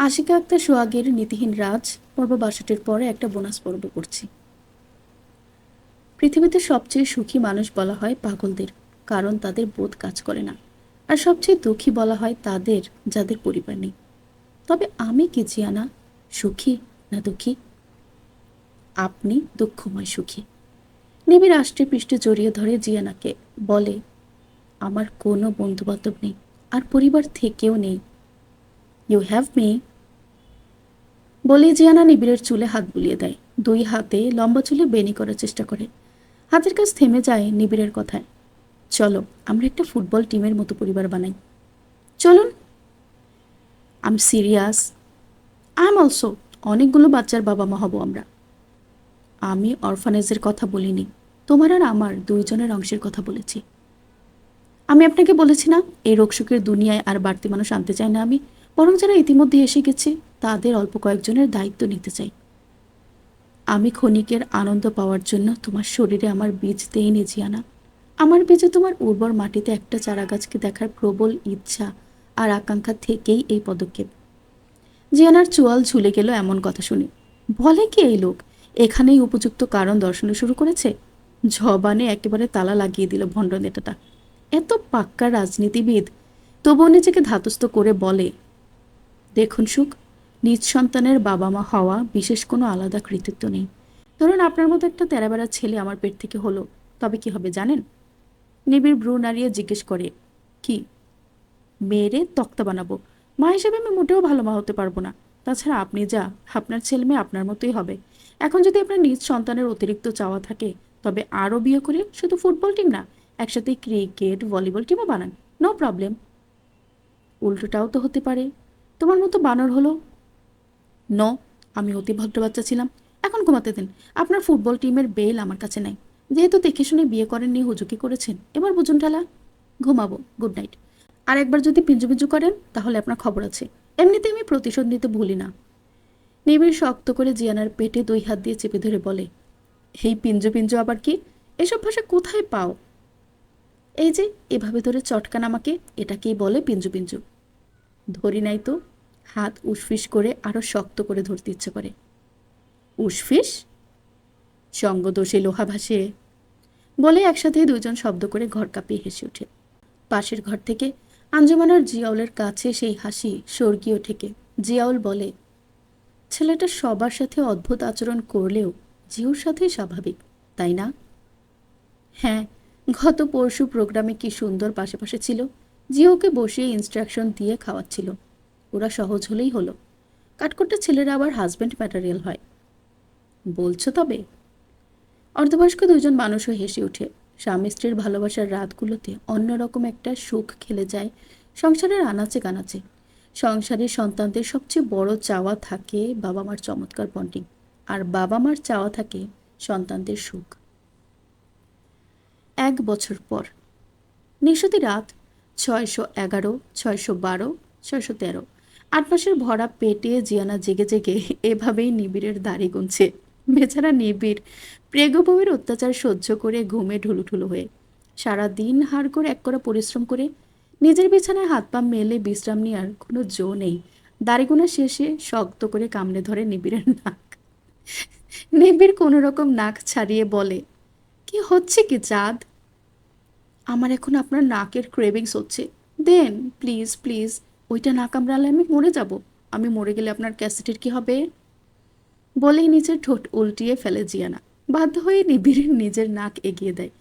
আশিকা আক্তার সোহাগের নীতিহীন রাজ পর্ব ৬২-র পরে একটা বোনাস পর্ব করছি। পৃথিবীতে সবচেয়ে সুখী মানুষ বলা হয় পাগলদের, কারণ তাদের বোধ কাজ করে না। আর সবচেয়ে দুঃখী বলা হয় তাদের, যাদের পরিবার নেই। তবে আমি কি জিয়ানা সুখী না দুঃখী? আপনি দুঃখময় সুখী। নিবিড় আষ্টে পৃষ্ঠে জড়িয়ে ধরে জিয়ানাকে, বলে, আমার কোনো বন্ধুবান্ধব নেই, আর পরিবার থেকেও নেই। You have me. বলে জিয়ানা নিবিড়ের চুলে হাত বুলিয়ে দেয়। দুই হাতে লম্বা চুলে বেনি করার চেষ্টা করে। হাতের কাজ থেমে যায় নিবিড়ের কথায়। চলো, আমরা একটা ফুটবল টিমের মতো পরিবার বানাই। চলুন। I am serious. I am also. অনেকগুলো বাচ্চার বাবা মা হব আমরা। আমি অরফানেজের কথা বলিনি, তোমার আর আমার দুইজনের অংশের কথা বলেছি। আমি আপনাকে বলেছি না, এই রোগশোকের দুনিয়ায় আর বাড়তি মানুষ আনতে চাই না আমি, বরং যারা ইতিমধ্যে এসে গেছে তাদের অল্প কয়েকজনের দায়িত্ব নিতে চাই। আমি ক্ষণিকের আনন্দ পাওয়ার জন্য তোমার শরীরে আমার বীজ দেইনি জিয়ানা। আমার বীজে তোমার উর্বর মাটিতে একটা চারাগাছকে দেখার প্রবল ইচ্ছা আর আকাঙ্ক্ষা থেকেই এই পদক্ষেপ। জিয়ানার চোয়াল ঝুলে গেল এমন কথা শুনে। বলে কি এই লোক, এখানেই উপযুক্ত কারণ দর্শানো শুরু করেছে? জবানে একেবারে তালা লাগিয়ে দিল ভণ্ড নেতাটা। এত পাক্কা রাজনীতিবিদ, তবুও নিজেকে ধাতস্থ করে বলে, দেখুন সুখ, নিজ সন্তানের বাবা মা হওয়া বিশেষ কোনো আলাদা কৃতিত্ব নেই। ধরুন আপনার মতো একটা তেরাবেড়া ছেলে আমার পেট থেকে হলো, তবে কি হবে জানেন? নিবিড় ভ্রু নাড়িয়ে জিজ্ঞেস করে, কি? মেয়েরে তক্তা বানাবো। মা হিসেবে আমি মোটেও ভালো মা হতে পারবো না। তাছাড়া আপনি যা, আপনার ছেলে মেয়ে আপনার মতোই হবে। এখন যদি আপনার নিজ সন্তানের অতিরিক্ত চাওয়া থাকে, তবে আরও বিয়ে করে শুধু ফুটবল টিম না, একসাথে ক্রিকেট ভলিবল টিমও বানান। No problem. উল্টোটাও তো হতে পারে, তোমার মতো বানর হলো। নো, আমি অতি ভদ্র বাচ্চা ছিলাম। এখন ঘুমাতে দিন। আপনার ফুটবল টিমের বেল আমার কাছে নাই। যেহেতু দেখে শুনে বিয়ে করেননি, হুজুকি করেছেন, এবার বুঝুন ঠেলা। ঘুমাবো। Good night. আর একবার যদি পিঞ্জু পিঞ্জু করেন তাহলে আপনার খবর আছে। এমনিতে আমি প্রতিশোধ নিতে ভুলি না। নিবিড় শক্ত করে জিয়ানার পেটে দুই হাত দিয়ে চেপে ধরে বলে, এই পিঞ্জু পিঞ্জু আবার কি? এসব ভাষা কোথায় পাও? এই যে এভাবে ধরে চটকান আমাকে, এটাকেই বলে পিঞ্জু পিঞ্জু। ধরি নাই তো। হাত উসফিস করে আরো শক্ত করে ধরতে ইচ্ছে করে। উসফিস? সঙ্গদোষে লোহা ভাসে। বলে একসাথে দুজন শব্দ করে ঘর কাঁপিয়ে হেসে ওঠে। পাশের ঘর থেকে আঞ্জুমান আর জিয়াউলের কাছে সেই হাসি স্বর্গীয় ঠেকে। জিয়াউল বলে, ছেলেটা সবার সাথে অদ্ভুত আচরণ করলেও জিওর সাথেই স্বাভাবিক, তাই না? হ্যাঁ, গত পরশু প্রোগ্রামে কি সুন্দর পাশে পাশে ছিল। জিওকে বসিয়ে ইনস্ট্রাকশন দিয়ে খাওয়াচ্ছিল। ওরা সহজ হলেই হলো। কাঠকোট্টা ছেলেরা আবার হাজব্যান্ড ম্যাটেরিয়াল হয়। বলছো তবে? অর্ধবয়স্ক দুজন মানুষও হেসে ওঠে। স্বামী স্ত্রীর ভালোবাসার রাতগুলোতে অন্যরকম একটা সুখ খেলে যায় সংসারের আনাচে কানাচে। সংসারের সন্তানদের সবচেয়ে বড় চাওয়া থাকে বাবা মার চমৎকার বন্ডিং, আর বাবা মার চাওয়া থাকে সন্তানদের সুখ। ১ বছর পর। নিশতি রাত ৬১১, ৬১২, ৬১৩। ৮ মাসের ভরা পেটে জিয়ানা জেগে জেগে এভাবেই নিবিড়ের দাড়ি গুনছে। বেচারা নিবিড় প্রেগো বউয়ের অত্যাচার সহ্য করে ঘুমে ঢুলুঢুলু হয়ে সারা দিন হাড় করে এক করা পরিশ্রম করে নিজের বিছানায় হাত পা মেলে বিশ্রাম নেওয়ার কোনো জো নেই। দাড়ি গোনা শেষে শক্ত করে কামড়ে ধরে নিবিড়ের নাক। নিবিড় কোনো রকম নাক ছাড়িয়ে বলে, কি হচ্ছে কি চাঁদ? আমার এখন আপনার নাকের ক্রেভিংস হচ্ছে। দেন প্লিজ প্লিজ। ওইটা না কামড়ালে আমি মরে যাব। আমি মরে গেলে আপনার ক্যাসেটের কি হবে? বলেই নিচের ঠোঁট উল্টিয়ে ফেলে জিয়ানা। বাধ্য হয়ে নিবিড়ের নিজের নাক এগিয়ে দেয়।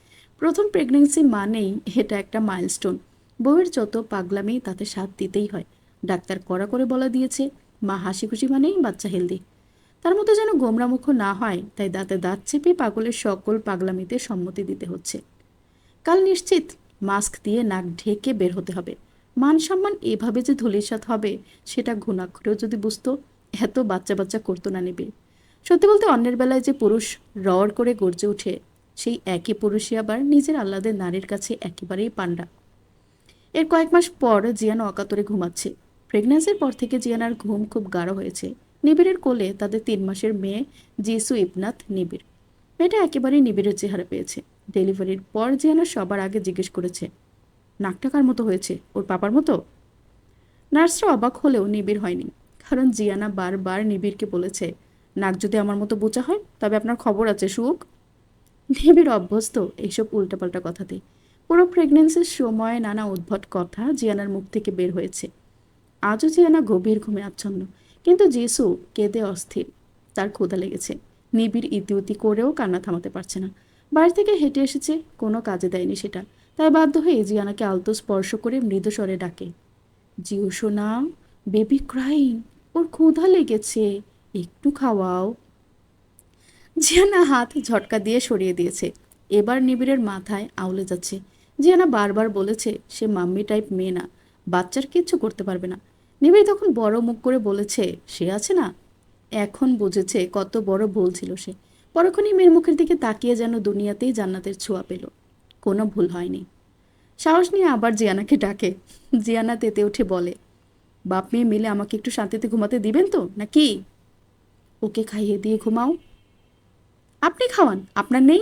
প্রথম প্রেগনেন্সি মানেই এটা একটা মাইলস্টোন। বউয়ের যত পাগলামি তাতে সাথ দিতেই হয়। ডাক্তার কড়া করে বলা দিয়েছে, মা হাসি খুশি মানেই বাচ্চা হেলদি। তার মতো যেন গোমরামুখ না হয়, তাই দাঁতে দাঁত চেপে পাগলের সকল পাগলামিতে সম্মতি দিতে হচ্ছে। কাল নিশ্চিত মাস্ক দিয়ে নাক ঢেকে বের হতে হবে। মান সম্মান এভাবে যে ধূলিসাৎ হবে সেটা ঘুণাক্ষরেও যদি বুঝতো, এত বাচ্চা বাচ্চা করতো না নেবে। সত্যি বলতে অন্যের বেলায় যে পুরুষ রড় করে গর্জে ওঠে, সেই একই পুরুষই আবার নিজের আহ্লাদের নারীর কাছে একেবারেই পান্ডা। এর কয়েক মাস পর জিয়ান অকাতরে ঘুমাচ্ছে। প্রেগন্যান্সির পর থেকে জিয়ানার ঘুম খুব গাঢ় হয়েছে। নিবিড়ের কোলে তাদের ৩ মাসের মেয়ে জিসু ইবনাথ নিবিড়। মেয়েটা একেবারেই নিবিড়ের চেহারা পেয়েছে। ডেলিভারির পর জিয়ানা সবার আগে জিজ্ঞেস করেছে, নাকটা কার মতো হয়েছে? ওর পাপার মতো? নার্সরা অবাক হলেও নিবিড় হয়নি। কারণ জিয়ানা বারবার নিবিড়কে বলেছে, নাক যদি আমার মতো বোচা হয় তবে আপনার খবর আছে সুখ। নিবিড় অভ্যস্ত এইসব উল্টাপাল্টা কথাতে। পুরো প্রেগনেন্সির সময় নানা উদ্ভট কথা জিয়ানার মুখ থেকে বের হয়েছে। আজও জিয়ানা গভীর ঘুমে আচ্ছন্ন, কিন্তু জিসু কেঁদে অস্থির। তার ক্ষুধা লেগেছে। নিবিড় ইতিউতি করেও কান্না থামাতে পারছে না। বাড়ি থেকে হেঁটে এসেছে, কোনো কাজে দেয়নি সেটা। তাই বাধ্য হয়ে জিয়ানাকে আলতো স্পর্শ করে মৃদু স্বরে ডাকে, জিউ সোনা, বেবি ক্রাইং, ওর ক্ষুধা লেগেছে, একটু খাওয়াও। জিয়ানা হাত ঝটকা দিয়ে সরিয়ে দিয়েছে। এবার নিবিড়ের মাথায় আউলে যাচ্ছে। জিয়ানা বারবার বলেছে সে মাম্মি টাইপ মেয়ে না, বাচ্চার কিচ্ছু করতে পারবে না। নিবিড় তখন বড় মুখ করে বলেছে সে আছে না। এখন বুঝেছে কত বড় ভুল ছিল সে। পরক্ষণই মেয়ের মুখের দিকে তাকিয়ে যেন দুনিয়াতেই জান্নাতের ছোঁয়া পেল। কোনো ভুল হয়নি। সাহস নিয়ে আবার জিয়ানাকে ডাকে। জিয়ানা তেতে উঠে বলে, বাপ মেয়ে মিলে আমাকে একটু শান্তিতে ঘুমাতে দিবেন তো নাকি? ওকে খাইয়ে দিয়ে ঘুমাও। আপনি খাওয়ান, আপনার নেই?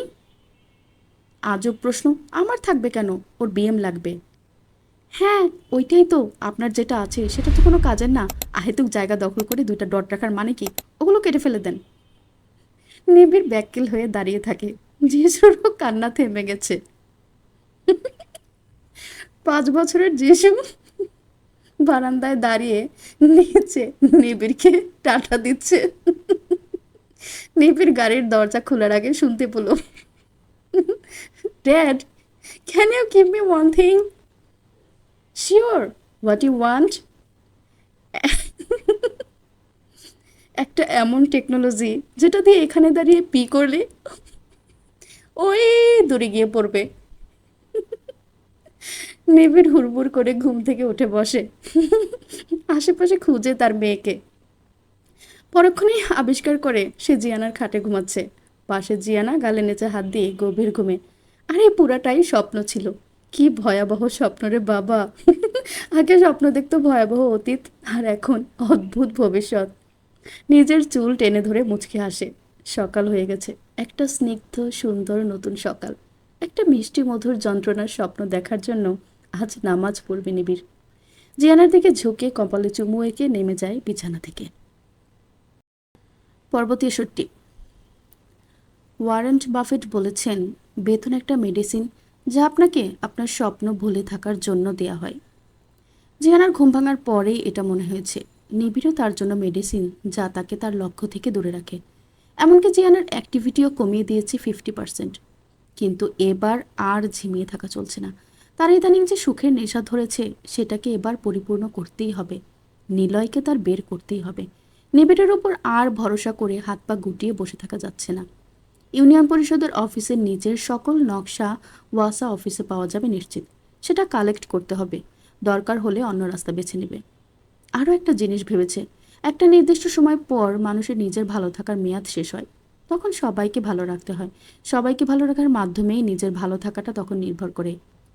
আজব প্রশ্ন, আমার থাকবে কেন? ওর বিএম লাগবে। হ্যাঁ, ওইটাই তো, আপনার যেটা আছে সেটা তো কোনো কাজের না। আহেতুক জায়গা দখল করে দুইটা ডট রাখার মানে কি? ওগুলো কেটে ফেলে দেন। নিবিড় ব্যাকুল হয়ে দাঁড়িয়ে থাকে। যিশুরও কান্না থেমে গেছে। 5 বছরের যিশু বারান্দায় দাঁড়িয়ে নিচে নিবিড়কে টাটা দিচ্ছে। নিবিড় গাড়ির দরজা খোলার আগে শুনতে পেল, dad, can you give me one thing? Sure, what you want? একটা এমন টেকনোলজি যেটা দিয়ে এখানে দাঁড়িয়ে পি করলে ওই দূরে গিয়ে পড়বে। নিবিড় হুড়মুড় করে ঘুম থেকে উঠে বসে। আশেপাশে খুঁজে তার মেয়েকে। পরক্ষণেই আবিষ্কার করে সে জিয়ানার খাটে ঘুমাচ্ছে। পাশে জিয়ানা গালে নেচে হাত দিয়ে গভীর ঘুমে। আরে পুরাটাই স্বপ্ন ছিল। কি ভয়াবহ স্বপ্ন রে বাবা। আগে স্বপ্ন দেখতো ভয়াবহ অতীত, আর এখন অদ্ভুত ভবিষ্যৎ। নিজের চুল টেনে ধরে মুচকে হাসে। সকাল হয়ে গেছে। একটা স্নিগ্ধ সুন্দর নতুন সকাল। একটা মিষ্টি মধুর যন্ত্রণার স্বপ্ন দেখার জন্য আজ নামাজ পড়বে নিবিড়। জিয়ানার দিকে ঝুঁকে কপালে চুমু এঁকে নেমে যায় বিছানা থেকে। পর্ব 63। ওয়ারেন বাফেট বলেছেন, বেতন একটা মেডিসিন যা আপনাকে আপনার স্বপ্ন ভুলে থাকার জন্য দেয়া হয়। জিয়ানার ঘুম ভাঙার পরেই এটা মনে হয়েছে। নিবিড়ও তার জন্য মেডিসিন যা তাকে তার লক্ষ্য থেকে দূরে রাখে। এমনকি জিয়ানার অ্যাক্টিভিটিও কমিয়ে দিয়েছে 50%। কিন্তু এবার আর ঝিমিয়ে থাকা চলছে না। তার ইদানিং যে সুখের নেশা ধরেছে সেটাকে এবার পরিপূর্ণ করতেই হবে। নিলয়কে তার বের করতেই হবে। নিবিড়ের ওপর আর ভরসা করে হাত পা গুটিয়ে বসে থাকা যাচ্ছে না। ইউনিয়ন পরিষদের অফিসের নিচের সকল নকশা ওয়াসা অফিসে পাওয়া যাবে নিশ্চিত। সেটা কালেক্ট করতে হবে। দরকার হলে অন্য রাস্তা বেছে নেবে। আরও একটা জিনিস ভেবেছে, একটা নির্দিষ্ট সময় পর মানুষের নিজের ভালো থাকার মেয়াদ শেষ হয়। তখন সবাইকে ভালো রাখতে হয়। সবাইকে ভালো রাখার মাধ্যমেই নিজের ভালো থাকাটা তখন নির্ভর করে।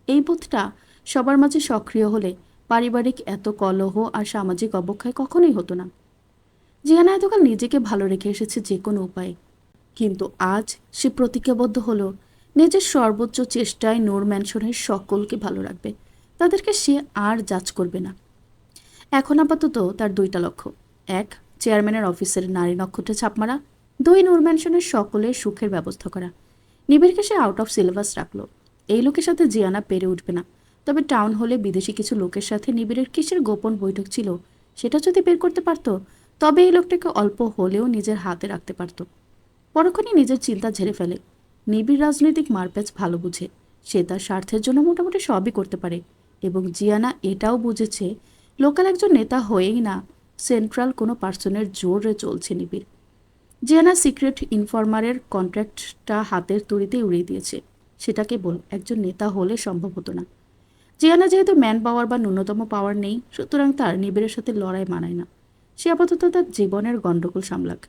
এই বোধটা সবার মাঝে সক্রিয় হলে পারিবারিক এত কলহ আর সামাজিক অবক্ষয় কখনোই হতো না। জিয়ানা এতকাল নিজেকে ভালো রেখে এসেছে যে কোনো উপায়ে। কিন্তু আজ সে প্রতিজ্ঞাবদ্ধ হলো নিজের সর্বোচ্চ চেষ্টায় নূর ম্যানশনের সকলকে ভালো রাখবে। তাদেরকে সে আর জাজ করবে না। এখন আপাতত তার দুইটা লক্ষ্য। এক, চেয়ারম্যানের অফিসের নারী নক্ষত্রে ছাপ মারা। দুই, নূর ম্যানশনের সকলের সুখের ব্যবস্থা করা। নিবিড়কে সে আউট অফ সিলেবাস রাখলো। এই লোকের সাথে জিয়ানা পেরে উঠবে না। তবে টাউন হলে বিদেশি কিছু লোকের সাথে নিবিড়ের কিসের গোপন বৈঠক ছিল সেটা যদি বের করতে পারত, তবে এই লোকটাকে অল্প হলেও নিজের হাতে রাখতে পারত। পরক্ষণই নিজের চিন্তা ঝেড়ে ফেলে। নিবিড় রাজনৈতিক মারপ্যাচ ভালো বুঝে। সে তার স্বার্থের জন্য মোটামুটি সবই করতে পারে। এবং জিয়ানা এটাও বুঝেছে লোকাল একজন নেতা হয়েই না, সেন্ট্রাল কোনো পার্সনের জোরে চলছে নিবিড়। জিয়ানা সিক্রেট ইনফরমারের কন্ট্রাক্টটা হাতের তড়িতে উড়িয়ে দিয়েছে। সেটা কেবল একজন নেতা হলে সম্ভব হতো না। জিয়ানা যেহেতু ম্যান পাওয়ার বা ন্যূনতম পাওয়ার নেই, সুতরাং তার নিবিড়ের সাথে লড়াই মানায় না। সে আপাতত তার জীবনের গণ্ডগোল সামলাক।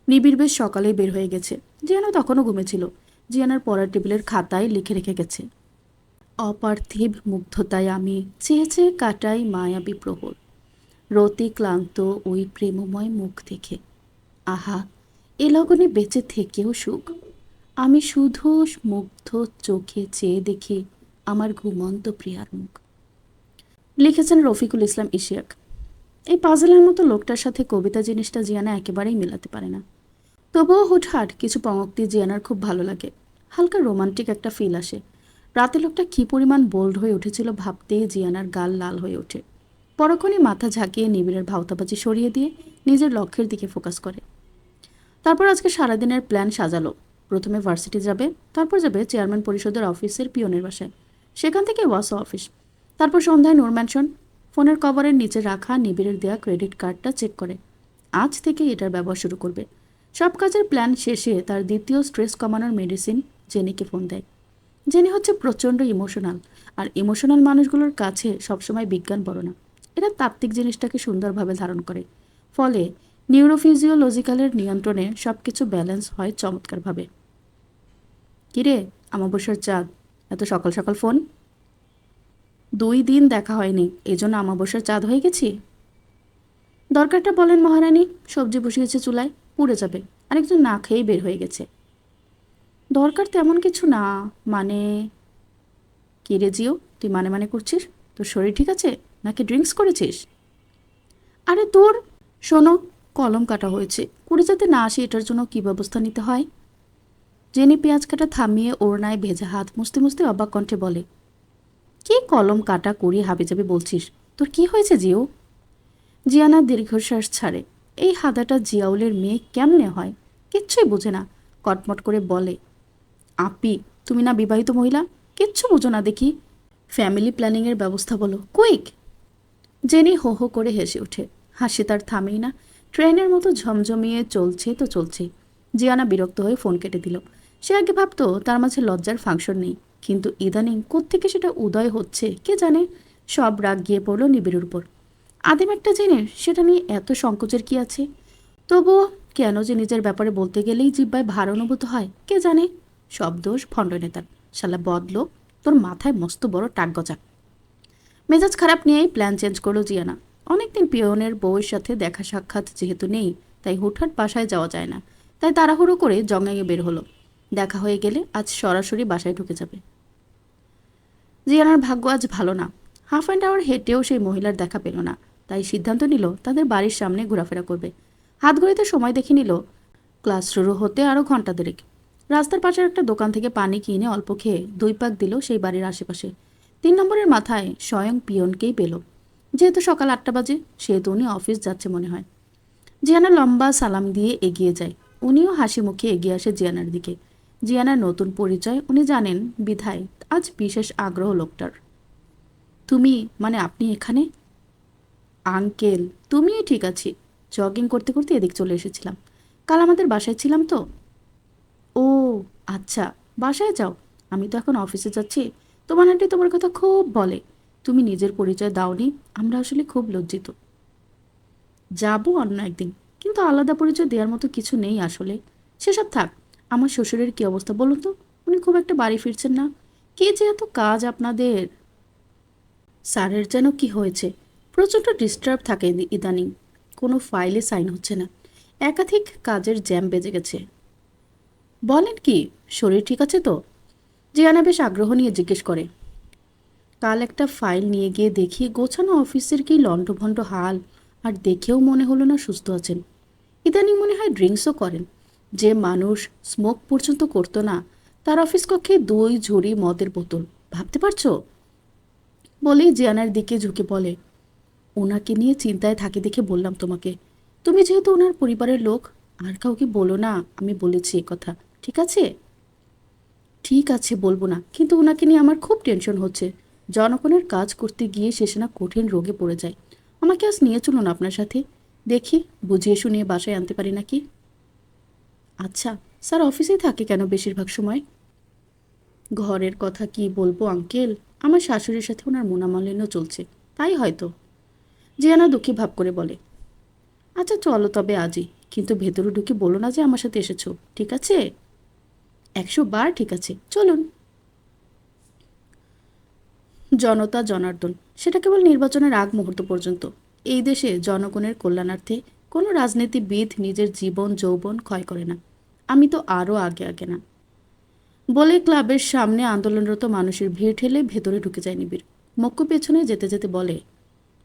নিবিড় বেশ সকালেই বের হয়ে গেছে। জিয়ানা তখনও ঘুমেছিল। জিয়ানার পড়ার টেবিলের খাতায় লিখে রেখে গেছে, অপার্থিব মুগ্ধতায় আমি চেয়ে চেয়ে কাটাই মায়াবী প্রহর, রতি ক্লান্ত ওই প্রেমময় মুখ দেখে। আহা, এ লগনে বেঁচে থেকেও সুখ। আমি শুধু মুগ্ধ চোখে চেয়ে দেখি আমার ঘুমন্ত প্রিয়ার মুখ। লিখেছেন রফিকুল ইসলাম ইশিয়াক। এই পাজলের মতো লোকটার সাথে কবিতা জিনিসটা জিয়ানা একেবারেই মেলাতে পারে না। তবুও হুটহাট কিছু পঙক্তি জিয়ানার খুব ভালো লাগে। হালকা রোমান্টিক একটা ফিল আসে। রাতে লোকটা কী পরিমাণ বোল্ড হয়ে উঠেছিল ভাবতেই জিয়ানার গাল লাল হয়ে ওঠে। পরক্ষণই মাথা ঝাঁকিয়ে নিবিড়ের ভাওতাবাজি সরিয়ে দিয়ে নিজের লক্ষ্যের দিকে ফোকাস করে। তারপর আজকে সারাদিনের প্ল্যান সাজালো। প্রথমে ভার্সিটি যাবে, তারপর যাবে চেয়ারম্যান পরিষদের অফিসের পিয়নের বাসায়, সেখান থেকে ওয়াসো অফিস, তারপর সন্ধ্যায় নূর ম্যানশন। ফোনের কভারের নিচে রাখা নিবিড়ের দেওয়া ক্রেডিট কার্ডটা চেক করে আজ থেকে এটার ব্যবহার শুরু করবে। সব কাজের প্ল্যান শেষে তার দ্বিতীয় স্ট্রেস কমানোর মেডিসিন জেনিকে ফোন দেয়। জেনি হচ্ছে প্রচণ্ড ইমোশনাল, আর ইমোশনাল মানুষগুলোর কাছে সবসময় বিজ্ঞান বড় না। এরা তাত্ত্বিক জিনিসটাকে সুন্দরভাবে ধারণ করে, ফলে নিউরোফিজিওলজিক্যালের নিয়ন্ত্রণে সব কিছু ব্যালেন্স হয় চমৎকারভাবে। কিরে, আমাবস্যার চাঁদ, এত সকাল সকাল ফোন? 2 দিন দেখা হয়নি, এই জন্য আমাবস্যার চাঁদ হয়ে গেছি? দরকারটা বলেন মহারানী। সবজি বসিয়েছে চুলায়, পুড়ে যাবে। আরেকজন না খেয়েই বের হয়ে গেছে। দরকার তেমন কিছু না। মানে? কি রে জিও, তুই মানে মানে করছিস? তোর শরীর ঠিক আছে নাকি ড্রিঙ্কস করেছিস? আরে তোর, শোনো, কলম কাটা হয়েছে, কুড়ি যাতে না আসে এটার জন্য কী ব্যবস্থা নিতে হয়। জেনি পেঁয়াজ কাটা থামিয়ে ওড়নায় ভেজা হাত মুছতে মুছতে অবাক কণ্ঠে বলে, কি কলম কাটা করি হাবিজাবি বলছিস? তোর কি হয়েছে জিও? জিয়ানা দীর্ঘশ্বাস ছাড়ে। এই হাদাটা জিয়াউলের মেয়ে কেমনে হয়, কিচ্ছুই বোঝে না। কটমট করে বলে, আপি, তুমি না বিবাহিত মহিলা, কিচ্ছু বোঝো না দেখি। ফ্যামিলি প্ল্যানিংয়ের ব্যবস্থা বলো, কুইক। জেনি হো হো করে হেসে ওঠে। হাসি তার থামেই না, ট্রেনের মতো ঝমঝমিয়ে চলছে তো চলছে। জিয়ানা বিরক্ত হয়ে ফোন কেটে দিল। সে আগে ভাবতো তার মাঝে লজ্জার ফাংশন নেই, কিন্তু ইদানিং কোত্থেকে সেটা উদয় হচ্ছে কে জানে। সব রাগ গিয়ে পড়ল নিবিড়ের উপর। আদিম একটা জিনিস, সেটা নিয়ে এত সংকোচের কি আছে? তবুও কেন যে নিজের ব্যাপারে বলতে গেলেই জিব্বায় ভার অনুভূত হয় কে জানে। সব দোষ ভণ্ড নেতার। শালা বদলো, তোর মাথায় মস্ত বড় টাক গজা। মেজাজ খারাপ নিয়েই প্ল্যান চেঞ্জ করলো জিয়ানা। অনেকদিন পিয়নের বউয়ের সাথে দেখা সাক্ষাৎ যেহেতু নেই, তাই হুটহাট বাসায় যাওয়া যায় না। তাই তাড়াহুড়ো করে জঙ্গাইয়ে বের হলো। দেখা হয়ে গেলে আজ সরাসরি বাসায় ঢুকে যাবে। জিয়ানার ভাগ্য আজ ভালো না। হাফ অ্যান্ড আওয়ার হেঁটেও সেই মহিলার দেখা পেল না। তাই সিদ্ধান্ত নিল তাদের বাড়ির সামনে ঘোরাফেরা করবে। হাত ঘড়িতে সময় দেখে নিল ক্লাস শুরু হতে আরও ঘন্টা দেড়েক। রাস্তার পাশের একটা দোকান থেকে পানি কিনে অল্প খেয়ে 2 পাক দিল সেই বাড়ির আশেপাশে। 3 নম্বরের মাথায় স্বয়ং পিয়নকেই পেল। যেহেতু সকাল 8টা বাজে, সেহেতু উনি অফিস যাচ্ছে মনে হয়। জিয়ানা লম্বা সালাম দিয়ে এগিয়ে যায়। উনিও হাসি মুখে এগিয়ে আসে জিয়ানার দিকে। জিয়ানার নতুন পরিচয় উনি জানেন বিধায় আজ বিশেষ আগ্রহ লোকটার। তুমি, মানে আপনি এখানে? আঙ্কেল, তুমিই ঠিক আছি। জগিং করতে করতে এদিক চলে এসেছিলাম। কাল আমাদের বাসায় ছিলাম তো। ও আচ্ছা, বাসায় যাও। আমি তো এখন অফিসে যাচ্ছি। তোমার আন্টি তোমার কথা খুব বলে। তুমি নিজের পরিচয় দাওনি, আমরা আসলে খুব লজ্জিত। যাবো অন্য একদিন, কিন্তু আলাদা পরিচয় দেওয়ার মতো কিছু নেই আসলে। সেসব থাক। আমার শ্বশুরের কি অবস্থা বলুন তো? উনি খুব একটা বাড়ি ফিরছেন না। কে যে এত কাজ আপনাদের! স্যারের যেন কি হয়েছে, প্রচণ্ড ডিস্টার্ব থাকে ইদানিং। কোনো ফাইলে সাইন হচ্ছে না। একাধিক কাজের জ্যাম বেজে গেছে। বলেন কি, শরীর ঠিক আছে তো? জিয়ানা বেশ আগ্রহ নিয়ে জিজ্ঞেস করে। কাল একটা ফাইল নিয়ে গিয়ে দেখি গোছানো অফিসের কি লণ্ডভণ্ড হাল, আর দেখেও মনে হলো না সুস্থ আছেন। ইদানিং মনে হয় ড্রিঙ্কসও করেন। যে মানুষ স্মোক পর্যন্ত করতো না, তার অফিস কক্ষে 2 ঝুড়ি মদের বোতল, ভাবতে পারছো? বলেই জিয়ানার দিকে ঝুঁকে বলে, ওনাকে নিয়ে চিন্তায় থাকি দেখে বললাম তোমাকে। তুমি যেহেতু ওনার পরিবারের লোক, আর কাউকে বলো না আমি বলেছি এ কথা, ঠিক আছে? ঠিক আছে, বলবো না, কিন্তু ওনাকে নিয়ে আমার খুব টেনশন হচ্ছে। জনগণের কাজ করতে গিয়ে শেষে না কঠিন রোগে পড়ে যায়। আমাকে আজ নিয়ে চলুন আপনার সাথে, দেখি বুঝিয়ে শুনিয়ে বাসায় আনতে পারি নাকি। আচ্ছা, স্যার অফিসেই থাকে কেন বেশিরভাগ সময়? ঘরের কথা কি বলবো আঙ্কেল, আমার শাশুড়ির সাথে ওনার মনোমালিন্য চলছে, তাই হয়তো। জিয়ানা দুঃখী ভাব করে বলে, আচ্ছা চলো তবে আজই, কিন্তু ভেতরে ঢুকে বলো না যে আমার সাথে এসেছো, ঠিক আছে? 100 বার ঠিক আছে, চলুন। জনতা জনার্দন, সেটা কেবল নির্বাচনের আগ মুহূর্ত পর্যন্ত। এই দেশে জনগণের কল্যাণার্থে কোনো রাজনীতিবিদ নিজের জীবন যৌবন ক্ষয় করে না। আমি তো আরও আগে আগে না। বলে ক্লাবের সামনে আন্দোলনরত মানুষের ভিড় ঠেলে ভেতরে ঢুকে যায় নিবিড়। মক্কু পেছনে যেতে যেতে বলে,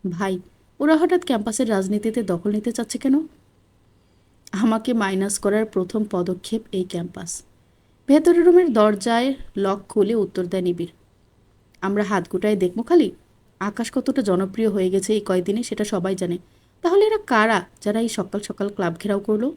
ভাই, ওরা হঠাৎ ক্যাম্পাসের রাজনীতিতে দখল নিতে চাচ্ছে কেন? আমাকে মাইনাস করার প্রথম পদক্ষেপ এই ক্যাম্পাস। ভেতরের রুমের দরজায় লক খুলে উত্তর দেয় নিবিড়। আমরা হাত গোটায় দেখবো খালি। আকাশ কতটা জনপ্রিয় হয়ে গেছে এই কয়দিনে সেটা সবাই জানে। তাহলে এরা কারা যারা এই সকাল সকাল ক্লাব ঘেরাও করলো?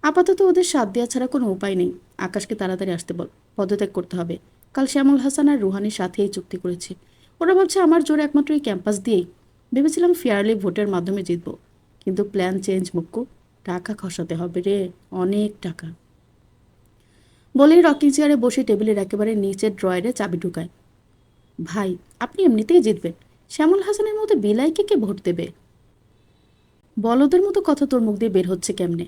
আপাতত ওদের সাথ দেওয়া ছাড়া কোনো উপায় নেই। আকাশকে তাড়াতাড়ি আসতে বল, পদত্যাগ করতে হবে। কাল শ্যামল হাসান আর রুহানির সাথে এই চুক্তি করেছি। ওরা ভাবছে আমার জোর একমাত্র এই ক্যাম্পাস দিয়েই। ভেবেছিলাম ফেয়ারলি ভোটের মাধ্যমে জিতব, কিন্তু প্ল্যান চেঞ্জ মুক্কু। টাকা খসাতে হবে রে, অনেক টাকা। বলেই রকিং চেয়ারে বসে টেবিলের একেবারে নিচের ড্রয়ারে চাবি ঢুকায়। ভাই, আপনি এমনিতেই জিতবেন। শ্যামল হাসানের মতো বিলাইকে কে ভোট দেবে? বলদের মতো কথা তোর মুখ দিয়ে বের হচ্ছে কেমনে?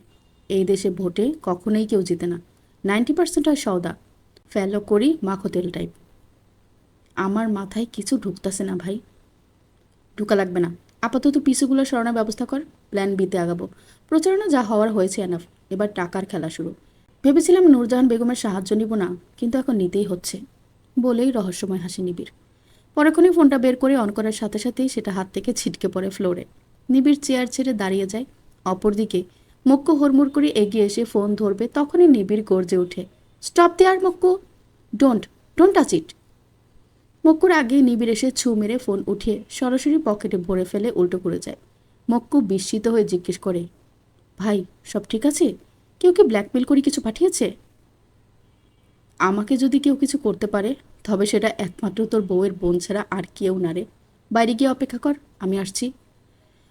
এই দেশে ভোটে কখনোই কেউ জিতে না। 90% হয় সওদা, ফেলো করি মাখো তেল টাইপ। আমার মাথায় কিছু ঢুকতেছে না ভাই। ঢুকা লাগবে না। আপাতত পিসুগুলো সরানোর ব্যবস্থা কর। প্ল্যান বিতে আগাবো। প্রচারণা যা হওয়ার হয়েছে এনাফ। এবার টাকার খেলা শুরু। ভেবেছিলাম নূরজাহান বেগমের সাহায্য নিব না, কিন্তু এখন নিতেই হচ্ছে। বলেই রহস্যময় হাসি নিবিড়। পরক্ষণে ফোনটা বের করে অন করার সাথে সাথেই সেটা হাত থেকে ছিটকে পড়ে ফ্লোরে। নিবিড় চেয়ার ছেড়ে দাঁড়িয়ে যায়। অপরদিকে মক্কু হুড়মুড় করে এগিয়ে এসে ফোন ধরবে, তখনই নিবিড় গর্জে ওঠে, stop there Makku, don't don't touch it. মক্কুর আগেই নিবিড় এসে ছু মেরে ফোন উঠিয়ে সরাসরি পকেটে ভরে ফেলে উল্টো করে যায়। মক্কু বিস্মিত হয়ে জিজ্ঞেস করে, ভাই সব ঠিক আছে? কেউ কি ব্ল্যাকমেল করে কিছু পাঠিয়েছে? আমাকে যদি কেউ কিছু করতে পারে তবে সেটা একমাত্র তোর বউয়ের বোন ছাড়া আর কেউ না রে। বাইরে গিয়ে অপেক্ষা কর, আমি আসছি।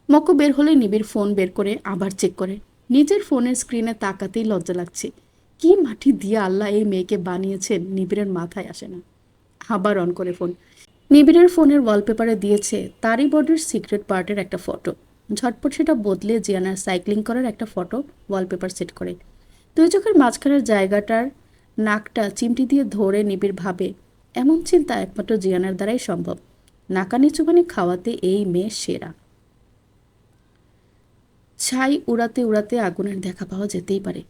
মক্কু বের হলে নিবিড় ফোন বের করে আবার চেক করে। নিজের ফোনের স্ক্রিনে তাকাতেই লজ্জা লাগছে। কি মাটি দিয়ে আল্লাহ এই মেয়েকে বানিয়েছেন নিবিড়ের মাথায় আসে না। আবার অন করে ফোন। নিবিড়ের ফোনের ওয়ালপেপারে দিয়েছে তারই বডির সিক্রেট পার্টের একটা ফটো। ঝটপট সেটা বদলে জিয়ানার সাইক্লিং করার একটা ফটো ওয়ালপেপার সেট করে। দুই চোখের মাঝখানের জায়গাটার নাকটা চিমটি দিয়ে ধরে নিবিড় ভাবে, এমন চিন্তা একমাত্র জিয়ানার দ্বারাই সম্ভব। নাকানি চুবানি খাওয়াতে এই মেয়ে সেরা। ছাই উড়াতে উড়াতে আগুনের দেখা পাওয়া যেতেই পারে।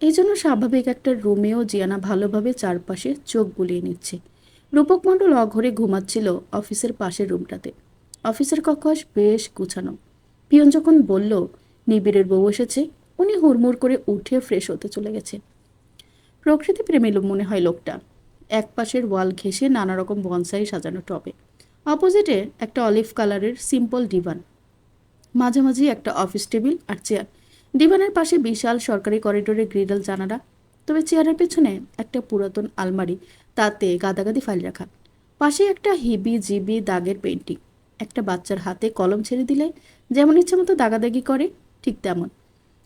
এই জন্য স্বাভাবিক একটা রুমেও জিয়ানা ভালোভাবে চারপাশে চোখ বুলিয়ে নিচ্ছে। রূপক মণ্ডল অঘরে ঘুমাচ্ছিল অফিসের পাশের রুমটাতে। অফিসের কক্ষ বেশ গুছানো। পিয়ন যখন বলল নিবিড়ের বউ এসেছে, উনি হুড়মুড় করে উঠে ফ্রেশ হতে চলে গেছে। প্রকৃতি প্রেমী মনে হয় লোকটা। এক পাশের ওয়াল ঘেঁষে নানা রকম বনসাই সাজানো টবে। অপোজিটে একটা অলিভ কালারের সিম্পল ডিভান, মাঝামাঝি একটা অফিস টেবিল আর চেয়ার। ডিভানের পাশে বিশাল সরকারি করিডোরের গ্রিডল জানালা। তবে চেয়ারের পেছনে একটা পুরাতন আলমারি, তাতে গাদাগাদি ফাইল রাখা। পাশে একটা হিবি জিবি দাগের পেন্টিং। একটা বাচ্চার হাতে কলম ছেড়ে দিলে যেমন ইচ্ছে মতো দাগাদাগি করে, ঠিক তেমন।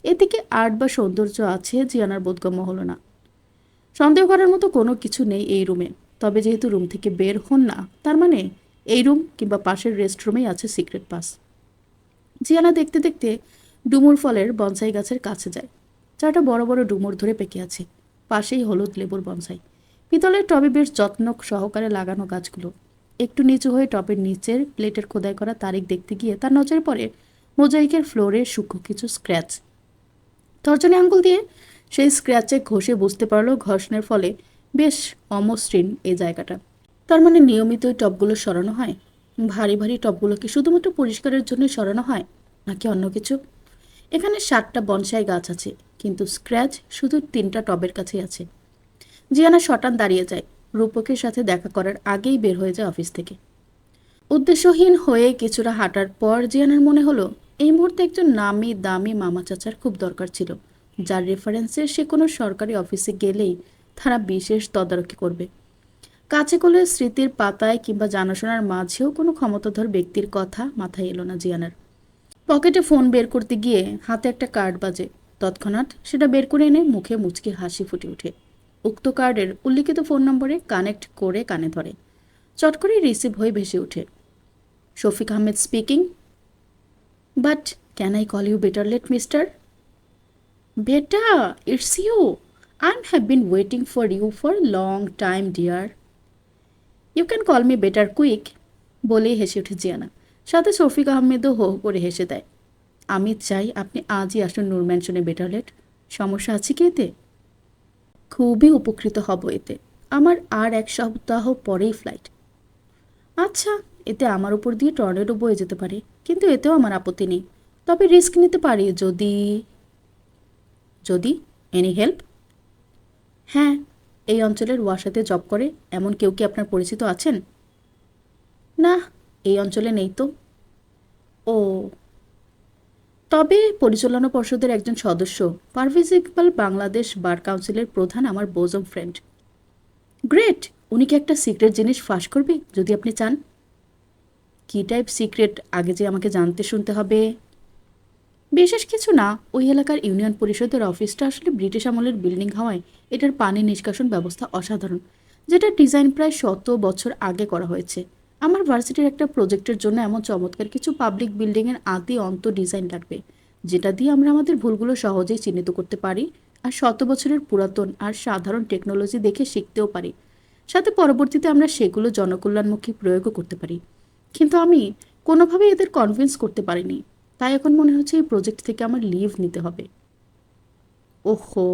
এদিকে আর্ট বা সৌন্দর্য আছে জিয়ানার বোধগম্য হলো না। সন্দেহ করার মতো কোনো কিছু নেই এই রুমে। তবে যেহেতু রুম থেকে বের হন না, তার মানে এই রুম কিংবা পাশের রেস্টরুমেই আছে সিক্রেট পাস। জিয়ানা দেখতে দেখতে ডুমুর ফলের বনসাই গাছের কাছে যায়। চারটা বড় বড় ডুমুর ধরে পেকে আছে। পাশেই হলুদ লেবুর বনসাই। পিতলের টবে বেশ যত্ন সহকারে লাগানো গাছগুলো। একটু নিচু হয়ে টবের নিচের প্লেটের খোদাই করা তারিখ দেখতে গিয়ে তার নজরে পড়ে মোজাইকের ফ্লোরে সূক্ষ্ম কিছু স্ক্র্যাচ। তর্জনী আঙ্গুল দিয়ে সেই স্ক্র্যাচে ঘষে বুঝতে পারলো ঘর্ষণের ফলে বেশ অমসৃণ এই জায়গাটা। তার মানে নিয়মিত ওই টবগুলো সরানো হয়। ভারী ভারী টবগুলোকে শুধুমাত্র পরিষ্কারের জন্য সরানো হয়, নাকি অন্য কিছু? এখানে 7টা বনসাই গাছ আছে, কিন্তু স্ক্র্যাচ শুধু 3টা টবের কাছেই আছে। জিয়ানা শটান দাঁড়িয়ে যায়। রূপকের সাথে দেখা করার আগেই বের হয়ে যায় অফিস থেকে। উদ্দেশ্যহীন হয়ে কিছুটা হাঁটার পর জিয়ানার মনে হলো এই মুহূর্তে একজন নামি দামি মামা চাচার খুব দরকার ছিল, যার রেফারেন্সে সে কোনো সরকারি অফিসে গেলেই তারা বিশেষ তদারকি করবে। কাছে কোলে স্মৃতির পাতায় কিংবা জানাশোনার মাঝেও কোনো ক্ষমতাধর ব্যক্তির কথা মাথায় এলো না জিয়ানার। পকেটে ফোন বের করতে গিয়ে হাতে একটা কার্ড বাজে। তৎক্ষণাৎ সেটা বের করে এনে মুখে মুচকি হাসি ফুটে ওঠে। উক্ত কার্ডের উল্লিখিত ফোন নম্বরে কানেক্ট করে কানে ধরে। চট করে রিসিভ হয়ে ভেসে ওঠে, Shafiq Ahmed speaking. But can I call you better late mister? বেটা, it's you. I have been waiting for you for long time dear. You can call me better quick. বলেই হেসে ওঠে জিয়ানা। সাথে শফিক আহমেদও হো হো করে হেসে দেয়। আমি চাই আপনি আজই আসুন নূর ম্যানশনে বেটারলেট। সমস্যা আছে কি এতে? খুবই উপকৃত হব এতে। আমার আর 1 সপ্তাহ পরেই ফ্লাইট। আচ্ছা, এতে আমার উপর দিয়ে টর্নেডো বয়ে যেতে পারে। কিন্তু এতেও আমার আপত্তি নেই। তবে রিস্ক নিতে পারি যদি যদি এনি হেল্প? হ্যাঁ, এই অঞ্চলের ওয়াসাতে জব করে এমন কেউ কি আপনার পরিচিত আছেন? না, এই অঞ্চলে নেই তো। ও, তবে পরিচালনা পর্ষদের একজন সদস্য, পারভেজ ইকবাল, বাংলাদেশ বার কাউন্সিলের প্রধান, আমার বোজম ফ্রেন্ড। গ্রেট! উনি কি একটা সিক্রেট জিনিস ফাঁস করবে যদি আপনি চান? কী টাইপ সিক্রেট আগে যে আমাকে জানতে শুনতে হবে? বিশেষ কিছু না, ওই এলাকার ইউনিয়ন পরিষদের অফিসটা আসলে ব্রিটিশ আমলের বিল্ডিং হওয়ায় এটার পানি নিষ্কাশন ব্যবস্থা অসাধারণ, যেটা ডিজাইন প্রায় 100 বছর আগে করা হয়েছে। আমার ভার্সিটির একটা প্রজেক্টের জন্য এমন চমৎকার কিছু পাবলিক বিল্ডিংয়ের আদি অন্ত ডিজাইন লাগবে, যেটা দিয়ে আমরা আমাদের ভুলগুলো সহজেই চিহ্নিত করতে পারি আর 100 বছরের পুরাতন আর সাধারণ টেকনোলজি দেখে শিখতেও পারি, সাথে পরবর্তীতে আমরা সেগুলো জনকল্যাণমুখী প্রয়োগও করতে পারি। কিন্তু আমি কোনোভাবেই এদের কনভিন্স করতে পারিনি, তাই এখন মনে হচ্ছে এই প্রজেক্ট থেকে আমার লিভ নিতে হবে। ওহো,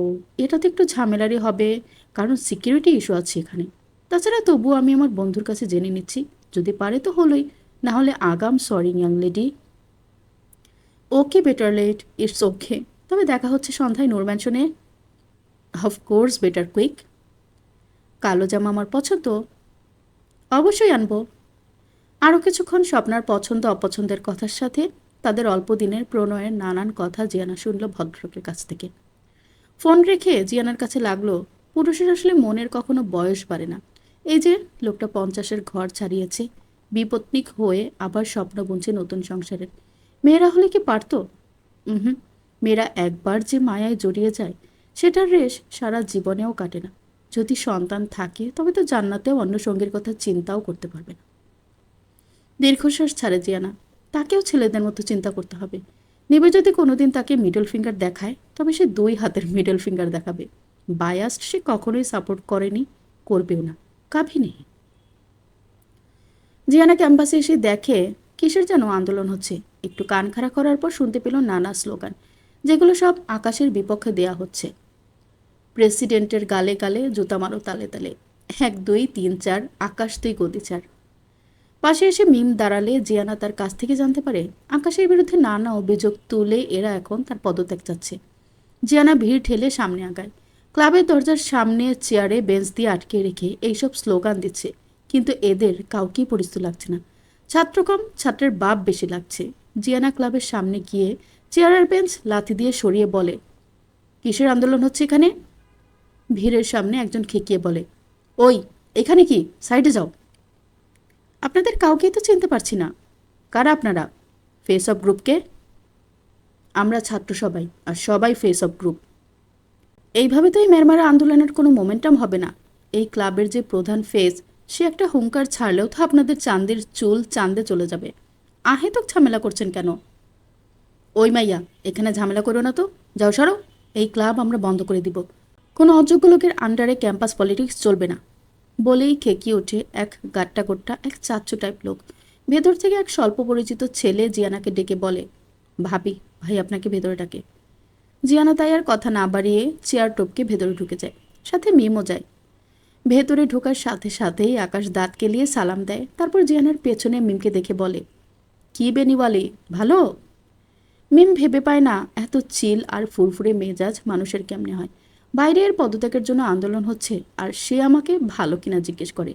এটা তো একটু ঝামেলারই হবে, কারণ সিকিউরিটি ইস্যু আছে এখানে। তাছাড়া তবুও আমি আমার বন্ধুর কাছে জেনে নিচ্ছি, যদি পারে তো হলোই, না হলে আগাম sorry young lady. Okay, better late it's okay. তবে দেখা হচ্ছে সন্ধ্যায় নূর ম্যানশনে। Of course, better quick. কালো জামা আমার পছন্দ। অবশ্যই আনবো। আরও কিছুক্ষণ স্বপ্নার পছন্দ অপছন্দের কথার সাথে তাদের অল্প দিনের প্রণয়ের নানান কথা জিয়ানা শুনল ভদ্রলোকের কাছ থেকে। ফোন রেখে জিয়ানার কাছে লাগলো, পুরুষের আসলে মনের কখনো বয়স বাড়ে না। এই যে লোকটা 50-এর ঘর ছাড়িয়েছে, বিপত্নিক হয়ে আবার স্বপ্ন বুনছে নতুন সংসারের। মেয়েরা হলে কি পারতো? হুম, মেয়েরা একবার যে মায়ায় জড়িয়ে যায়, সেটার রেশ সারা জীবনেও কাটে না। যদি সন্তান থাকে তবে তো জান্নাতেও অন্য সঙ্গীর কথা চিন্তাও করতে পারবে না। দীর্ঘশ্বাস ছাড়ে জিয়ানা। তাকেও ছেলেদের মতো চিন্তা করতে হবে। নিবে যদি কোনোদিন তাকে মিডল ফিঙ্গার দেখায়, তবে সে 2 হাতের মিডল ফিঙ্গার দেখাবে। বায়াসড সে কখনোই সাপোর্ট করেনি, করবেও না, কাভি নেই। জিয়ানা ক্যাম্পাসে এসে দেখে কিসের যেন আন্দোলন হচ্ছে। একটু কান খাড়া করার পর শুনতে পেল নানা স্লোগান, যেগুলো সব আকাশের বিপক্ষে দেয়া হচ্ছে। প্রেসিডেন্টের গালে গালে, জুতা মারো তালে তালে, 1 2 3 4, আকাশ তুই গদি 4। পাশে এসে মিম দাঁড়ালে জিয়ানা তার কাছ থেকে জানতে পারে আকাশের বিরুদ্ধে নানা অভিযোগ তুলে এরা এখন তার পদত্যাগ চাচ্ছে। জিয়ানা ভিড় ঠেলে সামনে আগায়। ক্লাবের দরজার সামনে চেয়ারে বেঞ্চ দিয়ে আটকে রেখে এইসব স্লোগান দিচ্ছে, কিন্তু এদের কাউকেই পরিচিত লাগছে না। ছাত্র কম, ছাত্রের বাপ বেশি লাগছে। জিয়ানা ক্লাবের সামনে গিয়ে চেয়ারের বেঞ্চ লাথি দিয়ে সরিয়ে বলে, কিসের আন্দোলন হচ্ছে এখানে? ভিড়ের সামনে একজন খেকিয়ে বলে, ওই, এখানে কি, সাইডে যাও। আপনাদের কাউকেই তো চিনতে পারছি না। কারা আপনারা? ফেস অফ গ্রুপকে? আমরা ছাত্র সবাই, আর সবাই ফেস অফ গ্রুপ। এইভাবে তো এই মেরমারা আন্দোলনের কোনো মোমেন্টাম হবে না। এই ক্লাবের যে প্রধান ফেস, সে একটা হুঙ্কার ছাড়লেও তো আপনাদের চাঁদের চুল চাঁদে চলে যাবে। আহেতক ঝামেলা করছেন কেন? ওই মাইয়া, এখানে ঝামেলা করো না তো, যাও সরো। এই ক্লাব আমরা বন্ধ করে দিব। কোনো অযোগ্য লোকের আন্ডারে ক্যাম্পাস পলিটিক্স চলবে না। বলেই খেকিয়ে ওঠে এক গাট্টা গোট্টা, এক চাচ্চু টাইপ লোক। ভেতর থেকে এক স্বল্প পরিচিত ছেলে জিয়ানাকে ডেকে বলে, ভাবি, ভাই আপনাকে ভেতরে ডাকে। জিয়ানা তাই আর কথা না বাড়িয়ে চেয়ার টপকে ভেতরে ঢুকে যায়, সাথে মিমও যায়। ভেতরে ঢোকার সাথে সাথেই আকাশ দাঁত কেলিয়ে সালাম দেয়। তারপর জিয়ানার পেছনে মিমকে দেখে বলে, কি বেনিওয়ালি, ভালো? মিম ভেবে পায় না এত চিল আর ফুরফুরে মেজাজ মানুষের কেমনে হয়। বাইরে এর পদত্যাগের জন্য আন্দোলন হচ্ছে, আর সে আমাকে ভালো কিনা জিজ্ঞেস করে।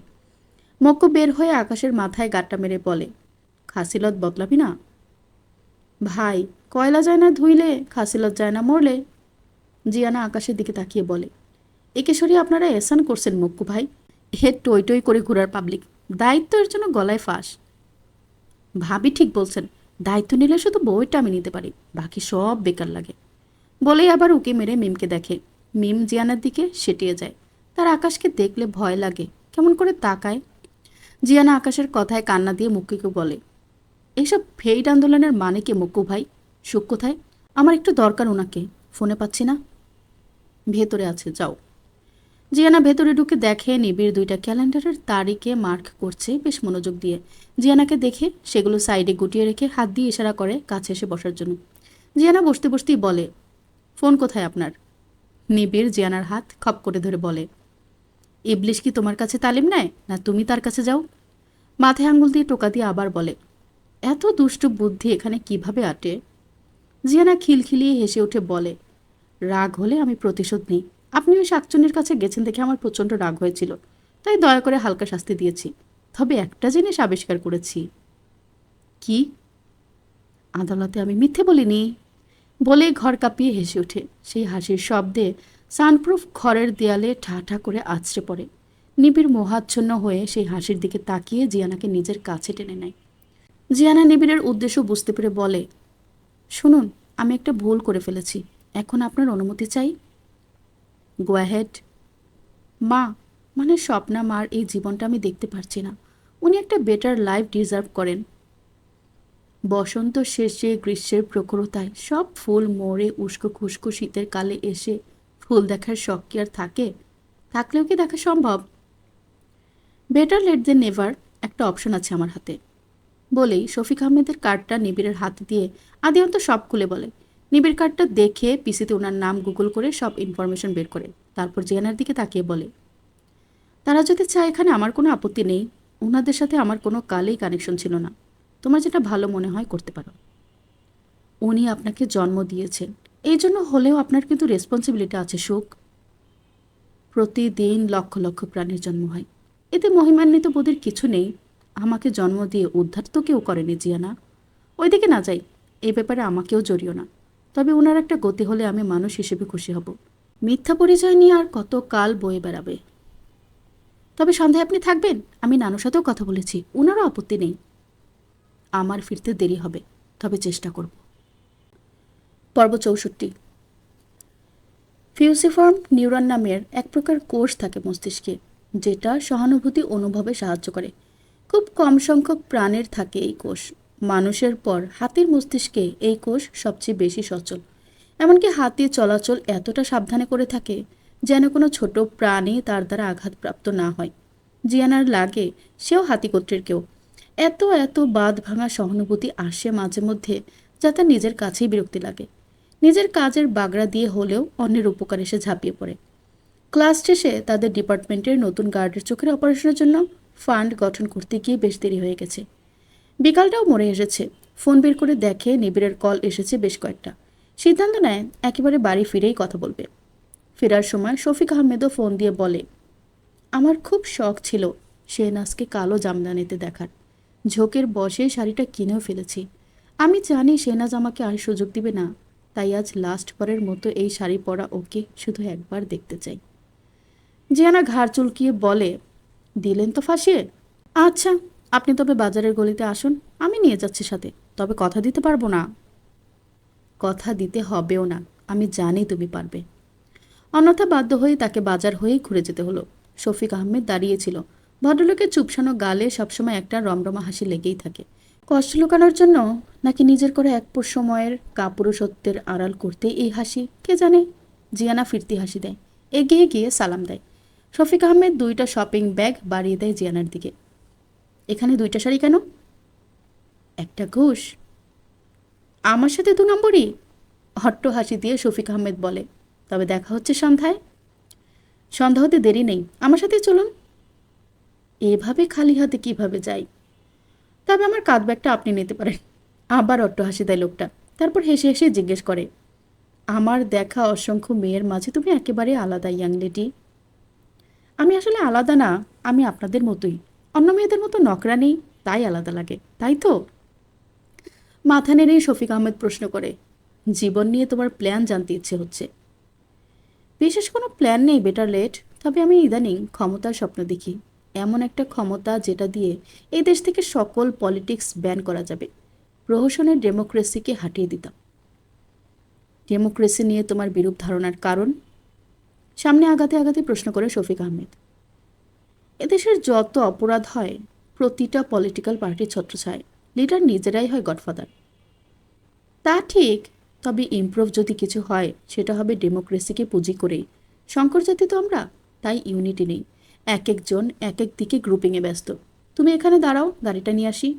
মক্ক বের হয়ে আকাশের মাথায় গাট্টা মেরে বলে, খাসিলত বদলাবি না? ভাই, কয়লা যায় না ধুইলে, খাসিলত যায় না মরলে। জিয়ানা আকাশের দিকে তাকিয়ে বলে, একে সরিয়ে আপনারা এসান করছেন মক্কু ভাই। হে টই টই করে ঘোরার পাবলিক, দায়িত্বের জন্য গলায় ফাঁস। ভাবি ঠিক বলছেন, দায়িত্ব নিলে শুধু বইটা আমি নিতে পারি, বাকি সব বেকার লাগে। বলেই আবার উকি মেরে মিমকে দেখে। মিম জিয়ানার দিকে সেটিয়ে যায়। তার আকাশকে দেখলে ভয় লাগে, কেমন করে তাকায়। জিয়ানা আকাশের কথায় কান্না দিয়ে মুক্কুকে বলে, এইসব ফেইড আন্দোলনের মানে কি মুক্কু ভাই? সুখ কোথায়? আমার একটু দরকার ওনাকে, ফোনে পাচ্ছি না। ভেতরে আছে, যাও। জিয়ানা ভেতরে ঢুকে দেখে নিবিড় 2টা ক্যালেন্ডারের তারিখে মার্ক করছে বেশ মনোযোগ দিয়ে। জিয়ানাকে দেখে সেগুলো সাইডে গুটিয়ে রেখে হাত দিয়ে ইশারা করে কাছে এসে বসার জন্য। জিয়ানা বসতে বসতেই বলে, ফোন কোথায় আপনার? নিবিড় জিয়ানার হাত খপ করে ধরে বলে, ইবলিশ কি তোমার কাছে তালিম নেয়, না তুমি তার কাছে যাও? মাথায় আঙ্গুল দিয়ে টোকা দিয়ে আবার বলে, এত দুষ্টু বুদ্ধি এখানে কিভাবে আটে? জিয়ানা খিলখিলিয়ে হেসে উঠে বলে, রাগ হলে আমি প্রতিশোধ নিই। আপনি ওই শাকচুন্নির কাছে গেছেন দেখে আমার প্রচণ্ড রাগ হয়েছিল, তাই দয়া করে হালকা শাস্তি দিয়েছি। তবে একটা জিনিস আবিষ্কার করেছি। কি? আদালতে আমি মিথ্যে বলিনি বলেই ঘর কাঁপিয়ে হেসে ওঠে। সেই হাসির শব্দে সানপ্রুফ ঘরের দেয়ালে ঠা ঠা করে আছড়ে পড়ে। নিবিড় মোহাচ্ছন্ন হয়ে সেই হাসির দিকে তাকিয়ে জিয়ানাকে নিজের কাছে টেনে নেয়। জিয়ানা নিবিড়ের উদ্দেশ্য বুঝতে পেরে বলে, শুনুন, আমি একটা ভুল করে ফেলেছি। এখন আপনার অনুমতি চাই। Go ahead. মা, মানে স্বপ্না মার এই জীবনটা আমি দেখতে পারছি না। উনি একটা বেটার লাইফ ডিজার্ভ করেন। বসন্ত শেষে গ্রীষ্মের প্রখরতায় সব ফুল মরে উস্কো খুস্কো শীতের কালে এসে ফুল দেখার শখ কি আর থাকে? থাকলেও কি দেখা সম্ভব? বেটার লেট দেন নেভার একটা অপশন আছে আমার হাতে। বলেই শফিক আহমেদের কার্ডটা নিবিড়ের হাতে দিয়ে আদিয়ন্ত সব খুলে বলে। নিবিড় কার্ডটা দেখে পিসিতে ওনার নাম গুগল করে সব ইনফরমেশন বের করে, তারপর জিয়ানার দিকে তাকিয়ে বলে, তারা যদি চায় এখানে আমার কোনো আপত্তি নেই। ওনাদের সাথে আমার কোনো কালেই কানেকশন ছিল না। তোমার যেটা ভালো মনে হয় করতে পারো। উনি আপনাকে জন্ম দিয়েছেন, এই জন্য হলেও আপনার কিন্তু রেসপন্সিবিলিটি আছে সুখ। প্রতিদিন লক্ষ লক্ষ প্রাণীর জন্ম হয়, এতে মহিমান্বিত বোধের কিছু নেই। আমাকে জন্ম দিয়ে উদ্ধার তো কেউ করেনি জিয়ানা। ওইদিকে না যাই, এই ব্যাপারে আমাকেও জড়িও না। তবে ওনার একটা গতি হলে আমি মানুষ হিসেবে খুশি হব। মিথ্যা পরিচয় নিয়ে আর কত কাল বয়ে বেড়াবে। তবে সন্ধ্যায় আপনি থাকবেন? আমি নানুর সাথেও কথা বলেছি, ওনারও আপত্তি নেই। আমার ফিরতে দেরি হবে, তবে চেষ্টা করব। পর্ব 64। ফিউসিফর্ম নিউরন নামের এক প্রকার কোষ থাকে মস্তিষ্কে, যেটা সহানুভূতি অনুভবে সাহায্য করে। খুব কম সংখ্যক প্রাণীর থাকে এই কোষ। মানুষের পর হাতির মস্তিষ্কে এই কোষ সবচেয়ে বেশি সচল। এমনকি হাতি চলাচল এতটা সাবধানে করে থাকে যেন কোনো ছোট প্রাণী তার দ্বারা আঘাতপ্রাপ্ত না হয়। জিয়ানার লাগে সেও হাতি গোত্রের কেউ। এত এত বাঁধ ভাঙা সহানুভূতি আসে মাঝে মধ্যে, যা তার নিজের কাছেই বিরক্তি লাগে। নিজের কাজের বাগড়া দিয়ে হলেও অন্যের উপকার এসে ঝাঁপিয়ে পড়ে। ক্লাস শেষে তাদের ডিপার্টমেন্টের নতুন গার্ডের চোখের অপারেশনের জন্য ফান্ড গঠন করতে গিয়ে বেশ দেরি হয়ে গেছে। বিকালটাও মরে এসেছে। ফোন বের করে দেখে নিবিড়ের কল এসেছে বেশ কয়েকটা। সিদ্ধান্ত নেয় একেবারে বাড়ি ফিরেই কথা বলবে। ফেরার সময় শফিক আহমেদও ফোন দিয়ে বলে, আমার খুব শখ ছিল শেহনাজকে কালো জামদানিতে দেখার। ঝোঁকের বসে শাড়িটা কিনেও ফেলেছি। আমি জানি শেহনাজ আমাকে আর সুযোগ দিবে না, তাই আজ লাস্ট বারের মতো এই শাড়ি পরা ওকে শুধু একবার দেখতে চাই। জিয়ানা ঘাড় চুলকিয়ে বলে, দিলেন তো ফাঁসিয়ে। আচ্ছা, আপনি তবে বাজারের গলিতে আসুন, আমি নিয়ে যাচ্ছি সাথে। তবে কথা দিতে পারবো না। কথা দিতে হবেও না, আমি জানি তুমি পারবে। অন্যথা বাধ্য হয়ে তাকে বাজার হয়েই ঘুরে যেতে হলো। শফিক আহমেদ দাঁড়িয়েছিল। ভদ্রলোকের চুপসানো গালে সবসময় একটা রমরমা হাসি লেগেই থাকে। কষ্ট লুকানোর জন্য নাকি নিজের করে এক সময়ের কাপুরুষত্বের আড়াল করতে এই হাসি, কে জানে। জিয়ানা ফিরতি হাসি দেয়, এগিয়ে গিয়ে সালাম দেয়। শফিক আহমেদ দুইটা শপিং ব্যাগ বাড়িয়ে দেয় জিয়ানার দিকে। এখানে দুইটা শাড়ি কেন? একটা ঘুষ। আমার সাথে 2 নম্বরই? হট্ট হাসি দিয়ে শফিক আহমেদ বলে, তবে দেখা হচ্ছে সন্ধ্যায়। সন্ধ্যা হতে দেরি নেই, আমার সাথে চলুন। এভাবে খালি হাতে কিভাবে যাই? তবে আমার কাঁধ ব্যাগটা আপনি নিতে পারেন। আবার অট্ট হাসি দেয় লোকটা। তারপর হেসে হেসে জিজ্ঞেস করে, আমার দেখা অসংখ্য মেয়ের মাঝে তুমি একেবারে আলাদা ইয়াং লেডি। আমি আসলে আলাদা না, আমি আপনাদের মতোই। অন্য মেয়েদের মতো নকরা নেই, তাই আলাদা লাগে, তাই তো? মাথা নেড়েই শফিক আহমেদ প্রশ্ন করে, জীবন নিয়ে তোমার প্ল্যান জানতে ইচ্ছে হচ্ছে? বিশেষ কোনো প্ল্যান নেই বেটার লেট, তবে আমি ইদানিং ক্ষমতার স্বপ্ন দেখি। এমন একটা ক্ষমতা যেটা দিয়ে এই দেশ থেকে সকল পলিটিক্স ব্যান করা যাবে। প্রহসনের ডেমোক্রেসিকে হাঁটিয়ে দিতাম। ডেমোক্রেসি নিয়ে তোমার বিরূপ ধারণার কারণ? সামনে আগাতে আগাতে প্রশ্ন করে শফিক আহমেদ। এদেশের যত অপরাধ হয় প্রতিটা পলিটিক্যাল পার্টির ছত্রছায়, লিডার নিজেরাই হয় গডফাদার। তা ঠিক, তবে ইমপ্রুভ যদি কিছু হয় সেটা হবে ডেমোক্রেসিকে পুঁজি করেই। শঙ্কর জাতি তো আমরা, তাই ইউনিটি নেই। এক একজন এক এক দিকে গ্রুপিংয়ে ব্যস্ত। তুমি এখানে দাঁড়াও, গাড়িটা নিয়ে আসি।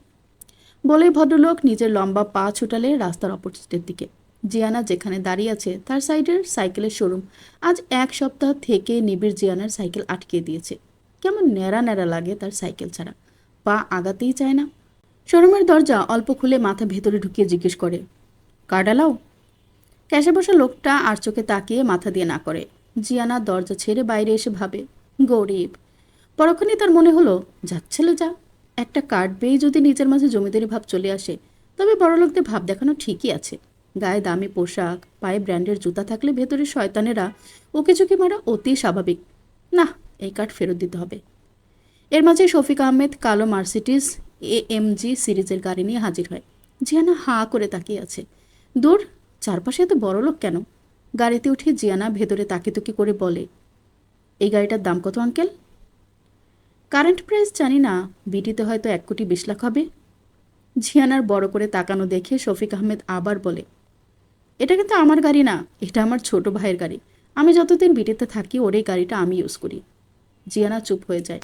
বলেই ভদ্রলোক নিজের লম্বা পা ছুটালে রাস্তার অপোজিটের দিকে। জিয়ানা যেখানে দাঁড়িয়ে আছে তার সাইডের সাইকেলের শোরুম। আজ 1 সপ্তাহ থেকে নিবিড় জিয়ানার সাইকেল আটকে দিয়েছে। কেমন ন্যাড়া ন্যাড়া লাগে তার সাইকেল ছাড়া, পা আগাতেই চায় না। শোরুমের দরজা অল্প খুলে মাথা ভেতরে ঢুকিয়ে জিজ্ঞেস করে, কার্ড অ্যালাও? ক্যাশে বসা লোকটা আর চোখে তাকিয়ে মাথা দিয়ে না করে। জিয়ানা দরজা ছেড়ে বাইরে এসে ভাবে, গরিব। পরক্ষণে তার মনে হলো, যাচ্ছিল যা, একটা কার্ড পেয়েই যদি নিজের মাঝে জমিদারি ভাব চলে আসে, তবে বড়লোকদের ভাব দেখানো ঠিকই আছে। গায়ে দামি পোশাক, পায়ে ব্র্যান্ডের জুতা থাকলে ভেতরে শয়তানেরা ওকে ঝুঁকি মারা অতি স্বাভাবিক। না, এই কার্ড ফেরত দিতে হবে। এর মাঝে শফিক আহমেদ কালো মার্সিডিজ AMG সিরিজের গাড়ি নিয়ে হাজির হয়। জিয়ানা হাঁ করে তাকিয়ে আছে। দূর, চারপাশে এত বড় লোক কেন? গাড়িতে উঠে জিয়ানা ভেতরে তাকিতুকি করে বলে, এই গাড়িটার দাম কত আঙ্কেল? কারেন্ট প্রাইস জানি না, বিটিতে হয়তো 1,20,00,000 হবে। জিয়ানার বড় করে তাকানো দেখে শফিক আহমেদ আবার বলে, এটা কিন্তু আমার গাড়ি না, এটা আমার ছোট ভাইয়ের গাড়ি। আমি যতদিন বিটিতে থাকি ওর এই গাড়িটা আমি ইউজ করি। জিয়ানা চুপ হয়ে যায়।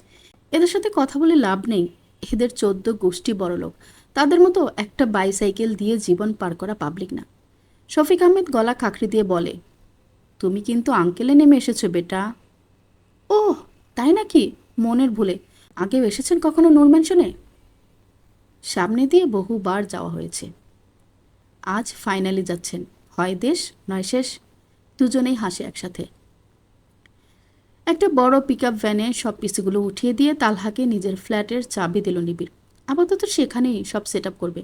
এদের সাথে কথা বলে লাভ নেই। এদের 14 গোষ্ঠী বড়লোক। তাদের মতো একটা বাইসাইকেল দিয়ে জীবন পার করা পাবলিক না। শফিক আহমেদ গলা খাঁকড়ি দিয়ে বলে, তুমি কিন্তু আঙ্কেলে নেমে এসেছো বেটা। ওহ, তাই নাকি? মনের ভুলে। আগেও এসেছেন কখনো নূর ম্যানশনে? সামনে দিয়ে বহুবার যাওয়া হয়েছে। আজ ফাইনালি যাচ্ছেন, হয় দেশ নয় শেষ। দুজনেই হাসে একসাথে। একটা বড় পিকআপ ভ্যানে সব পিসিগুলো উঠিয়ে দিয়ে তালহাকে নিজের ফ্ল্যাটের চাবি দিল নিবিড়। আপাতত সেখানেই সব সেট আপ করবে।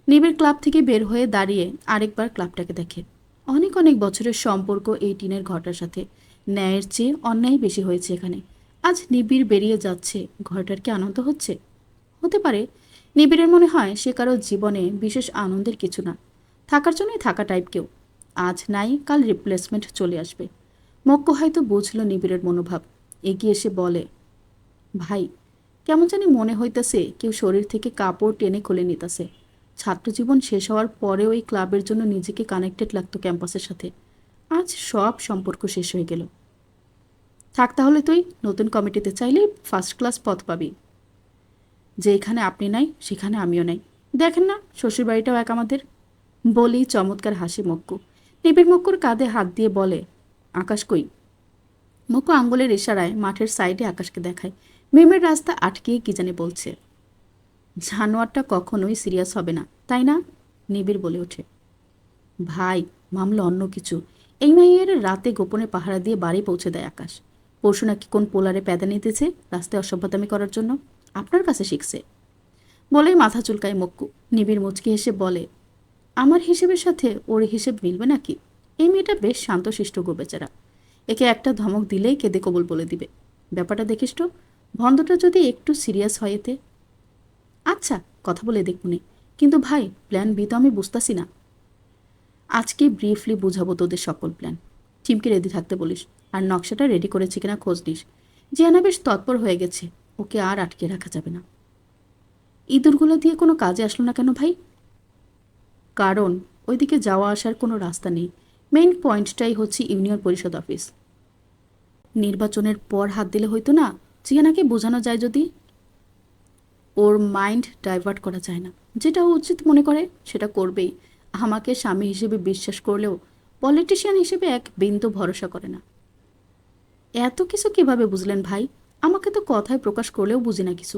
নিবিড় ক্লাব থেকে বের হয়ে দাঁড়িয়ে আরেকবার ক্লাবটাকে দেখে। অনেক অনেক বছরের সম্পর্ক এই টিনের ঘরটার সাথে। ন্যায়ের চেয়ে অন্যায় বেশি হয়েছে এখানে। আজ নিবিড় বেরিয়ে যাচ্ছে, ঘরটার কি আনন্দ হচ্ছে? হতে পারে। নিবিড়ের মনে হয় সে কারো জীবনে বিশেষ আনন্দের কিছু না, থাকার জন্যই থাকা টাইপ কেউ। আজ নাই, কাল রিপ্লেসমেন্ট চলে আসবে। মক্কু হয়তো বুঝল নিবিড়ের মনোভাব। এগিয়ে এসে বলে, ভাই, কেমন জানি মনে হইতেছে কেউ শরীর থেকে কাপড় টেনে খুলে নিতেছে। ছাত্রজীবন শেষ হওয়ার পরেও এই ক্লাবের জন্য নিজেকে কানেক্টেড লাগতো ক্যাম্পাসের সাথে। আজ সব সম্পর্ক শেষ হয়ে গেল। থাক তাহলে তুই, নতুন কমিটিতে চাইলে ফার্স্ট ক্লাস পথ পাবি। যেখানে আপনি নাই সেখানে আমিও নাই। দেখেন না, শ্বশুরবাড়িটাও এক আমাদের। বলেই চমৎকার হাসি মক্কু। নিবিড় মক্কুর কাঁধে হাত দিয়ে বলে, আকাশ কই? মক্কু আঙ্গুলের ইশারায় মাঠের সাইডে আকাশকে দেখায়। মিমের রাস্তা আটকিয়ে কি জানি বলছে। জানোয়ারটা কখনোই সিরিয়াস হবে না, তাই না? নিবিড় বলে ওঠে। ভাই, মামলা অন্য কিছু। এই মাইয়ের রাতে গোপনে পাহারা দিয়ে বাড়ি পৌঁছে দেয় আকাশ। পরশু নাকি কোন পোলারে প্যাদা নিতেছে রাস্তায় অসভ্যতামি করার জন্য। আপনার কাছে শিখছে। বলেই মাথা চুলকায় মক্কু। নিবিড় মুচকি হেসে বলে, আমার হিসেবের সাথে ওর হিসেব মিলবে নাকি? এই মেয়েটা বেশ শান্তশিষ্ট গো বেচারা। একে একটা ধমক দিলেই কেঁদে কবুল বলে দিবে। ব্যাপারটা দেখিস তো, ভন্দটা যদি একটু সিরিয়াস হয় এতে। আচ্ছা, কথা বলে দেখুনি। কিন্তু ভাই, প্ল্যান বি তো আমি বুঝতাছি না। আজকে ব্রিফলি বুঝাবো তোদের সকল প্ল্যান। টিমকে রেডি থাকতে বলিস, আর নকশাটা রেডি করেছে কিনা খোঁজ নিস। জিয়ানা বেশ তৎপর হয়ে গেছে, ওকে আর আটকে রাখা যাবে না। ইঁদুরগুলো দিয়ে কোনো কাজে আসলো না কেন ভাই? কারণ ওইদিকে যাওয়া আসার কোনো রাস্তা নেই। মেইন পয়েন্টটাই হচ্ছে ইউনিয়ন পরিষদ অফিস। নির্বাচনের পর হাত দিলে হয়তো না, জিয়ানাকে বোঝানো যায় যদি। ওর মাইন্ড ডাইভার্ট করা যায় না। যেটা ও উচিত মনে করে সেটা করবেই। আমাকে স্বামী হিসেবে বিশ্বাস করলেও পলিটিশিয়ান হিসেবে এক বিন্দু ভরসা করে না। এত কিছু কিভাবে বুঝলেন ভাই? আমাকে তো কথায় প্রকাশ করলেও বুঝি না কিছু।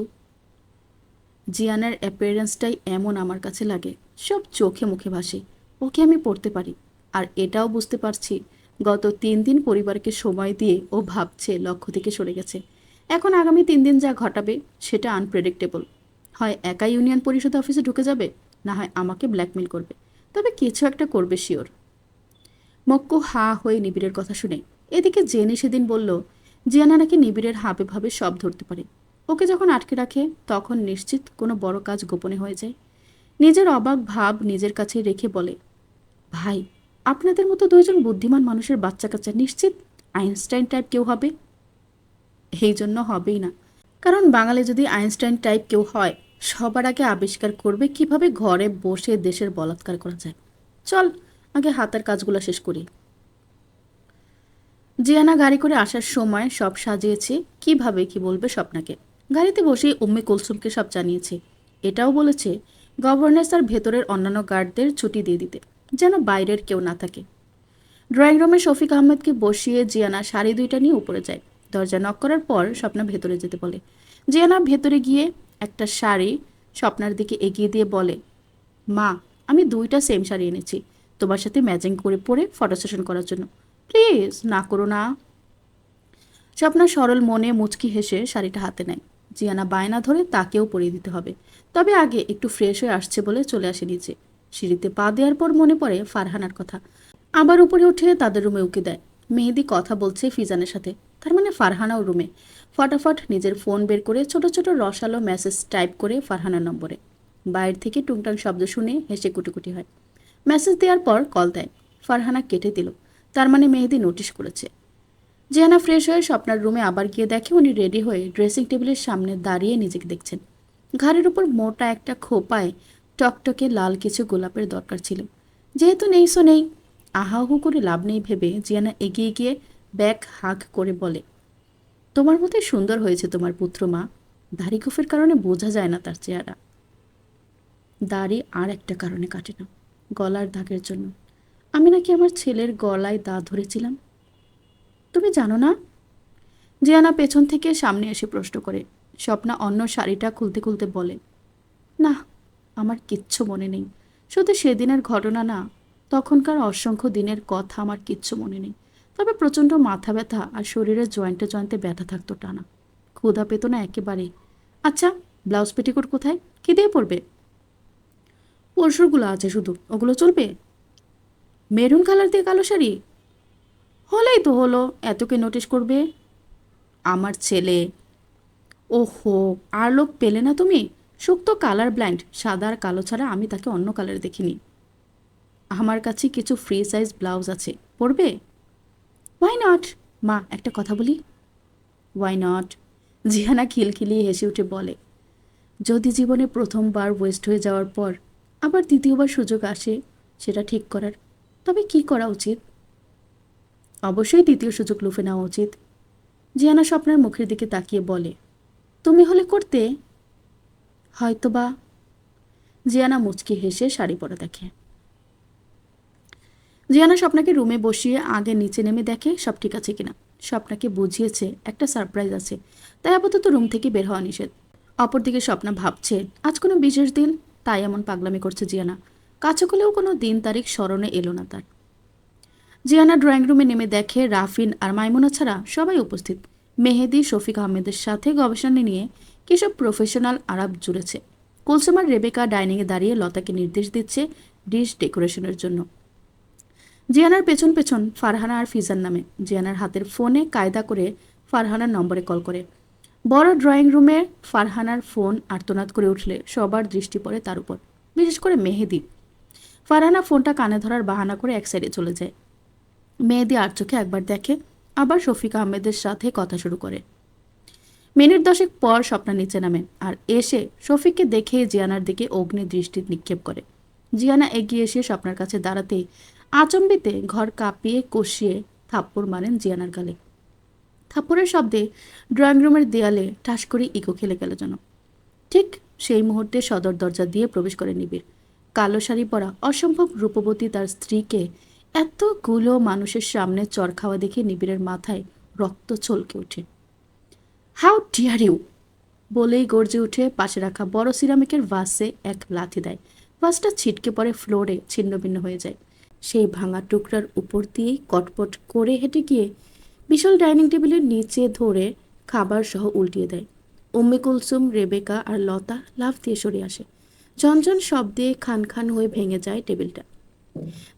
জিয়ানার অ্যাপিয়ারেন্সটাই এমন আমার কাছে লাগে, সব চোখে মুখে ভাসে। ওকে আমি পড়তে পারি। আর এটাও বুঝতে পারছি, গত 3 দিন পরিবারকে সময় দিয়ে ও ভাবছে লক্ষ্য থেকে সরে গেছে। এখন আগামী 3 দিন যা ঘটাবে সেটা আনপ্রেডিক্টেবল। হয় একা ইউনিয়ন পরিষদ অফিসে ঢুকে যাবে, না হয় আমাকে ব্ল্যাকমেল করবে। তবে কিছু একটা করবে শিওর। মক্কু হা হয়ে নিবিড়ের কথা শুনে এদিকে জেনে সেদিন বলল, জিয়ানা নাকি নিবিড়ের হাবে ভাবে সব ধরতে পারে। ওকে যখন আটকে রাখে তখন নিশ্চিত কোনো বড় কাজ গোপনে হয়ে যায়। নিজের অবাক ভাব নিজের কাছে রেখে বলে, ভাই, আপনাদের মতো 2জন বুদ্ধিমান মানুষের বাচ্চা কাচ্চা নিশ্চিত আইনস্টাইন টাইপ কেউ হবে। এই জন্য হবেই না। কারণ বাঙালি যদি আইনস্টাইন টাইপ কেউ হয়, সবার আগে আবিষ্কার করবে কিভাবে ঘরে বসে দেশের বলাৎকার করা যায়। চল, আগে হাতের কাজগুলো শেষ করি। জিয়ানা গাড়ি করে আসার সময় সব সাজিয়েছে, কিভাবে কি বলবে স্বপ্নাকে। গাড়িতে বসেই উম্মে কুলসুমকে সব জানিয়েছে। এটাও বলেছে গভর্নেন্স আর ভেতরের অন্যান্য গার্ডদের ছুটি দিয়ে দিতে, যেন বাইরের কেউ না থাকে। ড্রয়িং রুমে শফিক আহমেদকে বসিয়ে জিয়ানা শাড়ি 2টা নিয়ে উপরে যায়। দরজা নক করার পর স্বপ্না ভেতরে যেতে বলে। জিয়ানা ভেতরে গিয়ে একটা শাড়ি স্বপ্নার দিকে এগিয়ে দিয়ে বলে, মা, আমি 2টা সেম শাড়ি এনেছি তোমার সাথে ম্যাচিং করে পরে ফটো সেশন করার জন্য। প্লিজ না করো না। স্বপ্না সরল মনে মুচকি হেসে শাড়িটা হাতে নেয়। জিয়ানা বায়না ধরে তাকেও পরিয়ে দিতে হবে, তবে আগে একটু ফ্রেশ হয়ে আসছে বলে চলে আসে নিচে। সিঁড়িতে পা দেওয়ার পর মনে পড়ে ফারহানার কথা। আবার উপরে উঠে তাদের রুমে উকি দেয়। মেহেদি কথা বলছে ফিজানের সাথে, তার মানে ফারহানাও রুমে। ফটাফট নিজের ফোন বের করে ছোট ছোট রসালো মেসেজ টাইপ করে ফারহানার নম্বরে। বাইরে থেকে টুংটাং শব্দ শুনে হেসে কুটিকুটি হয়। মেসেজ দেওয়ার পর কল দেয়। ফারহানা কেটে দিল, তার মানে মেহেদি নোটিশ করেছে। জিয়ানা ফ্রেশ হয়ে স্বপ্নার রুমে আবার গিয়ে দেখে উনি রেডি হয়ে ড্রেসিং টেবিলের সামনে দাঁড়িয়ে নিজেকে দেখছেন। ঘাড়ের উপর মোটা একটা খোপায় টকটকে লাল কিছু গোলাপের দরকার ছিল। যেহেতু নেই সো নেই, আহাহু করে লাভ নেই ভেবে জিয়ানা এগিয়ে গিয়ে ব্যাগ হাঁক করে বলে, তোমার মতোই সুন্দর হয়েছে তোমার পুত্র মা। দাড়ি গোফের কারণে বোঝা যায় না তার চেহারা। দাড়ি আর একটা কারণে কাটে না, গলার দাগের জন্য। আমি নাকি আমার ছেলের গলায় দা ধরেছিলাম। তুমি জানো না? জিয়ানা পেছন থেকে সামনে এসে প্রশ্ন করে। স্বপ্না অন্য শাড়িটা খুলতে খুলতে বলে, না, আমার কিচ্ছু মনে নেই। শুধু সেদিনের ঘটনা না, তখনকার অসংখ্য দিনের কথা আমার কিচ্ছু মনে নেই। তবে প্রচণ্ড মাথা ব্যথা আর শরীরের জয়েন্টে জয়েন্টে ব্যথা থাকতো টানা। ক্ষুধা পেত না একেবারে। আচ্ছা, ব্লাউজ পেটিকোট কোথায়? কি দিয়ে পরবে? পরশুরগুলো আছে শুধু, ওগুলো চলবে? মেরুন কালার দিয়ে কালো শাড়ি হলেই তো হলো, এতকে নোটিশ করবে? আমার ছেলে। ওহো, আর লোক পেলে না তুমি? শুক্ত কালার ব্লাইন্ড, সাদা আর কালো ছাড়া আমি তাকে অন্য কালার দেখিনি। আমার কাছে কিছু ফ্রি সাইজ ব্লাউজ আছে, পরবে? Why not? মা, একটা কথা বলি। Why not? জিহানা খিলখিলিয়ে হেসে উঠে বলে, যদি জীবনে প্রথমবার ওয়েস্ট হয়ে যাওয়ার পর আবার দ্বিতীয়বার সুযোগ আসে সেটা ঠিক করার, তবে কি করা উচিত? অবশ্যই দ্বিতীয় সুযোগ লুফে নেওয়া উচিত। জিয়ানা স্বপ্নার মুখের দিকে তাকিয়ে বলে, তুমি হলে করতে? হয়তোবা। জিয়ানা মুচকি হেসে শাড়ি পরা দেখে। জিয়ানা স্বপ্নাকে রুমে বসিয়ে আগে নিচে নেমে দেখে সব ঠিক আছে কিনা। স্বপ্নাকে বুঝিয়েছে একটা সারপ্রাইজ আছে, তাই আপাতত রুম থেকে বের হওয়া নিষেধ। অপরদিকে স্বপ্না ভাবছে আজ কোনো বিশেষ দিন, তাই এমন পাগলামি করছে জিয়ানা। কাছে কলেও কোনো দিন তারিখ স্মরণে এলো না তার। জিয়ানা ড্রয়িং রুমে নেমে দেখে রাফিন আর মাইমুনা ছাড়া সবাই উপস্থিত। মেহেদি শফিক আহমেদের সাথে গবেষণা নিয়ে কিসব প্রফেশনাল আলাপ জুড়েছে। কুলসুমার রেবেকা ডাইনিংয়ে দাঁড়িয়ে লতাকে নির্দেশ দিচ্ছে ডিশ ডেকোরেশনের জন্য। জিয়ানার পেছন পেছন ফারহানা আর ফিজান নামে। জিয়ানার হাতের ফোনে কায়দা করে ফারহানার নম্বরে কল করে। বড় ড্রয়িং রুমে ফারহানার ফোন আর্তনাদ করে উঠলে সবার দৃষ্টি পড়ে তার উপর, বিশেষ করে মেহেদি। ফারহানা ফোনটা কানে ধরার বাহানা করে এক সাইডে চলে যায়। মেহেদি আর চোখে একবার দেখে, আবার শফিক আহমেদের সাথে কথা শুরু করে। মিনিট 10 পর স্বপ্না নিচে নামে আর এসে শফিককে দেখে জিয়ানার দিকে অগ্নি দৃষ্টি নিক্ষেপ করে। জিয়ানা এগিয়ে এসে স্বপ্নার কাছে দাঁড়াতেই আচম্বিতে ঘর কাঁপিয়ে কষিয়ে থাপ্পড় মারেন জিয়ানার গালে। থাপ্পড়ের শব্দে ড্রয়িং রুমের দেয়ালে ঠাস করে ইকো খেলে গেল যেন। ঠিক সেই মুহূর্তে সদর দরজা দিয়ে প্রবেশ করে নিবিড়। কালো শাড়ি পরা অসম্ভব রূপবতী তার স্ত্রীকে এতগুলো মানুষের সামনে চর খাওয়া দেখে নিবিড়ের মাথায় রক্ত ছলকে ওঠে। হাউ ডিয়ার ইউ বলেই গর্জে উঠে পাশে রাখা বড় সিরামিকের ভাসে এক লাথি দেয়। ভাসটা ছিটকে পড়ে ফ্লোরে ছিন্নভিন্ন হয়ে যায়। সেই ভাঙা টুকরার উপর দিয়েই কটপট করে হেঁটে গিয়ে বিশাল ডাইনিং টেবিলের নিচে ধরে খাবার সহ উল্টিয়ে দেয়। উম্মে কুলসুম, রেবেকা আর লতা লাফ দিয়ে সরে আসে। ঝনঝন শব্দে খান খান হয়ে ভেঙে যায় টেবিলটা।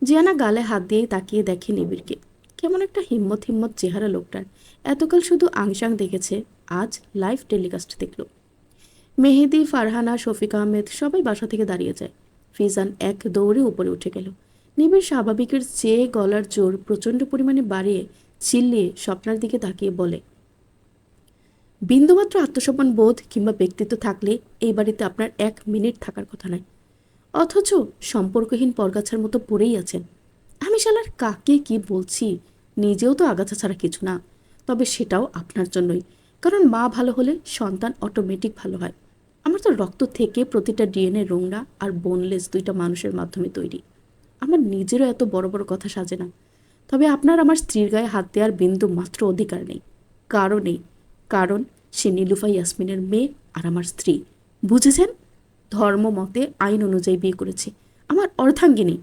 জিয়ানা গালে হাত দিয়ে তাকিয়ে দেখে নিবিড়কে। কেমন একটা হিম্মত হিম্মত চেহারা লোকটার। এতকাল শুধু আংশাং দেখেছে, আজ লাইভ টেলিকাস্ট দেখল। মেহেদি, ফারহানা, শফিক আহমেদ সবাই বাসা থেকে দাঁড়িয়ে যায়। ফিজান এক দৌড়ে উপরে উঠে গেল। নিবিড় স্বাভাবিকের চেয়ে গলার জোর প্রচণ্ড পরিমাণে বাড়িয়ে চিল্লিয়ে স্বপ্নার দিকে তাকিয়ে বলে, বিন্দুমাত্র আত্মসম্মান বোধ কিংবা ব্যক্তিত্ব থাকলে এই বাড়িতে আপনার 1 মিনিট থাকার কথা নয়, অথচ সম্পর্কহীন পরগাছার মতো পড়েই আছেন। আমি শালার কাকে কি বলছি, নিজেও তো আগাছা ছাড়া কিছু না। তবে সেটাও আপনার জন্যই, কারণ মা ভালো হলে সন্তান অটোমেটিক ভালো হয়। আমার তো রক্ত থেকে প্রতিটা ডিএনএ রোংরা আর বোনলেস 2টা মানুষের মাধ্যমে তৈরি। আমার নিজেরও এত বড় বড় কথা সাজে না। তবে আপনার আমার স্ত্রীর গায়ে হাত দেওয়ার বিন্দু মাত্র অধিকার নেই, কারণ সে নীলুফা ইয়াসমিনের মেয়ে আর আমার স্ত্রী। বুঝেছেন? ধর্ম মতে আইন অনুযায়ী বিয়ে করেছি, আমার অর্ধাঙ্গিনী।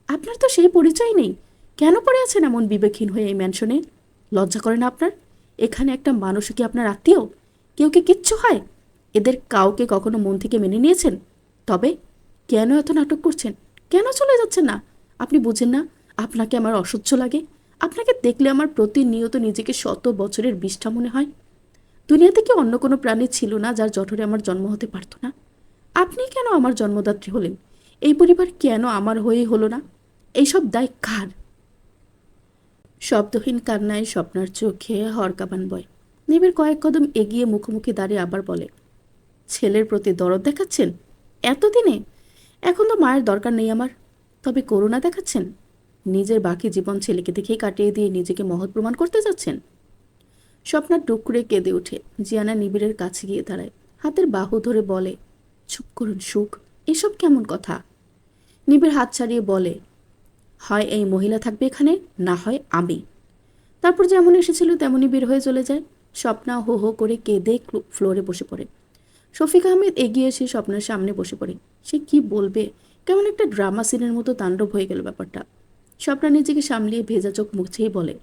আপনার তো সেই পরিচয় নেই। কেন পড়ে আছেন এমন বিবেকহীন হয়ে এই ম্যানশনে? লজ্জা করে না আপনার? এখানে একটা মানুষ কি আপনার আত্মীয়? কেউ কি কিচ্ছু হয়? এদের কাউকে কখনো মন থেকে মেনে নিয়েছেন? তবে কেন এত নাটক করছেন? কেন চলে যাচ্ছেন না? আপনি বুঝেন না আপনাকে আমার অসহ্য লাগে? আপনাকে দেখলে আমার প্রতিনিয়ত নিজেকে শত বছরের বিষ্ঠা মনে হয়। দুনিয়াতে কি অন্য কোনো প্রাণী ছিল না যার জঠরে আমার জন্ম হতে পারত না? আপনি কেন আমার জন্মদাত্রী হলেন? এই পরিবার কেন আমার হয়েই হলো না? এইসব দায় কার? শব্দহীন কান্নায় স্বপ্নার চোখে হরকাবান বয়। নিবিড় কয়েক কদম এগিয়ে মুখোমুখি দাঁড়িয়ে আবার বলে, ছেলের প্রতি দরদ দেখাচ্ছেন এতদিনে? এখন তো মায়ের দরকার নেই আমার, তবে করুণা দেখাচ্ছেন? নিজের বাকি জীবন ছেলেকে দেখেই কাটিয়ে দিয়ে নিজেকে মহৎ প্রমাণ করতে যাচ্ছেন? স্বপ্না টুকরে কেঁদে ওঠে। জিয়ানা নিবিড়ের কাছে গিয়ে দাঁড়ায়, হাতের বাহু ধরে বলে, চুপ করুন সুখ, এসব কেমন কথা? নিবিড় হাত ছাড়িয়ে বলে, হয় এই মহিলা থাকবে এখানে, না হয় আমি। তারপর যেমন এসেছিল তেমনই বের হয়ে চলে যায়। স্বপ্না হো হো করে কেঁদে ফ্লোরে বসে পড়ে। শফিক আহমেদ এগিয়ে এসে স্বপ্নের সামনে বসে পড়ে। সে কি বলবে? কেমন একটা ড্রামা সিনের মতো তাণ্ডব হয়ে গেল ব্যাপারটা। স্বপ্না নিজেকে সামলিয়ে ভেজা চোখ মুছেই বলে,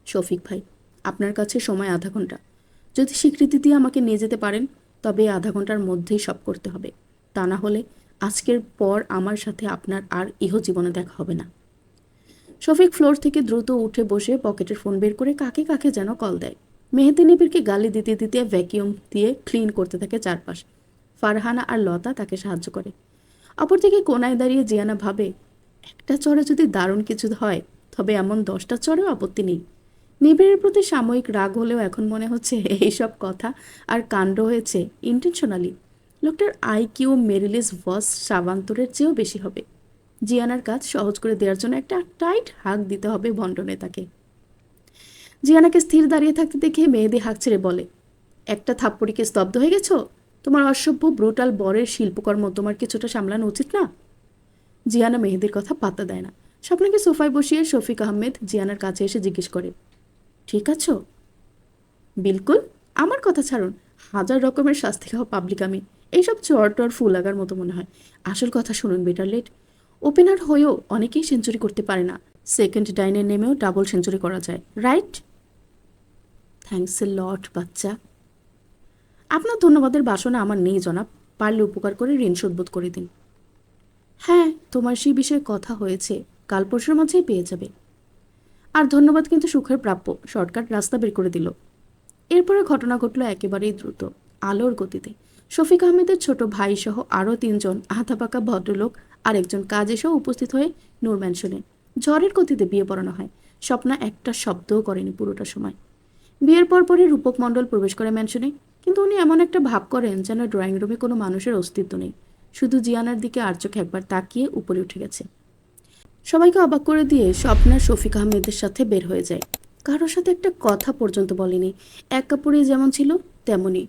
শফিক ভাই, আপনার কাছে সময় আধা ঘন্টা। যদি স্বীকৃতি দিয়ে আমাকে নিয়ে যেতে পারেন তবে আধা ঘন্টার মধ্যেই সব করতে হবে। তা না হলে আজকের পর আমার সাথে আপনার আর ইহজীবনে দেখা হবে না। শফিক ফ্লোর থেকে দ্রুত উঠে বসে পকেটের ফোন বের করে কাকে কাকে যেন কল দেয়। মেহেদি নিবিড়কে গালি দিতে দিতে ভ্যাকিউম দিয়ে ক্লিন করতে থাকে চারপাশ। ফারহানা আর লতা তাকে সাহায্য করে। অপরদিকে কোনায় দাঁড়িয়ে জিয়ানা ভাবে, একটা চড়ে যদি দারুণ কিছু হয় তবে এমন 10টা চড়েও আপত্তি নেই। নিবিড়ের প্রতি সাময়িক রাগ হলেও এখন মনে হচ্ছে এইসব কথা আর কাণ্ড হয়েছে ইন্টেনশনালি। লোকটার আইকিউ মেরিলিস ভস সাবান্তরের চেয়েও বেশি হবে। জিয়ানার কাজ সহজ করে দেওয়ার জন্য একটা টাইট হাঁক দিতে হবে ভণ্ড নেতাকে। জিয়ানাকে স্থির দাঁড়িয়ে থাকতে দেখে মেহেদি হাঁক ছেড়ে বলে, একটা থাপ্পড়িকে স্তব্ধ হয়ে গেছো? তোমার অসভ্য ব্রুটাল বরের শিল্পকর্ম তোমার কিছুটা সামলানো উচিত না? জিয়ানা মেহেদির কথা পাত্তা দেয় না। স্বপ্নাকে সোফায় বসিয়ে শফিক আহমেদ জিয়ানার কাছে এসে জিজ্ঞেস করে, ঠিক আছো? বিলকুল। আমার কথা ছাড়ুন, হাজার রকমের শাস্তি খাওয়া পাবলিক আমি। এইসব চর টর ফুল লাগার মতো মনে হয়। আসল কথা শুনুন বেটার লেট। ওপেনার হয়েও অনেকেই সেঞ্চুরি করতে পারে না। সেকেন্ড ডাইনে নেমেও ডাবল সেঞ্চুরি করা যায়, রাইট? থ্যাঙ্কস এ লট বাচ্চা। আপনার ধন্যবাদের বাসনা আমার নেই জনাব। পারলে উপকার করে ঋণ শোধবোধ করে দিন। হ্যাঁ, তোমার সেই বিষয়ে কথা হয়েছে, কাল পরশুর মাঝেই পেয়ে যাবে। আর ধন্যবাদ কিন্তু সুখের প্রাপ্য, শর্টকাট রাস্তা বের করে দিল। এরপরে ঘটনা ঘটল একেবারেই দ্রুত, আলোর গতিতে। শফিক আহমেদের ছোট ভাই সহ আরও 3জন আধাপাকা ভদ্রলোক আর একজন কাজে সহ উপস্থিত হয়ে নূর ম্যানশনে ঝড়ের গতিতে বিয়ে পড়ানো হয়। স্বপ্না একটা শব্দও করেনি পুরোটা সময়। বিয়ের পরপরই রূপক মণ্ডল প্রবেশ করে ম্যানশনে, কিন্তু উনি এমন একটা ভাব করেন যেন ড্রয়িং রুমে কোনো মানুষের অস্তিত্ব নেই। শুধু জিয়ানার দিকে আর চোখ একবার তাকিয়ে উপরে উঠে গেছে। সবাইকে অবাক করে দিয়ে স্বপ্না শফিক আহমেদের সাথে বের হয়ে যায়। কারোর সাথে একটা কথা পর্যন্ত বলেনি। এক কাপড়ে যেমন ছিল তেমনই।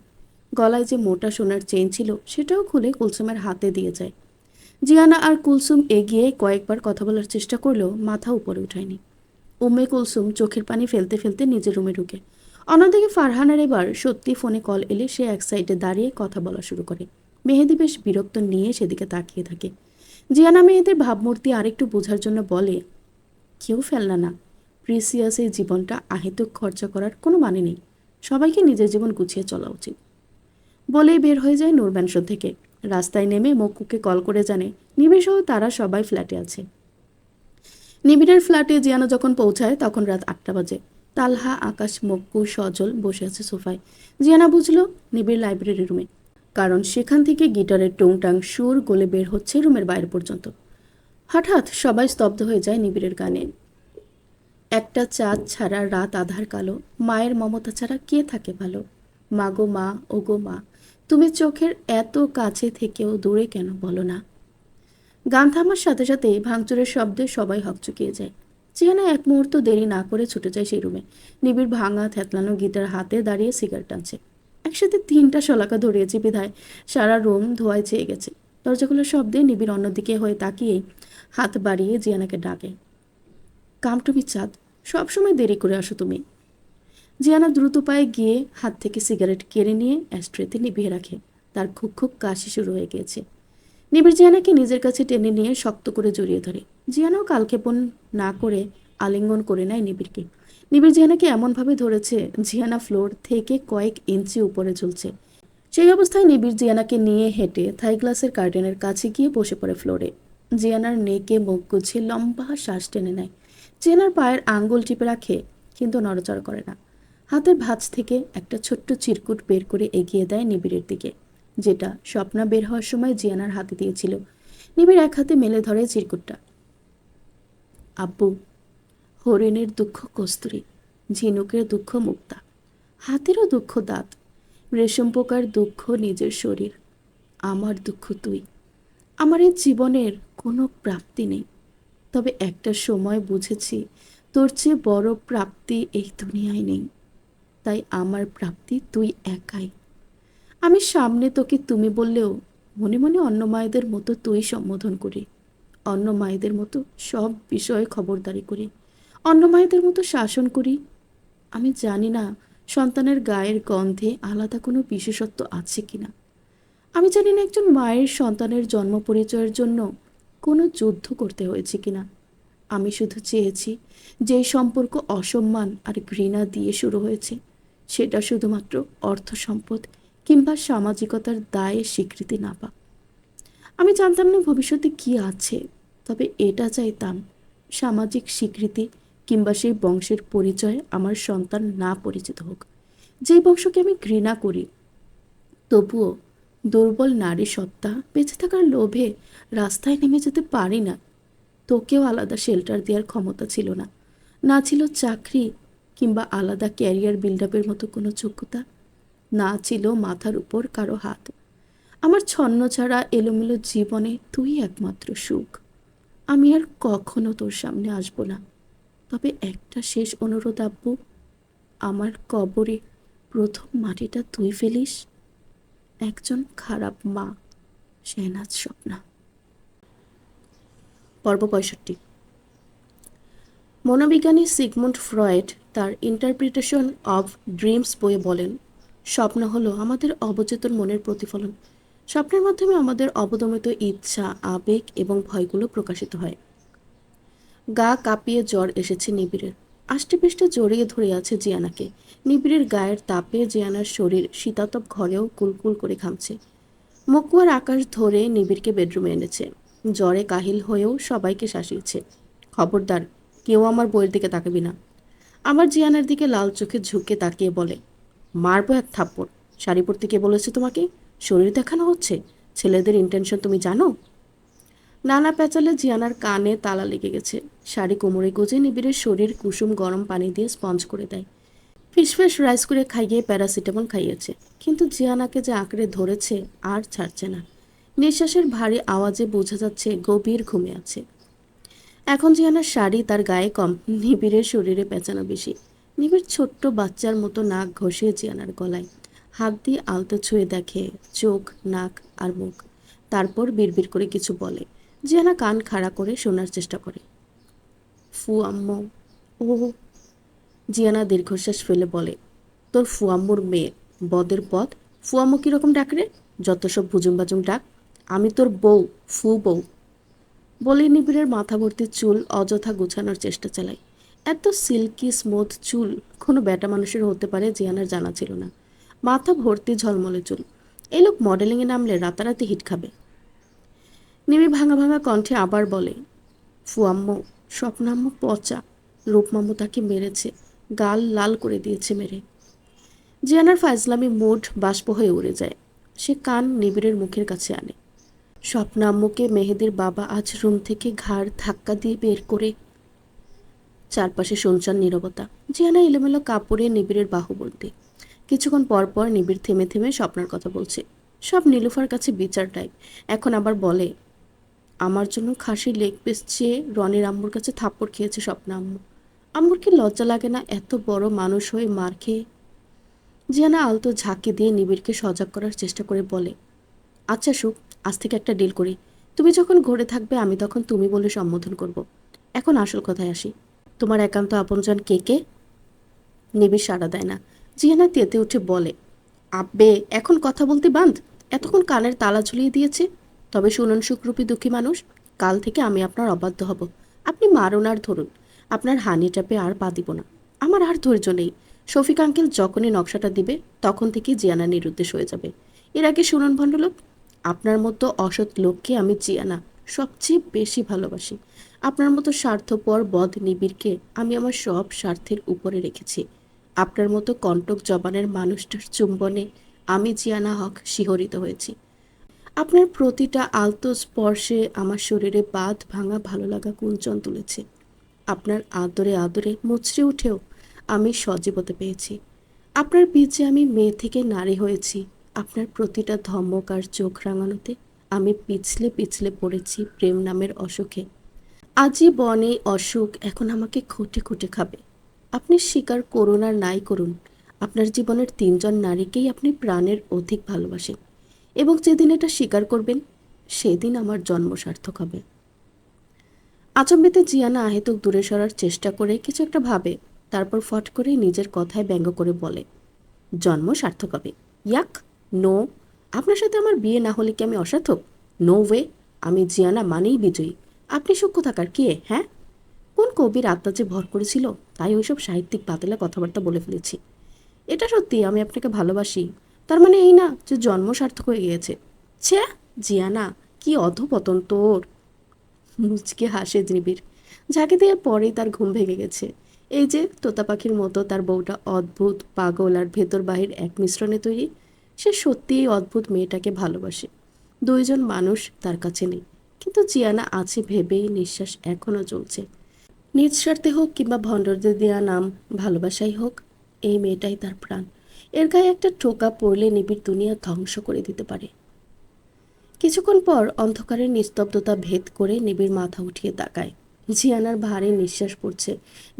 গলায় যে মোটা সোনার চেইন ছিল সেটাও খুলে কুলসুমের হাতে দিয়ে যায়। জিয়ানা আর কুলসুম এগিয়ে কয়েকবার কথা বলার চেষ্টা করলেও মাথা উপরে উঠায়নি। উম্মে কুলসুম চোখের পানি ফেলতে ফেলতে নিজের রুমে ঢুকে। অন্যদিকে ফারহানার এবার সত্যি ফোনে কল এলে সে এক সাইডে দাঁড়িয়ে কথা বলা শুরু করে। মেহেদি বেশ বিরক্ত নিয়ে সেদিকে তাকিয়ে থাকে। জিয়ানা মেয়েদের ভাবমূর্তি আরেকটু বোঝার জন্য বলে, কেউ ফেলনা না। প্রিসিয়াস এই জীবনটা আহেতুক খরচা করার কোনো মানে নেই। সবাইকে নিজের জীবন গুছিয়ে চলা উচিত। বলেই বের হয়ে যায় নূর ম্যানশন থেকে। রাস্তায় নেমে মক্কুকে কল করে জানে নিবিড় সহ তারা সবাই ফ্ল্যাটে আছে। নিবিড়ের ফ্ল্যাটে জিয়ানা যখন পৌঁছায় তখন রাত 8টা বাজে। তালহা, আকাশ, মক্কু, সজল বসে আছে সোফায়। জিয়ানা বুঝলো নিবিড় লাইব্রেরি রুমে, কারণ সেখান থেকে গিটারের টুংটাং সুর গলে বের হচ্ছে রুমের বাইরে পর্যন্ত। হঠাৎ সবাই স্তব্ধ হয়ে যায় নিবিড়ের গানে। একটা চাঁদ ছাড়া রাত আধার কালো, মায়ের মমতা ছাড়া কে থাকে ভালো? মা গো মা, ও গো মা, তুমি চোখের এত কাছে থেকেও দূরে কেন বলো না? গান থামার সাথে সাথে ভাঙচুরের শব্দে সবাই হকচকিয়ে যায়। জিয়ানা এক মুহূর্ত দেরি না করে ছুটে যায় সেই রুমে। নিবিড় ভাঙা থ্যাতলানো গিটার হাতে দাঁড়িয়ে সিগারেট টানছে। একসাথে 3টা শলাকা ধরিয়েছে বিধায় সারা রুম ধোঁয়ায় ছেয়ে গেছে। দরজাগুলোর শব্দে নিবিড় অন্যদিকে হয়ে তাকিয়েই হাত বাড়িয়ে জিয়ানাকে ডাকে, কাম টু মি চাঁদ, সবসময় দেরি করে আসো তুমি। জিয়ানা দ্রুত পায়ে গিয়ে হাত থেকে সিগারেট কেড়ে নিয়ে অ্যাস্ট্রেতে নিভিয়ে রাখে। তার খুব খুব কাশি শুরু হয়ে গিয়েছে। নিবিড় জিয়ানাকে নিজের কাছে টেনে নিয়ে শক্ত করে জড়িয়ে ধরে। জিয়ানাও কালক্ষেপণ না করে আলিঙ্গন করে নেয় নিবিড়কে। নিবিড় জিয়ানাকে এমনভাবে ধরেছে, জিয়ানা ফ্লোর থেকে কয়েক ইঞ্চি উপরে ঝুলছে। সেই অবস্থায় নিবিড় জিয়ানাকে নিয়ে হেঁটে থাই গ্লাসের কার্টেনের কাছে গিয়ে বসে পড়ে ফ্লোরে। জিয়ানার নেকে মুখ গুছিয়ে লম্বা শ্বাস টেনে নেয়। জিয়ানার পায়ের আঙ্গুল টিপে রাখে, কিন্তু নড়াচড়া করে না। হাতের ভাঁজ থেকে একটা ছোট্ট চিরকুট বের করে এগিয়ে দেয় নিবিড়ের দিকে, যেটা স্বপ্না বের হওয়ার সময় জিয়ানার হাতে দিয়েছিল। নিবিড় এক হাতে মেলে ধরে চিরকুটটা। আব্বু, হরিণের দুঃখ কস্তুরী, ঝিনুকের দুঃখ মুক্তা, হাতিরও দুঃখ দাঁত, রেশম পোকার দুঃখ নিজের শরীর, আমার দুঃখ তুই। আমার এই জীবনের কোনো প্রাপ্তি নেই, তবে একটা সময় বুঝেছি তোর চেয়ে বড় প্রাপ্তি এই দুনিয়ায় নেই। তাই আমার প্রাপ্তি তুই একাই। আমি সামনে তোকে তুমি বললেও মনে মনে অন্য মায়েদের মতো তুই সম্বোধন করি। অন্য মায়েদের মতো সব বিষয়ে খবরদারি করি, অন্য মায়েদের মতো শাসন করি। আমি জানি না সন্তানের গায়ের গন্ধে আলাদা কোনো বিশেষত্ব আছে কিনা। আমি জানি না একজন মায়ের সন্তানের জন্ম পরিচয়ের জন্য কোনো যুদ্ধ করতে হয়েছে কিনা। আমি শুধু চেয়েছি যে সম্পর্ক অসম্মান আর ঘৃণা দিয়ে শুরু হয়েছে, সেটা শুধুমাত্র অর্থ সম্পদ কিংবা সামাজিকতার দায়ে স্বীকৃতি না পাক। আমি জানতাম না ভবিষ্যতে কি আছে, তবে এটা চাইতাম সামাজিক স্বীকৃতি কিংবা সেই বংশের পরিচয় আমার সন্তান না পরিচিত হোক, যেই বংশকে আমি ঘৃণা করি। তবুও দুর্বল নারী সত্তা বেঁচে থাকার লোভে রাস্তায় নেমে যেতে পারি না। তোকেও আলাদা শেল্টার দেওয়ার ক্ষমতা ছিল না, না ছিল চাকরি কিংবা আলাদা ক্যারিয়ার বিল্ড আপের মতো কোনো যোগ্যতা, না ছিল মাথার উপর কারো হাত। আমার ছন্ন ছাড়া এলোমেলো জীবনে তুই একমাত্র সুখ। আমি আর কখনো তোর সামনে আসবো না, তবে একটা শেষ অনুরোধ আব্বু, আমার কবরে প্রথম মাটিটা তুই ফেলিস। একজন খারাপ মা, শেহনাজ স্বপ্না। পর্ব 65। মনোবিজ্ঞানী সিগমুন্ড ফ্রয়েড তার ইন্টারপ্রিটেশন অব ড্রিমস বইয়ে বলেন, স্বপ্ন হলো আমাদের অবচেতন মনের প্রতিফলন। স্বপ্নের মাধ্যমে আমাদের অবদমিত ইচ্ছা, আবেগ এবং ভয়গুলো প্রকাশিত হয়। গা কাঁপিয়ে জ্বর এসেছে নিবিড়ের। আষ্টেপৃষ্টে জড়িয়ে ধরে আছে জিয়ানাকে। নিবিড়ের গায়ের তাপে জিয়ানার শরীর শীতাতপ ঘরেও কুলকুল করে ঘামছে। মকুয়ার আকাশ ধরে নিবিড়কে বেডরুমে এনেছে। জ্বরে কাহিল হয়েও সবাইকে শাসিয়েছে। খবরদার, কেউ আমার বইয়ের দিকে তাকাবি না। আমার জিয়ানার দিকে লাল চোখে ঝুঁকে তাকিয়ে বলে, মারবো এক থাপ্পড়। শাড়ি পরতে কে বলেছে তোমাকে? শরীর দেখানো হচ্ছে? ছেলেদের ইন্টেনশন তুমি জানো? নানা প্যাচালে জিয়ানার কানে তালা লেগে গেছে। শাড়ি কোমরে গুজে নিবিড়ের শরীর কুসুম গরম পানি দিয়ে স্পঞ্জ করে দেয়। ফিসফিস রাইস করে খাইয়ে প্যারাসিটামল খাইয়েছে, কিন্তু জিয়ানাকে যে আঁকড়ে ধরেছে আর ছাড়ছে না। নিঃশ্বাসের ভারী আওয়াজে বোঝা যাচ্ছে গভীর ঘুমে আছে। এখন জিয়ানার শাড়ি তার গায়ে কম, নিবিড়ের শরীরে পেঁচানো বেশি। নিবিড় ছোট্ট বাচ্চার মতো নাক ঘষিয়ে জিয়ানার গলায় হাত দিয়ে আলতো ছুঁয়ে দেখে চোখ, নাক আর মুখ। তারপর বিড়বিড় করে কিছু বলে। জিয়ানা কান খাড়া করে শোনার চেষ্টা করে। ফু আম্মু। ও। জিয়ানা দীর্ঘশ্বাস ফেলে বলে, তোর ফুয়াম্মুর মেয়ে, বদের পথ। ফুয়াম্মু কীরকম ডাক রে? যত সব ভুজুম বাজুম ডাক। আমি তোর বউ, ফু বউ। বলে নিবিড়ের মাথা ভর্তি চুল অযথা গুছানোর চেষ্টা চালায়। এত সিল্কি স্মুথ চুল কোনো ব্যাটা মানুষের হতে পারে জিয়ানার জানা ছিল না। মাথা ভর্তি ঝলমলে চুল। এই লোক মডেলিংয়ে নামলে রাতারাতি হিট খাবে। নিবিড় ভাঙা ভাঙা কণ্ঠে আবার বলে, ফুয়াম্মু, স্বপ্নাম্মু পচা। রূপমাম্মু তাকে মেরেছে, গাল লাল করে দিয়েছে মেরে। জিয়ানার ফাজলামি মুড বাষ্প হয়ে উড়ে যায়। সে কান নিবিড়ের মুখের কাছে আনে। স্বপ্না আম্মুকে মেহেদির বাবা আজ রুম থেকে ঘাড় ধাক্কা দিয়ে বের করে। চারপাশে শুনশান নীরবতা। জিয়ানা এলোমেলো কাপড়ে নিবিড়ের বাহুবর্তী। কিছুক্ষণ পর পর নিবিড় থেমে থেমে স্বপ্নার কথা বলছে। সব নীলুফার কাছে বিচার টাইপ। এখন আবার বলে, আমার জন্য খাসির লেগ পিস চেয়ে রনির আম্মুর কাছে থাপ্পড় খেয়েছে স্বপ্না আম্মু। আম্মুর কি লজ্জা লাগে না এত বড় মানুষ হয়ে মার খেয়ে? জিয়ানা আলতো ঝাঁকি দিয়ে নিবিড়কে সজাগ করার চেষ্টা করে বলে, আচ্ছা সুখ, আজ থেকে একটা ডিল করি। তুমি যখন ঘরে থাকবে আমি তখন তুমি বলে সম্বোধন করব। এখন আসল কথায় আসি, তোমার একান্ত আপনজন কে কে? নিবিড় সাড়া দেয় না। জিয়ানা তেতে উঠে বলে, আব্বে এখন কথা বলতে বান্ধ। এতক্ষণ কানের তালা ঝুলিয়ে দিয়েছে। তবে শুনুন সুখরূপী দুঃখী মানুষ, কাল থেকে আমি আপনার অবাধ্য হব। আপনি মারুন আর ধরুন, আপনার হানি চাপে আর পা দিব না। আমার আর ধৈর্য নেই। শফিক আঙ্কেল যখনই নকশাটা দিবে তখন থেকেই জিয়ানা নিরুদ্দেশ হয়ে যাবে। এর আগে শুনুন ভণ্ডলোক, আপনার মতো অসৎ লোককে আমি জিয়ানা সবচেয়ে বেশি ভালোবাসি। আপনার মতো স্বার্থপর বদ নিবিড়কে আমি আমার সব স্বার্থের উপরে রেখেছি। আপনার মতো কণ্টক জবানের মানুষটার চুম্বনে আমি জিয়ানা হক শিহরিত হয়েছি। আপনার প্রতিটা আলতো স্পর্শে আমার শরীরে বাঁধ ভাঙা ভালো লাগা কুঞ্চন তুলেছে। আপনার আদরে আদরে মুচড়ে উঠেও আমি সজীবতা পেয়েছি। আপনার বীজে আমি মেয়ে থেকে নারী হয়েছি। আপনার প্রতিটা ধমক আর চোখ রাঙানোতে আমি পিছলে পিছলে পড়েছি প্রেম নামের অসুখে। আজীবনে অসুখ এখন আমাকে খুঁটে খুঁটে খাবে। আপনি স্বীকার করুন আর নাই করুন, আপনার জীবনের 3জন নারীকেই আপনি প্রাণের অধিক ভালোবাসেন, এবং যেদিন এটা স্বীকার করবেন সেদিন আমার জন্ম সার্থক হবে। আচম্বিতে জিয়ানা আহেতুক দূরে সরার চেষ্টা করে কিছু একটা ভাবে, তারপর ফট করে নিজের কথায় ব্যঙ্গ করে বলে, জন্ম সার্থক হবে? ইয়াক, নো। আপনার সাথে আমার বিয়ে না হলে কি আমি অসার্থক? No way. আমি জিয়ানা মানেই বিজয়ী। আপনি সূক্ষ্ম থাকার কে? হ্যাঁ, কোন কবির আত্মা যে ভর করেছিল তাই ওইসব সাহিত্যিক পাতলা কথাবার্তা বলে ফেলেছি। এটা সত্যি, আমি আপনাকে ভালোবাসি। তার মানে এই না যে জন্ম সার্থক হয়ে গিয়েছে। ছে, জিয়ানা, কি অধপতন তোর! মুচকে হাসে নিবিড়। ঝাঁকি দিয়ে পরেই তার ঘুম ভেঙে গেছে। এই যে তোতা পাখির মতো তার বউটা অদ্ভুত, পাগল আর ভেতর বাহির এক মিশ্রণে তৈরি। সে সত্যিই অদ্ভুত মেয়েটাকে ভালোবাসে। 2জন মানুষ তার কাছে নেই, কিন্তু জিয়ানা আছে ভেবেই নিঃশ্বাস এখনো চলছে। নিঃস্বার্থে হোক কিংবা ভণ্ডরদের দেয়া নাম ভালোবাসাই হোক, এই মেয়েটাই তার প্রাণ। এর গায়ে একটা টোকা পড়লে নিবিড় দুনিয়া ধ্বংস করে দিতে পারে। কিছুক্ষণ পর অন্ধকারের নিস্তব্ধতা ভেদ করে নিবিড় মাথা উঠিয়ে তাকায়। জিয়ানার ভারী নিঃশ্বাস পড়ছে।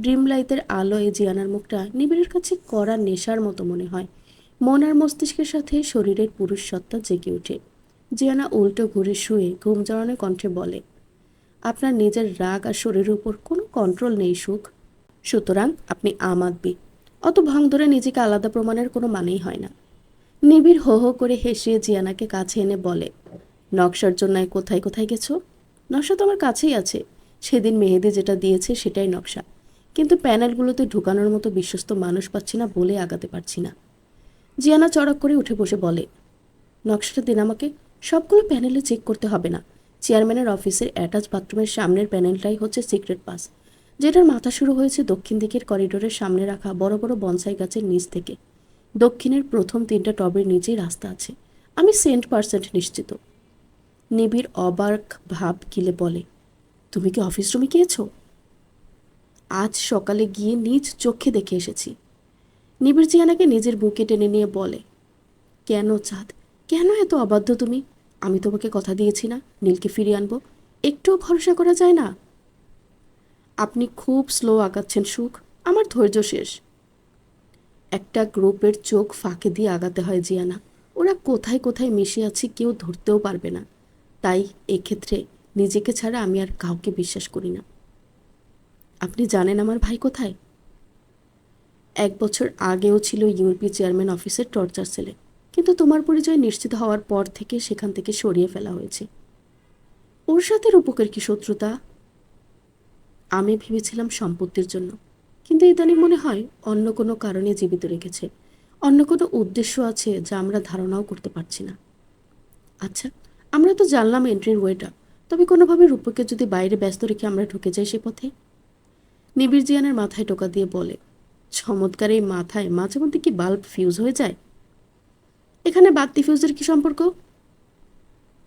ড্রিম লাইটের আলোয় জিয়ানার মুখটা নিবিড়ের কাছে কড়া নেশার মতো মনে হয়। মন আর মস্তিষ্কের সাথে শরীরের পুরুষ সত্তা জেগে ওঠে। জিয়ানা উল্টো ঘুরে শুয়ে ঘুম জড়ানো কণ্ঠে বলে, আপনার নিজের রাগ আর শরীরের উপর কোনো কন্ট্রোল নেই সুখ। সুতরাং আপনি আমাদবি। অত ভাঙ ধরে নিজেকে আলাদা প্রমাণের কোনো মানেই হয় না। নিবিড় হো হো করে হেসে জিয়ানাকে কাছে এনে বলে, নকশার জন্য কোথায় কোথায় গেছো? নকশা তো আমার কাছেই আছে। সেদিন মেহেদি যেটা দিয়েছে সেটাই নকশা, কিন্তু প্যানেলগুলোতে ঢুকানোর মতো বিশ্বস্ত মানুষ পাচ্ছি না বলে আগাতে পারছি না। জিয়ানা চড়ক করে উঠে বসে বলে, নকশাটা দিন আমাকে। সবগুলো প্যানেলে চেক করতে হবে না। চেয়ারম্যানের অফিসের অ্যাটাচ বাথরুমের সামনের প্যানেলটাই হচ্ছে সিক্রেট পাস, যেটার মাথা শুরু হয়েছে দক্ষিণ দিকের করিডোরের সামনে রাখা বড় বড় বনসাই গাছের নিচ থেকে। দক্ষিণের প্রথম 3টা টবের নিচেই রাস্তা আছে। আমি 100% নিশ্চিত। নিবিড় অবাক ভাব গিলে বলে, তুমি কি অফিস রুমে গিয়েছো? আজ সকালে গিয়ে নিজ চোখে দেখে এসেছি। নিবিড় জিয়ানাকে নিজের বুকে টেনে নিয়ে বলে, কেন চাঁদ, কেন এত অবাধ্য তুমি? আমি তোমাকে কথা দিয়েছি না নীলকে ফিরিয়ে আনবো। একটুও ভরসা করা যায় না? আপনি খুব স্লো আগাচ্ছেন সুখ, আমার ধৈর্য শেষ। একটা গ্রুপের চোখ ফাঁকে দিয়ে আগাতে হয় জিয়ানা। ওরা কোথায় কোথায় মিশে আছে কেউ ধরতেও পারবে না। তাই এক্ষেত্রে নিজেকে ছাড়া আমি আর কাউকে বিশ্বাস করি না। আপনি জানেন আমার ভাই কোথায়? 1 বছর আগেও ছিল ইউরপি চেয়ারম্যান অফিসের টর্চার সেলে, কিন্তু তোমার পরিচয় নিশ্চিত হওয়ার পর থেকে সেখান থেকে সরিয়ে ফেলা হয়েছে। ওর সাথে রূপকের কি শত্রুতা? আমি ভেবেছিলাম সম্পত্তির জন্য, কিন্তু ইদানিং মনে হয় অন্য কোনো কারণে জীবিত রেখেছে। অন্য কোনো উদ্দেশ্য আছে যা আমরা ধারণাও করতে পারছি না। আচ্ছা, আমরা তো জানলাম এন্ট্রির ওয়েটা, তবে কোনোভাবে রূপকে যদি বাইরে ব্যস্ত রেখে আমরা ঢুকে যাই সে পথে? নিবিড় জিয়ানের মাথায় টোকা দিয়ে বলে, চমৎকার এই মাথায় মাঝে মধ্যে কি বাল্ব ফিউজ হয়ে যায়? এখানে বাড়তি ফিউজের কি সম্পর্ক?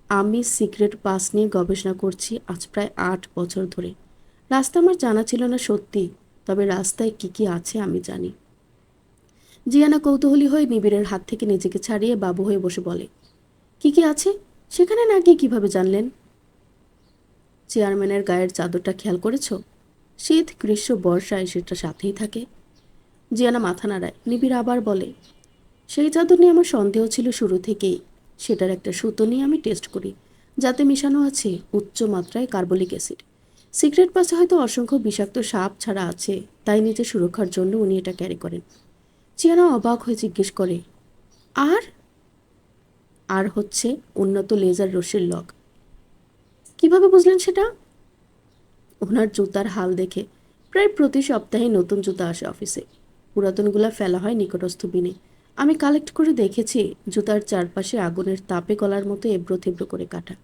আমি সিক্রেট পাস নিয়ে গবেষণা করছি আজ প্রায় 8 বছর ধরে। রাস্তা আমার জানা ছিল না সত্যি, তবে রাস্তায় কি কি আছে আমি জানি। জিয়ানা কৌতূহলী হয়ে নিবিড়ের হাত থেকে নিজেকে ছাড়িয়ে বাবু হয়ে বসে বলে, কি কি আছে? সেখানে না গিয়ে কিভাবে জানলেন? চেয়ারম্যানের গায়ের চাদরটা খেয়াল করেছ? শীত গ্রীষ্ম বর্ষায় সেটা সাথেই থাকে। জিয়ানা মাথা নাড়ায়। নিবিড় আবার বলে, সেই চাদর নিয়ে আমার সন্দেহ ছিল শুরু থেকেই। সেটার একটা সুতো নিয়ে আমি টেস্ট করি, যাতে মিশানো আছে উচ্চ মাত্রায় কার্বলিক অ্যাসিড। সিক্রেট পাসে হয়তো অসংখ্য বিষাক্ত সাপ ছাড়া আছে, তাই নিজের সুরক্ষার জন্য উনি এটা ক্যারি করেন। জিয়ানা অবাক হয়ে জিজ্ঞেস করে, আর? আর হচ্ছে উন্নত লেজার রশ্মির লক। কিভাবে বুঝলেন সেটা? ওনার জুতার হাল দেখে। প্রায় প্রতি সপ্তাহে নতুন জুতা আসে অফিসে, পুরাতনগুলা ফেলা হয় নিকটস্থ বিনে। আমি কালেক্ট করে দেখেছি জুতার চারপাশে আগুনের তাপে গলার মতো এবড়ো থেবড়ো করে কাটা।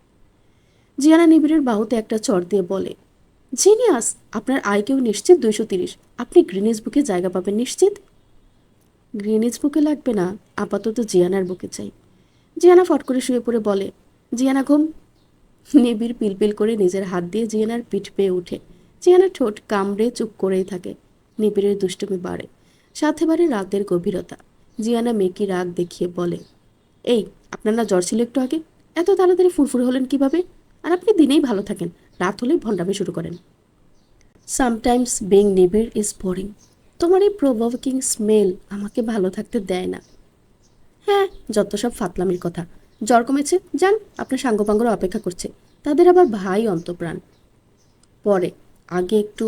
জিয়ানা নিবিড়ের বাহুতে একটা চড় দিয়ে বলে, জিনিয়াস! আপনার আইকিউ নিশ্চিত 230। আপনি গ্রিনিজ বুকে জায়গা পাবেন নিশ্চিত। গ্রিনিজ বুকে লাগবে না, আপাতত জিয়ানার বুকে চাই। জিয়ানা ফট করে শুয়ে পড়ে বলে, জিয়ানা ঘুম। নিবিড় পিলপিল করে নিজের হাত দিয়ে জিয়ানার পিঠ পেয়ে উঠে। জিয়ানা ঠোঁট কামড়ে চুপ করেই থাকে। নিবিড়ের দুষ্টুমি বাড়ে, সাথে বাড়ে রাতের গভীরতা। জিয়ানা মেকি রাগ দেখিয়ে বলে, এই, আপনার না জ্বর ছিল একটু আগে? এত তাড়াতাড়ি ফুরফুরে হলেন কিভাবে? আর আপনি দিনেই ভালো থাকেন, রাত হলেই ভণ্ডামি শুরু করেন। সামটাইমস বিং নিবিড় ইজ বোরিং। তোমার এই প্রভোকিং স্মেল আমাকে ভালো থাকতে দেয় না। হ্যাঁ, যত সব ফাতলামির কথা। জ্বর কমেছে, যান, আপনার সাঙ্গপাঙ্গরা অপেক্ষা করছে। তাদের আবার ভাই অন্তপ্রাণ। পরে, আগে একটু।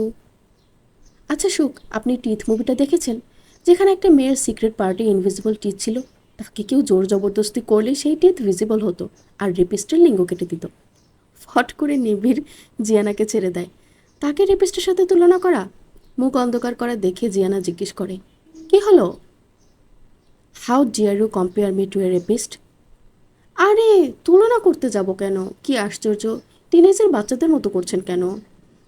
আচ্ছা সুখ, আপনি টিথ মুভিটা দেখেছেন? যেখানে একটা মেয়ের সিক্রেট পার্টি ইনভিজিবল টিথ ছিল, তাকে কেউ জোর জবরদস্তি করলে সেই টিথ ভিজিবল হতো, আর রেপিস্টের লিঙ্গ কেটে দিত। ফট করে নিবিড় জিয়ানাকে ছেড়ে দেয়। তাকে রেপিস্টের সাথে তুলনা করা? মুখ অন্ধকার করা দেখে জিয়ানা জিজ্ঞেস করে, কি হলো? How dare you compare me to a rapist? আরে, তুলনা করতে যাব কেন? কি আশ্চর্য! টিনেজের বাচ্চাদের মতো করছেন কেন?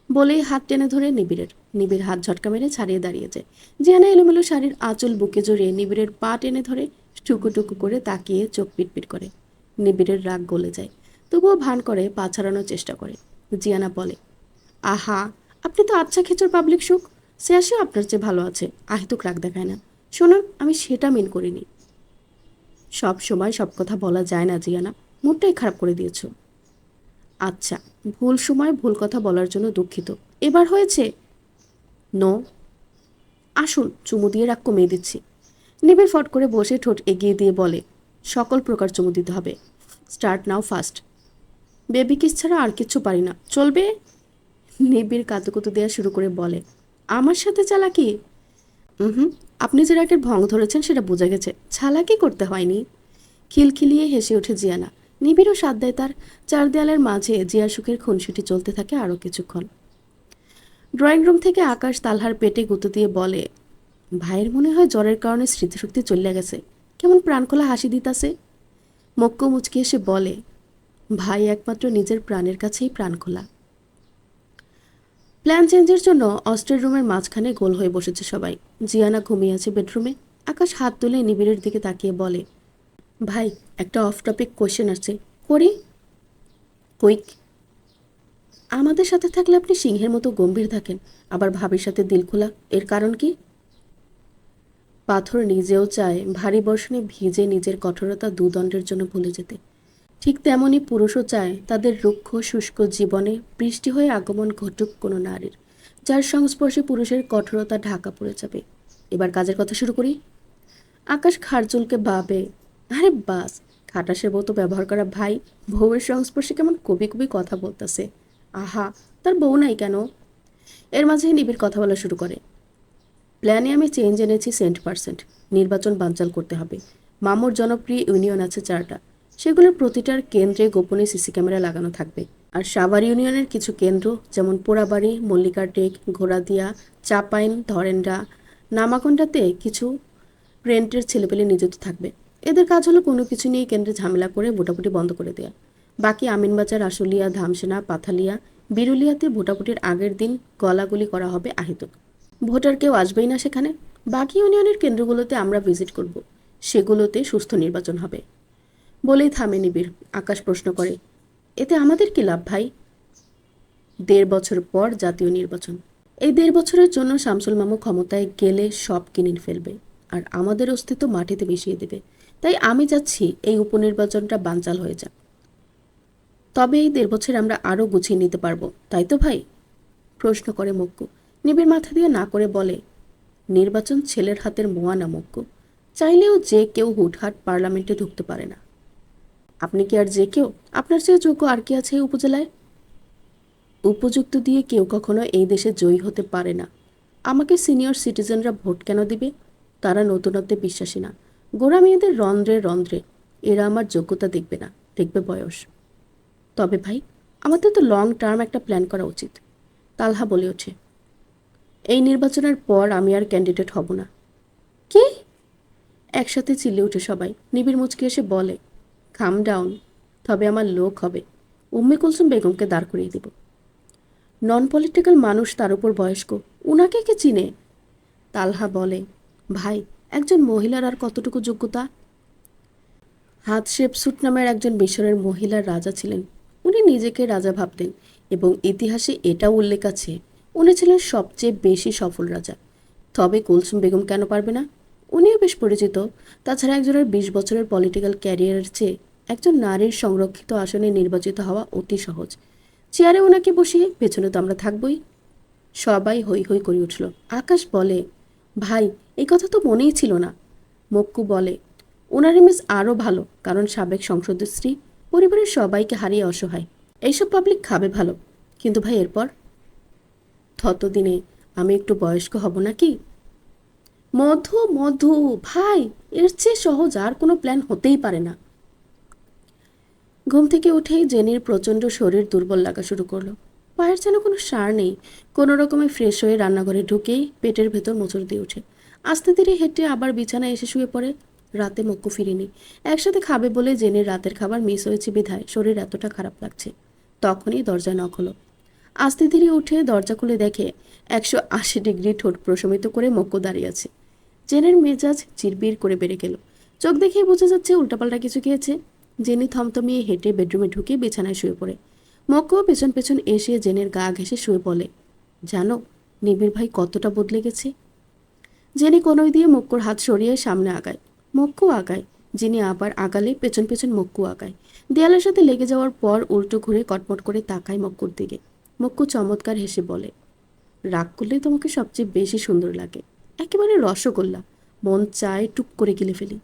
বলেই হাত টেনে ধরে নিবিড়ের। নিবিড় হাত ঝটকা মেরে ছাড়িয়ে দাঁড়িয়ে যায়। জিয়ানা এলোমেলো শাড়ির আঁচল বুকে জড়িয়ে নিবিড়ের পা টেনে ধরে টুকু টুকু করে তাকিয়ে চোখ পিটপিট করে। নিবিড়ের রাগ গলে যায়, তবুও ভান করে পা ছাড়ানোর চেষ্টা করে। জিয়ানা বলে, আহা, আপনি তো আচ্ছা খেচুর পাবলিক সুখ। সে আসেও আপনার চেয়ে ভালো আছে, আহিতুক রাগ দেখায় না। শুনুন, আমি সেটা মিন করিনি। সব সময় সব কথা বলা যায় না জিয়ানা, মুডটাই খারাপ করে দিয়েছ। আচ্ছা, ভুল সময় ভুল কথা বলার জন্য দুঃখিত। এবার হয়েছে? নো। আসুন, চুমু দিয়ে রাগ কমিয়ে দিচ্ছি। নিবিড় ফট করে বসে ঠোঁট এগিয়ে দিয়ে বলে, সকল প্রকার চুমু দিতে হবে। Start now fast. Baby kiss ছাড়া আর কিচ্ছু পারি না, চলবে? নিবিড় কাতুকুতু দেওয়া শুরু করে বলে, আমার সাথে চালাকি? হুম, আপনি যে রাগের ভং ধরেছেন সেটা বোঝা গেছে, চালাকি করতে হয়নি। খিলখিলিয়ে হেসে ওঠে জিয়ানা। নিবিড়ও সাথ দেয় তার। চার দেয়ালের মাঝে জিয়া সুখের খুনসুটি চলতে থাকে আরও কিছুক্ষণ। ড্রয়িং রুম থেকে আকাশ তালহার পেটে গুঁতো দিয়ে বলে, ভাইয়ের মনে হয় জ্বরের কারণে স্মৃতিশক্তি চলে গেছে, কেমন প্রাণখোলা হাসি দিতাছে। মক্কু মুচকি এসে বলে, ভাই একমাত্র নিজের প্রাণের কাছেই প্রাণখোলা। প্ল্যান চেঞ্জের জন্য অস্ট্রের রুমের মাঝখানে গোল হয়ে বসেছে সবাই। জিয়ানা ঘুমিয়ে আছে বেডরুমে। আকাশ হাত তুলে নিবিড়ের দিকে তাকিয়ে বলে, ভাই, একটা অফ টপিক কোয়েশ্চেন আছে, করি? কুইক। আমাদের সাথে থাকলে আপনি সিংহের মতো গম্ভীর থাকেন, আবার ভাবির সাথে দিল খোলা, এর কারণ কি? পাথর নিজেও চায় ভারী বর্ষণে ভিজে নিজের কঠোরতা দুদণ্ডের জন্য ভুলে যেতে। ঠিক তেমনই পুরুষও চায় তাদের রুক্ষ শুষ্ক জীবনে বৃষ্টি হয়ে আগমন ঘটুক কোনো নারীর, যার সংস্পর্শে পুরুষের কঠোরতা ঢাকা পড়ে যাবে। এবার কাজের কথা শুরু করি। আকাশ খারচুলকে ভাবে, আরে বাস, খাটাসের মতো ব্যবহার করা ভাই বউয়ের সংস্পর্শে কেমন কবি কবি কথা বলতেছে। আহা, তার বউ নাই কেন? এর মাঝে নিবিড় কথা বলা শুরু করে, প্ল্যানে আমি চেঞ্জ এনেছি 100%। নির্বাচন বানচাল করতে হবে। মামুর জনপ্রিয় ইউনিয়ন আছে 4টা, সেগুলোর প্রতিটার কেন্দ্রে গোপনে সিসি ক্যামেরা লাগানো থাকবে। আর সাভার ইউনিয়নের কিছু কেন্দ্র, যেমন পোড়াবাড়ি, মল্লিকা টেক, ঘোড়াদিয়া, চাপাইন, ধরেন্ডা, নামাকন্ডাতে কিছু রেন্টের ছেলেপেলে নিযুক্ত থাকবে। এদের কাজ হলো কোনো কিছু নিয়ে কেন্দ্রে ঝামেলা করে ভোটাভুটি বন্ধ করে দেওয়া। বাকি আমিনবাজার, আশুলিয়া, ধামসেনা, পাথালিয়া, বিরুলিয়াতে ভোটাভুটির আগের দিন গলাগুলি করা হবে আহিতুক। ভোটার কেউ আসবেই না সেখানে। বাকি ইউনিয়নের কেন্দ্রগুলোতে আমরা ভিজিট করব, সেগুলোতে সুস্থ নির্বাচন হবে। বলেই থামে নিবিড়। আকাশ প্রশ্ন করে, এতে আমাদের কি লাভ ভাই? 1.5 বছর পর জাতীয় নির্বাচন। এই 1.5 বছরের জন্য শামসুল মামু ক্ষমতায় গেলে সব কিনে ফেলবে, আর আমাদের অস্তিত্ব মাটিতে মিশিয়ে দেবে। তাই আমি চাচ্ছি এই উপনির্বাচনটা বানচাল হয়ে যাক। তবে এই 1.5 বছর আমরা আরও গুছিয়ে নিতে পারবো, তাই তো ভাই? প্রশ্ন করে মক্কু। নিবিড় মাথা দিয়ে না করে বলে, নির্বাচন ছেলের হাতের মোয়া না মক্কু, চাইলেও যে কেউ হুটহাট পার্লামেন্টে ঢুকতে পারে না। আপনি কি আর যে কেউ? আপনার চেয়ে যোগ্য আর কি আছে এই উপজেলায়? উপযুক্ত দিয়ে কেউ কখনো এই দেশে জয়ী হতে পারে না। আমাকে সিনিয়র সিটিজেনরা ভোট কেন দিবে? তারা নতুনত্বে বিশ্বাসী না, গোড়া মেয়েদের রন্ধ্রে রন্ধ্রে। এরা আমার যোগ্যতা দেখবে না, দেখবে বয়স। তবে ভাই, আমাদের তো লং টার্ম একটা প্ল্যান করা উচিত। তালহা বলে ওঠে, এই নির্বাচনের পর আমি আর ক্যান্ডিডেট হব না। কি? একসাথে চিল্লে উঠে সবাই। নিবিড় মুচকি এসে বলে, কাম ডাউন। তবে আমার লোক হবে, উম্মে কুলসুম বেগমকে দাঁড় করিয়ে দেব। নন পলিটিক্যাল মানুষ, তার উপর বয়স্ক, উনাকে কে চিনে? তালহা বলে, ভাই, একজন মহিলার আর কতটুকু যোগ্যতা? হাতশেপসুট নামের একজন মিশরের মহিলার রাজা ছিলেন। উনি নিজেকে রাজা ভাবতেন এবং ইতিহাসে এটাও উল্লেখ আছে উনি ছিলেন সবচেয়ে বেশি সফল রাজা। তবে কুলসুম বেগম কেন পারবে না? উনিও বেশ পরিচিত। তাছাড়া একজনের 20 বছরের পলিটিক্যাল ক্যারিয়ারের চেয়ে একজন নারীর সংরক্ষিত আসনে নির্বাচিত হওয়া অতি সহজ। চেয়ারে ওনাকে বসিয়ে পেছনে তো আমরা থাকবই। সবাই হৈ হৈ করে উঠল। আকাশ বলে, ভাই, এই কথা তো মনেই ছিল না। মক্কু বলে, ওনার ইমেজ আরও ভালো, কারণ সাবেক সংসদের স্ত্রী, পরিবারের সবাইকে হারিয়ে অসহায়। এইসব পাবলিক খাবে ভালো, কিন্তু ভাই এরপর? ততদিনে আমি একটু বয়স্ক হব নাকি? মধু মধু ভাই, এর চেয়ে সহজ আর কোনো প্ল্যান হতেই পারে না। ঘুম থেকে উঠেই জেনির প্রচণ্ড শরীর দুর্বল লাগা শুরু করলো। পায়ের যেন কোনো সার নেই। কোনো রকমে ফ্রেশ হয়ে রান্নাঘরে ঢুকেই পেটের ভেতর মোচড় দিয়ে ওঠে। আস্তে ধীরে হেঁটে আবার বিছানায় এসে শুয়ে পড়ে। রাতে মক্কু ফিরেনি। একসাথে খাবে বলে জেনির রাতের খাবার মিস হয়েছে বিধায় শরীর এতটা খারাপ লাগছে। তখনই দরজায় নক হলো। আস্তে ধীরে উঠে দরজা খুলে দেখে 180 ডিগ্রি ঠোঁট প্রশমিত করে মক্কু দাঁড়িয়ে আছে। জেনের মেজাজ চিরবির করে বেড়ে গেল। চোখ দেখেই বোঝা যাচ্ছে উল্টাপাল্টা কিছু খেয়েছে। জেনি থমথমিয়ে হেঁটে বেডরুমে ঢুকে বিছানায় শুয়ে পড়ে। মক্কু পেছন পেছন এসে জেনের গা ঘেঁষে শুয়ে বলে, জানো নিবিড় ভাই কতটা বদলে গেছে? জেনি কোনোই দিয়ে মক্কুর হাত সরিয়ে সামনে আগায়। মক্কু আগায়। জেনি আবার আগালে পেছন পেছন মক্কু আগায়। দেয়ালের সাথে লেগে যাওয়ার পর উল্টো ঘুরে কটমট করে তাকায় মক্কুর দিকে। মক্কু চমৎকার হেসে বলে, রাগ করলে তোমাকে সবচেয়ে বেশি সুন্দর লাগে, একেবারে রসগোল্লা, মন চায় টুক করে গিলে ফেলি।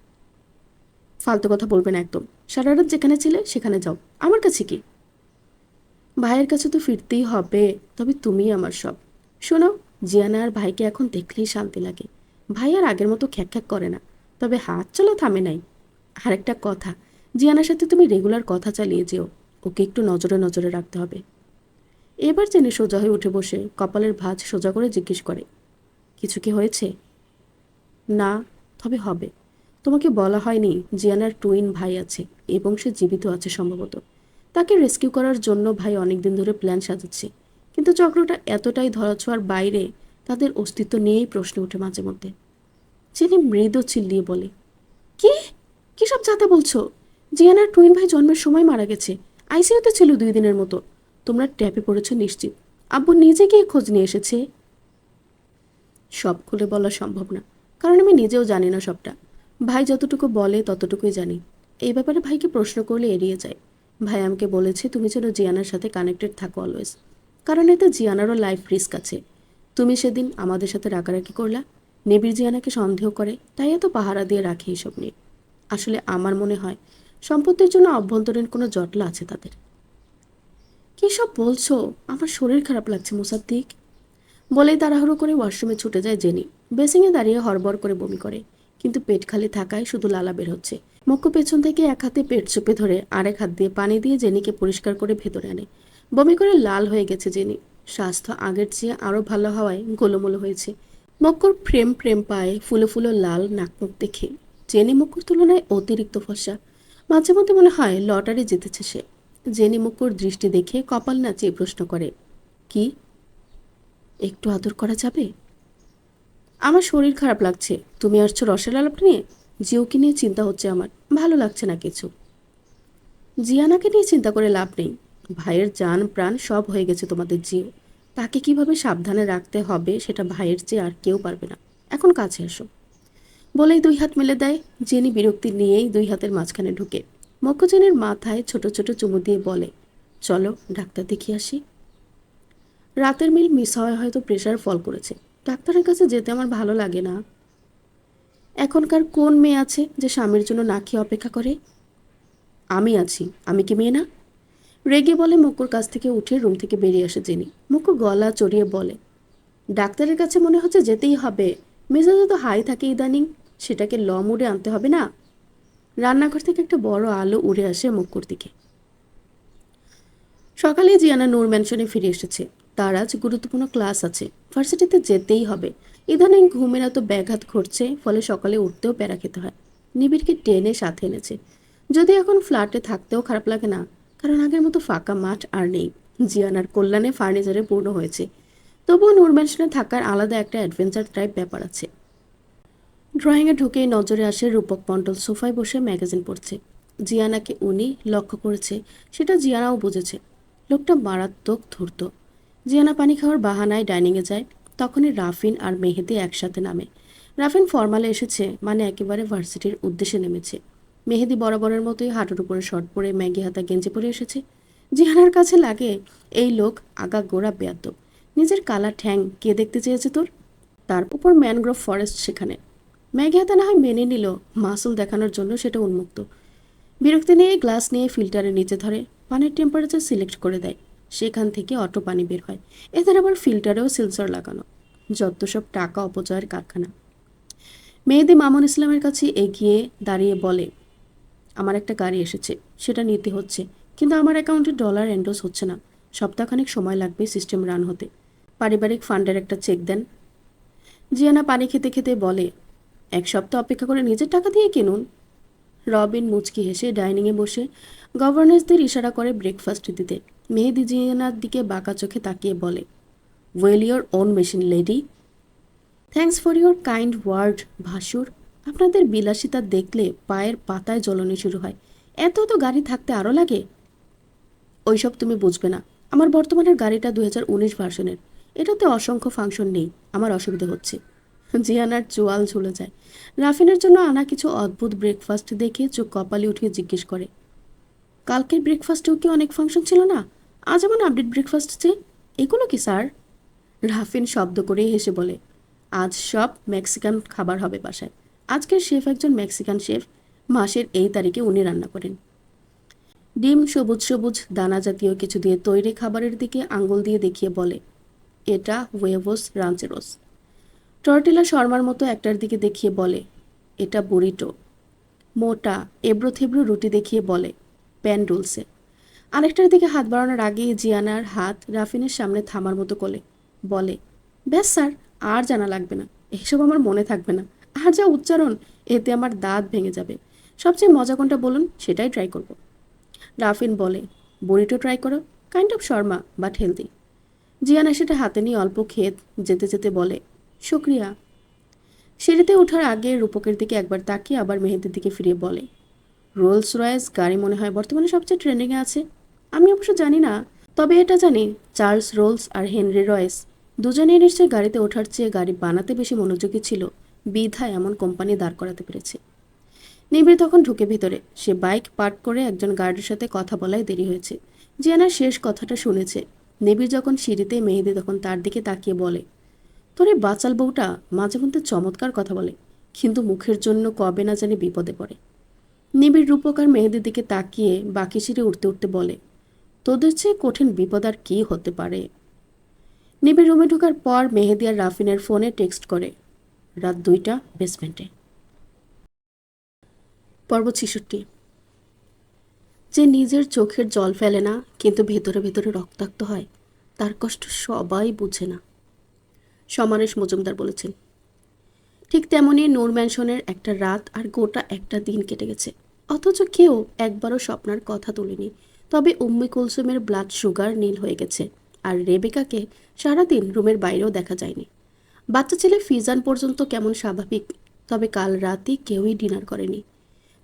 ফালতু কথা বলবে না একদম। সারা রাত যেখানে ছিলে সেখানে যাও, আমার কাছে কি? ভাইয়ের কাছে তো ফিরতেই হবে, তবে তুমি আমার সব। শোনো, জিয়ানা আর ভাইকে এখন দেখলেই শান্তি লাগে। ভাই আর আগের মতো খ্যাক খ্যাক করে না, তবে হাত চলা থামে নাই। আর একটা কথা, জিয়ানার সাথে তুমি রেগুলার কথা চালিয়ে যেও, ওকে একটু নজরে নজরে রাখতে হবে। এবার জেনে সোজা হয়ে উঠে বসে কপালের ভাঁজ সোজা করে জিজ্ঞেস করে, কিছু কি হয়েছে? না, তবে হবে। তোমাকে বলা হয়নি জিয়ানার টুইন ভাই আছে এবং সে জীবিত আছে সম্ভবত। তাকে রেস্কিউ করার জন্য ভাই অনেকদিন ধরে প্ল্যান সাজাচ্ছে, কিন্তু চক্রটা এতটাই ধরাছোঁয়ার বাইরে, তাদের অস্তিত্ব নিয়েই প্রশ্ন ওঠে মাঝে মধ্যে। যিনি মৃদু চিল্লিয়ে বলে, কি কি সব যাতে বলছো? জিয়ানার টুইন ভাই জন্মের সময় মারা গেছে, আইসিইউতে ছিল 2 দিনের মতো। তোমরা ট্যাপে পড়েছো নিশ্চিত। আব্বু নিজে গিয়ে খোঁজ নিয়ে এসেছে। সব খুলে বলা সম্ভব না, কারণ আমি নিজেও জানি না সবটা। ভাই যতটুকু বলে ততটুকুই জানি। এই ব্যাপারে ভাইকে প্রশ্ন করলে এড়িয়ে যায়। ভাই আমাকে বলেছে তুমি যেন জিয়ানার সাথে কানেক্টেড থাকো অলওয়েজ, কারণ এতে জিয়ানারও লাইফ রিস্ক আছে। তুমি সেদিন আমাদের সাথে রাগারাগি করলা, নিবিড় জিয়ানাকে সন্দেহ করে, তাই এত পাহারা দিয়ে রাখে এইসব নিয়ে। আসলে আমার মনে হয় সম্পত্তির জন্য অভ্যন্তরীণ কোনো জটলা আছে তাদের। কী সব বলছো? আমার শরীর খারাপ লাগছে মুসাদ্দিক। বলেই তাড়াহুড়ো করে ওয়াশরুমে ছুটে যায় জেনি। বেসিংয়ে দাঁড়িয়ে হড়বড় করে বমি করে, কিন্তু পেট খালি থাকায় শুধু লালা বের হচ্ছে। মক্কু পেছন থেকে এক হাতে পেট চেপে ধরে আরেক হাত দিয়ে পানি দিয়ে জেনিকে পরিষ্কার করে ভেতরে আনে। বমি করে লাল হয়ে গেছে জেনি। স্বাস্থ্য আগের চেয়ে আরও ভালো হওয়ায় গোলোমোলো হয়েছে। মক্কুর ফ্রেম ফ্রেম পায়ে ফুলো ফুলো লাল নাকমুখ দেখে জেনি মক্কুর তুলনায় অতিরিক্ত ফর্সা। মাঝে মধ্যে মনে হয় লটারি জিতেছে সে। জেনি মক্কুর দৃষ্টি দেখে কপাল নাচিয়ে প্রশ্ন করে, কি? একটু আদর করা যাবে? আমার শরীর খারাপ লাগছে, তুমি আসছো রসের আলাপ নিয়ে? জিওকে নিয়ে চিন্তা হচ্ছে আমার, ভালো লাগছে না কিছু। জিয়ানাকে নিয়ে চিন্তা করে লাভ নেই। ভাইয়ের জান প্রাণ সব হয়ে গেছে তোমাদের জিও। তাকে কিভাবে সাবধানে রাখতে হবে সেটা ভাইয়ের চেয়ে আর কেউ পারবে না। এখন কাছে এসো। বলেই 2 হাত মেলে দেয়। জেনি বিরক্তি নিয়েই 2 হাতের মাঝখানে ঢুকে মক্কজেনের মাথায় ছোট ছোট চুমু দিয়ে বলে, চলো ডাক্তার দেখিয়ে আসি। রাতের মিল মিস হওয়ায় হয়তো প্রেশার ফল করেছে। ডাক্তারের কাছে যেতে আমার ভালো লাগে না। এখনকার কোন মেয়ে আছে যে স্বামীর জন্য না খেয়ে অপেক্ষা করে? আমি আছি, আমি কি মেয়ে না? রেগে বলে মক্কুর কাছ থেকে উঠে রুম থেকে বেরিয়ে আসে জেনি। মক্কু গলা চড়িয়ে বলে, ডাক্তারের কাছে মনে হচ্ছে যেতেই হবে। মেজাজে তো হাই থাকে ইদানিং, সেটাকে ল মুডে আনতে হবে না? রান্নাঘর থেকে একটা বড় আলো উড়ে আসে মুক্কুর দিকে। সকালে জিয়ানা নূর ম্যানশনে ফিরে এসেছে। তার আজ গুরুত্বপূর্ণ ক্লাস আছে, ভার্সিটিতে যেতেই হবে। ইদানিং ঘুমের এত ব্যাঘাত ঘটছে, ফলে সকালে উঠতেও প্যারা খেতে হয়। নিবিড়কে টেনে সাথে এনেছে। যদি এখন ফ্ল্যাটে থাকতেও খারাপ লাগে না, কারণ আগের মতো ফাঁকা মাঠ আর নেই। জিয়ানার কল্যাণে ফার্নিচারে পূর্ণ হয়েছে। তবুও নূর ম্যানশনে থাকার আলাদা একটা অ্যাডভেঞ্চার টাইপ ব্যাপার আছে। ড্রয়িংয়ে ঢুকেই নজরে আসে রূপক মণ্ডল সোফায় বসে ম্যাগাজিন পড়ছে। জিয়ানাকে উনি লক্ষ্য করেছে, সেটা জিয়ানাও বুঝেছে। লোকটা মারাত্মক ধূর্ত। জিয়ানা পানি খাওয়ার বাহানায় ডাইনিংয়ে যায়। তখনই রাফিন আর মেহেদি একসাথে নামে। রাফিন ফর্মালে এসেছে, মানে একেবারে ভার্সিটির উদ্দেশ্যে নেমেছে। মেহেদি বরাবরের মতোই হাঁটুর উপরে শর্ট পরে ম্যাগি হাতা গেঞ্জি পরে এসেছে। জিয়ানার কাছে লাগে এই লোক আগা গোড়া বেয়াদ্দব। নিজের কালা ঠ্যাং কে দেখতে চেয়েছে তোর? তার উপর ম্যানগ্রোভ ফরেস্ট সেখানে। ম্যাগি হাতা না হয় মেনে নিল, মাসুল দেখানোর জন্য সেটা উন্মুক্ত। বিরক্তি নিয়ে গ্লাস নিয়ে ফিল্টারের নিচে ধরে, পানির টেম্পারেচার সিলেক্ট করে দেয়। সেখান থেকে অটো পানি বের হয়। এদের আবার ফিল্টারেও সেন্সর লাগানো। যত সব টাকা অপচয়ের কারখানা। মেহেদি মামুন ইসলামের কাছে এগিয়ে দাঁড়িয়ে বলে, আমার একটা গাড়ি এসেছে, সেটা নিতে হচ্ছে, কিন্তু আমার অ্যাকাউন্টে ডলার এন্ডোস হচ্ছে না। সপ্তাহখানেক সময় লাগবে সিস্টেম রান হতে। পারিবারিক ফান্ডের একটা চেক দেন। জিয়ানা পানি খেতে খেতে বলে, এক সপ্তাহ অপেক্ষা করে নিজের টাকা দিয়ে কিনুন। রবিন মুচকি হেসে ডাইনিংয়ে বসে গভর্নেন্সদের ইশারা করে ব্রেকফাস্ট দিতে। মেহেদি জিয়ানার দিকে বাঁকা চোখে তাকিয়ে বলে, well your own machine lady. Thanks for your kind word ভাসুর। আপনাদের বিলাসিতা দেখলে পায়ের পাতায় জ্বলনি শুরু হয়। এত তো গাড়ি থাকতে আরও লাগে। ওইসব তুমি বুঝবে না। আমার বর্তমানের গাড়িটা 2019 ভার্সনের। এটাতে অসংখ্য ফাংশন নেই, আমার অসুবিধা হচ্ছে। জিয়ানার চোয়াল ঝুলে যায়। রাফিনের জন্য আনা কিছু অদ্ভুত ব্রেকফাস্ট দেখে চোখ কপালে উঠিয়ে জিজ্ঞেস করে, কালকের ব্রেকফাস্টেও কি অনেক ফাংশন ছিল না? আজ এমন আপডেট ব্রেকফাস্ট যে। এগুলো কি স্যার? রাফিন শব্দ করে হেসে বলে, আজ সব মেক্সিকান খাবার হবে বাসায়। আজকের শেফ একজন মেক্সিকান শেফ। মাসের এই তারিখে উনি রান্না করেন। ডিম সবুজ সবুজ দানা জাতীয় কিছু দিয়ে তৈরি খাবারের দিকে আঙ্গুল দিয়ে দেখিয়ে বলে, এটা ওয়েভোস রাঞ্চেরোস। টর্টিলা শর্মার মতো একটার দিকে দেখিয়ে বলে, এটা বুরিটো। মোটা এবড়ো থেবড়ো রুটি দেখিয়ে বলে, প্যান ডুলসে। আরেকটার দিকে হাত বাড়ানোর আগেই জিয়ানার হাত রাফিনের সামনে থামার মতো করে বলে, ব্যাস স্যার, আর জানা লাগবে না। এসব আমার মনে থাকবে না। আর যা উচ্চারণ, এতে আমার দাঁত ভেঙে যাবে। সবচেয়ে মজা কোনটা বলুন, সেটাই ট্রাই করব। রাফিন বলে, বুরিটো ট্রাই করো, kind of shawarma but healthy. Jiana সেটা হাতে নিয়ে অল্প খেয়ে যেতে যেতে বলে, শুক্রিয়া। সিঁড়িতে ওঠার আগে রূপকের দিকে একবার তাকিয়ে আবার মেহেদির দিকে ফিরিয়ে বলে, রোলস রয়েস গাড়ি মনে হয় বর্তমানে সবচেয়ে ট্রেন্ডিংয়ে আছে। আমি অবশ্য জানি না, তবে এটা জানি চার্লস রোলস আর হেনরি রয়েস দুজনেই নিশ্চয়ই গাড়িতে ওঠার চেয়ে গাড়ি বানাতে বেশি মনোযোগী ছিল, বিধায় এমন কোম্পানি দাঁড় করাতে পেরেছে। নিবিড় তখন ঢুকে ভিতরে। সে বাইক পার্ক করে একজন গার্ডের সাথে কথা বলায় দেরি হয়েছে। জিয়ানার শেষ কথাটা শুনেছে। নিবিড় যখন সিঁড়িতে, মেহেদি তখন তার দিকে তাকিয়ে বলে, তোর এই বাচাল বউটা মাঝে মধ্যে চমৎকার কথা বলে, কিন্তু মুখের জন্য কবে না জানি বিপদে পড়ে। নিবিড় রূপক আর মেহেদির দিকে তাকিয়ে বাকি সিঁড়ে উঠতে উঠতে বলে, তোদের চেয়ে কঠিন বিপদ আর কি হতে পারে? নিবিড় রুমে ঢোকার পর মেহেদি আর রাফিনের ফোনে টেক্সট করে, রাত 2টা বেসমেন্টে। পর্ব 66। যে নিজের চোখের জল ফেলে না, কিন্তু ভেতরে ভেতরে রক্তাক্ত হয়, তার কষ্ট সবাই বুঝে না। সমারেশ মজুমদার বলেছেন। ঠিক তেমনই নূর ম্যানশনের একটা রাত আর গোটা একটা দিন কেটে গেছে, অথচ কেউ একবারও স্বপ্নার কথা তোলেনি। তবে উম্মি কুলসুমের ব্লাড সুগার নীল হয়ে গেছে, আর রেবেকাকে সারাদিন রুমের বাইরেও দেখা যায়নি। বাচ্চা ছেলে ফিজান পর্যন্ত কেমন স্বাভাবিক, তবে কাল রাতে কেউই ডিনার করেনি।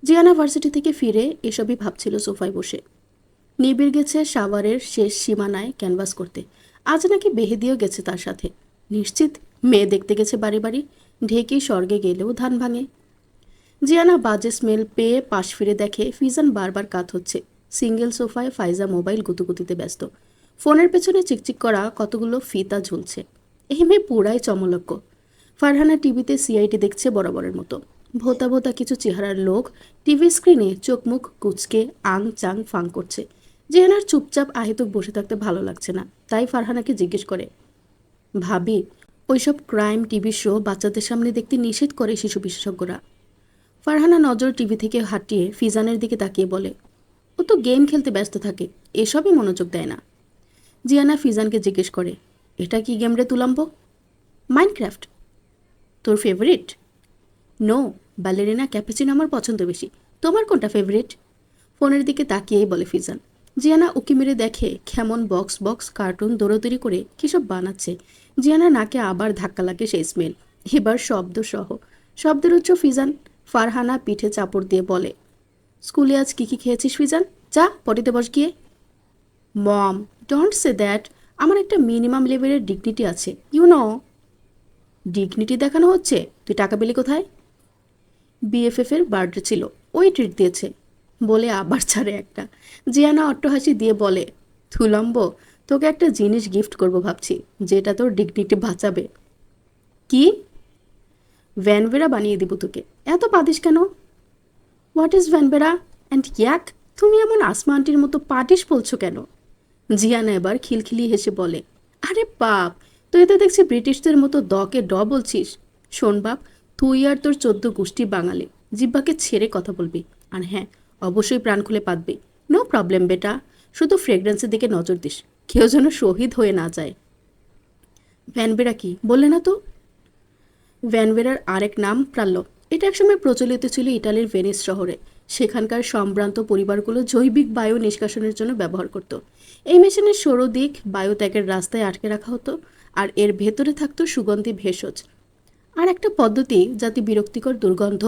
জিয়ানা ভার্সিটি থেকে ফিরে এসবই ভাবছিল সোফায় বসে। নিবিড় গেছে সাভারের শেষ সীমানায় ক্যানভাস করতে। আজ নাকি বেহেদিও গেছে তার সাথে। নিশ্চিত মেয়ে দেখতে গেছে বাড়ি বাড়ি। ঢেকে স্বর্গে গেলেও ধান ভাঙে। জিয়ানা বাজে স্মেল পেয়ে পাশ ফিরে দেখে ফিজান বারবার কাত হচ্ছে। সিঙ্গেল সোফায় ফাইজা মোবাইল গুতুগুতিতে ব্যস্ত। ফোনের পেছনে চিকচিক করা কতগুলো ফিতা ঝুলছে। এই মেয়ে পুরাই চমলক্য। ফারহানা টিভিতে সিআইডি দেখছে বরাবরের মতো। ভোতা ভোতা কিছু চেহারার লোক টিভি স্ক্রিনে চোখ মুখ কুচকে আং চাং ফাং করছে। জিয়ানার চুপচাপ আহেতুক বসে থাকতে ভালো লাগছে না, তাই ফারহানাকে জিজ্ঞেস করে, ভাবি, ওইসব ক্রাইম টিভি শো বাচ্চাদের সামনে দেখতে নিষেধ করে শিশু বিশেষজ্ঞরা। ফারহানা নজর টিভি থেকে হাঁটিয়ে ফিজানের দিকে তাকিয়ে বলে, ও তো গেম খেলতে ব্যস্ত থাকে, এসবই মনোযোগ দেয় না। জিয়ানা ফিজানকে জিজ্ঞেস করে, এটা কি গেম রে তুলাম্ব? মাইনক্রাফট। তোর ফেভারিট? নো, ব্যালেরিনা ক্যাপুচিনো আমার পছন্দ বেশি। তোমার কোনটা ফেভারিট? ফোনের দিকে তাকিয়েই বলে ফিজান। জিয়ানা উকি মেরে দেখে কেমন বক্স বক্স কার্টুন দৌড়োদৌড়ি করে কিসব বানাচ্ছে। জিয়ানা নাকে আবার ধাক্কা লাগে সেই স্মেল, এবার শব্দ সহ। শব্দের উচ্চ ফিজান ফারহানা পিঠে চাপড় দিয়ে বলে, স্কুলে আজ কি খেয়েছিস ফিজান? যা পটিতে বস গিয়ে। মম, ডোন্ট সে দ্যাট। আমার একটা মিনিমাম লেভেলের ডিগনিটি আছে, ইউ নো। ডিগনিটি দেখানো হচ্ছে? তুই টাকা পেলি কোথায়? বিএফএফ এর বার্থডে ছিল, ওই ট্রিট দিয়েছে বলে আবার ছাড়ে একটা। জিয়ানা অট্টহাসি দিয়ে বলে, থুলম্ব, তোকে একটা জিনিস গিফট করব ভাবছি, যেটা তোর ডিগনিটি বাঁচাবে। কি? ভ্যানভেরা বানিয়ে দিব তোকে। এত পাদিস কেন? হোয়াট ইজ ভ্যানভেরা অ্যান্ড ইয়াক? তুমি এমন আসমা আন্টির মতো পাটিস বলছো কেন? জিয়ানা এবার খিলখিলি হেসে বলে, আরে বাপ, তুই তো দেখছি ব্রিটিশদের মতো দকে ড বলছিস। শোন বাপ, তুই আর তোর 14 গোষ্ঠী বাঙালি, জিব্বাকে ছেড়ে কথা বলবি। আর হ্যাঁ, অবশ্যই প্রাণ খুলে পাতবি। নো প্রবলেম বেটা, শুধু ফ্রেগরেন্সের দিকে নজর দিস, কেউ যেন শহীদ হয়ে না যায়। ভ্যানবেরা কি বললে না তো? ভ্যানভেরার আরেক নাম প্রাল্য। এটা একসময় প্রচলিত ছিল ইটালির ভেনিস শহরে। সেখানকার সম্ভ্রান্ত পরিবারগুলো জৈবিক বায়ু নিষ্কাশনের জন্য ব্যবহার করত। এই মেশিনের সরু দিক বায়ু ত্যাগের রাস্তায় আটকে রাখা হতো, আর এর ভেতরে থাকতো সুগন্ধি ভেষজ। আর একটা পদ্ধতি যাতে বিরক্তিকর দুর্গন্ধ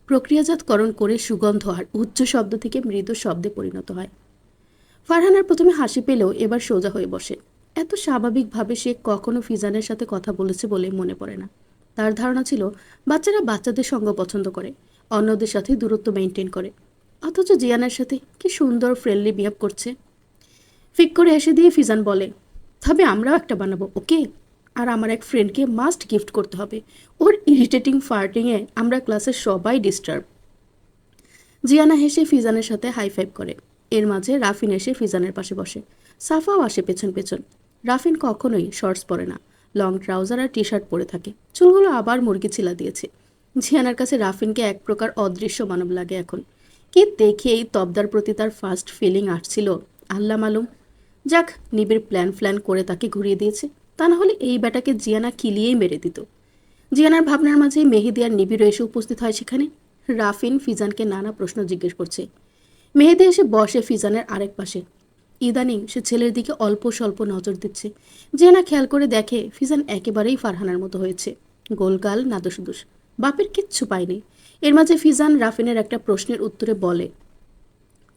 প্রক্রিয়াজাতকরণ করে সুগন্ধ আর উচ্চ শব্দ থেকে মৃদু শব্দে পরিণত হয়। ফারহানার প্রথমে হাসি পেলেও এবার সোজা হয়ে বসে। এত স্বাভাবিকভাবে সে কখনো ফিজানের সাথে কথা বলেছে বলে মনে পড়ে না। তার ধারণা ছিল বাচ্চারা বাচ্চাদের সঙ্গ পছন্দ করে, অন্যদের সাথে দূরত্ব মেনটেন করে, অথচ জিয়ানার সাথে কি সুন্দর ফ্রেন্ডলি বিহেভ করছে। ফিক করে এসে দিয়ে ফিজান বলে, তবে আমরাও একটা বানাবো, ওকে? আর আমার এক ফ্রেন্ডকে মাস্ট গিফট করতে হবে। ওর ইরিটেটিং ফার্টিংয়ে আমরা ক্লাসের সবাই ডিস্টার্ব। জিয়ানা হেসে ফিজানের সাথে হাই ফাইভ করে। এর মাঝে রাফিন এসে ফিজানের পাশে বসে। সাফাও আসে পেছন পেছন। রাফিন কখনোই শর্টস পরে না, লং ট্রাউজার আর টি শার্ট পরে থাকে। চুলগুলো আবার মুরগি ছিলা দিয়েছে। জিয়ানার কাছে রাফিনকে এক প্রকার অদৃশ্য মানব লাগে এখন। কি দেখে এই তবদার প্রতি তার ফার্স্ট ফিলিং আসছিল আল্লাহ মালুম। যাক, নিবিড় প্ল্যান করে তাকে ঘুরিয়ে দিয়েছে। তা না হলে এই ব্যাটাকে জিয়ানা কিলিয়েই মেরে দিত। জিয়ানার ভাবনার মাঝে মেহেদি আর নিবিড়ও এসে উপস্থিত হয় সেখানে। রাফিন ফিজানকে নানা প্রশ্ন জিজ্ঞেস করছে। মেহেদি এসে বসে ফিজানের আরেক পাশে। ইদানিং সে ছেলের দিকে অল্প স্বল্প নজর দিচ্ছে। জিয়ানা খেয়াল করে দেখে ফিজান একেবারেই ফারহানার মতো হয়েছে, গোলগাল নাদুস। বাপের কিচ্ছু পায়নি। এর মাঝে ফিজান রাফিনের একটা প্রশ্নের উত্তরে বলে,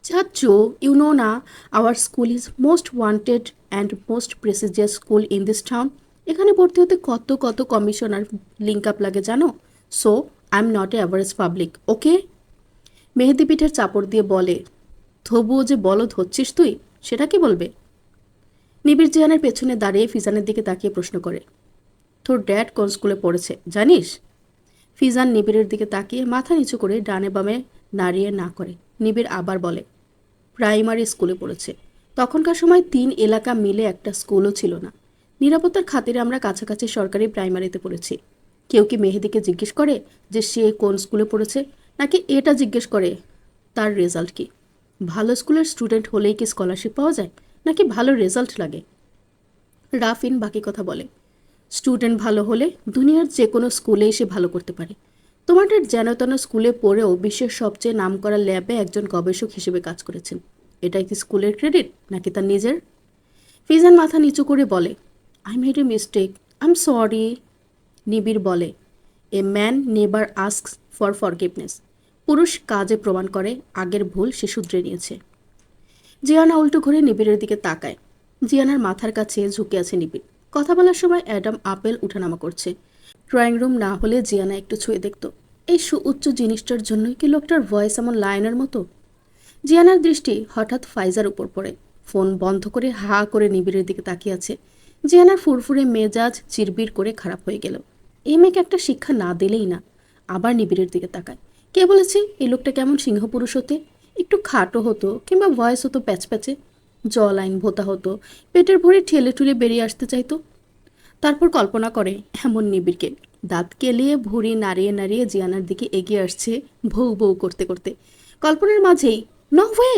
চাচু, ইউ নো না, our school is most wanted and most prestigious school in this town. এখানে ভর্তি হতে কত কত কমিশনার লিঙ্ক আপ লাগে জানো? So I am not a average public, okay? Mehedi পিঠের চাপড় দিয়ে বলে, তবুও যে বলদ হচ্ছিস তুই, সেটা কি বলবে? নিবিড় জিয়ানের পেছনে দাঁড়িয়ে ফিজানের দিকে তাকিয়ে প্রশ্ন করে, তোর ড্যাড কোন স্কুলে পড়েছে জানিস? ফিজান নিবিড়ের দিকে তাকিয়ে মাথা নিচু করে ডানে বামে নাড়িয়ে না করে। নিবিড় আবার বলে, প্রাইমারি স্কুলে পড়েছে। তখনকার সময় 3 এলাকা মিলে একটা স্কুলও ছিল না। নিরাপত্তার খাতিরে আমরা কাছাকাছি সরকারি প্রাইমারিতে পড়েছি। কেউ কি মেহেদিকে জিজ্ঞেস করে যে সে কোন স্কুলে পড়েছে, নাকি এটা জিজ্ঞেস করে তার রেজাল্ট কি? ভালো স্কুলের স্টুডেন্ট হলেই কি স্কলারশিপ পাওয়া যায়, নাকি ভালো রেজাল্ট লাগে? রাফিন বাকি কথা বলে, স্টুডেন্ট ভালো হলে দুনিয়ার যে কোনো স্কুলেই সে ভালো করতে পারে। তোমাদের যেন তেন স্কুলে পড়েও বিশ্বের সবচেয়ে নামকরা ল্যাবে একজন গবেষক হিসেবে কাজ করেছেন। এটা কি স্কুলের ক্রেডিট নাকি তার নিজের? ফিজান মাথা নিচু করে বলে, I made a mistake, I am sorry. নিবিড় বলে, a man never asks for forgiveness. পুরুষ কাজে প্রমাণ করে আগের ভুল সে শুধরে নিয়েছে। জিয়ানা উল্টো ঘুরে নিবিড়ের দিকে তাকায়। জিয়ানার মাথার কাছে ঝুঁকে আছে নিবিড়। কথা বলার সময় অ্যাডাম আপেল উঠানামা করছে। ড্রয়িং রুম না হলে জিয়ানা একটু ছুঁয়ে দেখত, এই সুউচ্চ জিনিসটার জন্যই কি লোকটার ভয়েস এমন লায়নের মতো? জিয়ানার দৃষ্টি হঠাৎ ফাইজার উপর পড়ে। ফোন বন্ধ করে হা করে নিবিড়ের দিকে তাকিয়ে আছে। জিয়ানার ফুরফুরে মেজাজ চিরবির করে খারাপ হয়ে গেল। এই মেয়েকে একটা শিক্ষা না দিলেই না। আবার নিবিড়ের দিকে তাকায়। কে বলেছে এই লোকটা কেমন সিংহ পুরুষ হতে? একটু খাটো হতো, কিংবা ভয়েস হতো প্যাচপ্যাচে, জ লাইন ভোতা হতো, পেটের ভরে ঠেলে ঠুলে বেরিয়ে আসতে চাইতো। তারপর কল্পনা করে এমন নিবিড়কে, দাঁত কেলিয়ে ভুঁড়ি নাড়িয়ে নাড়িয়ে জিয়ানার দিকে এগিয়ে আসছে ভৌ ভৌ করতে করতে। কল্পনার মাঝেই নো ওয়ে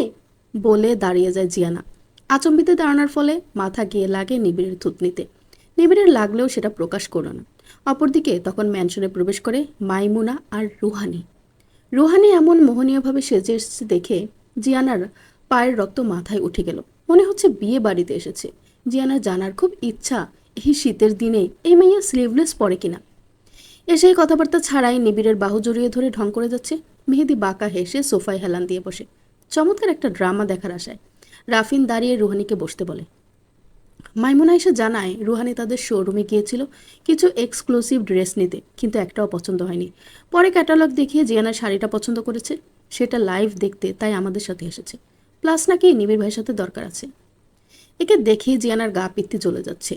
বলে দাঁড়িয়ে যায় জিয়ানা। আচম্বিতে দাঁড়ানোর ফলে মাথা গিয়ে লাগে নিবিড়ের থুতনিতে। নিবিড়ের লাগলেও সেটা প্রকাশ করল না। অপরদিকে তখন ম্যানশনে প্রবেশ করে মাইমুনা আর রুহানি। রুহানি এমন মোহনীয়ভাবে সেজে এসেছে দেখে জিয়ানার পায়ের রক্ত মাথায় উঠে গেল। মনে হচ্ছে বিয়ে বাড়িতে এসেছে। জিয়ানার জানার খুব ইচ্ছা এই শীতের দিনে এই মেয়ে স্লিভলেস পরে কিনা। এসেই কথাবার্তা ছাড়াই নিবিড়ের বাহু জড়িয়ে ধরে ঢং করে যাচ্ছে। মেহেদি বাঁকা হেসে সোফায় হেলান দিয়ে বসে, চমৎকার একটা ড্রামা দেখার আশায়। রাফিন দাঁড়িয়ে রুহানিকে বসতে বলে। মাইমুনা এসে জানায় রুহানি তাদের শোরুমে গিয়েছিল কিছু এক্সক্লুসিভ ড্রেস নিতে, কিন্তু একটাও পছন্দ হয়নি। পরে ক্যাটালগ দেখিয়ে জিয়ানার শাড়িটা পছন্দ করেছে, সেটা লাইভ দেখতে তাই আমাদের সাথে এসেছে। প্লাস নাকি নিবিড় ভাইয়ের সাথে দরকার আছে। একে দেখেই জিয়ানার গা পিত্তি চলে যাচ্ছে।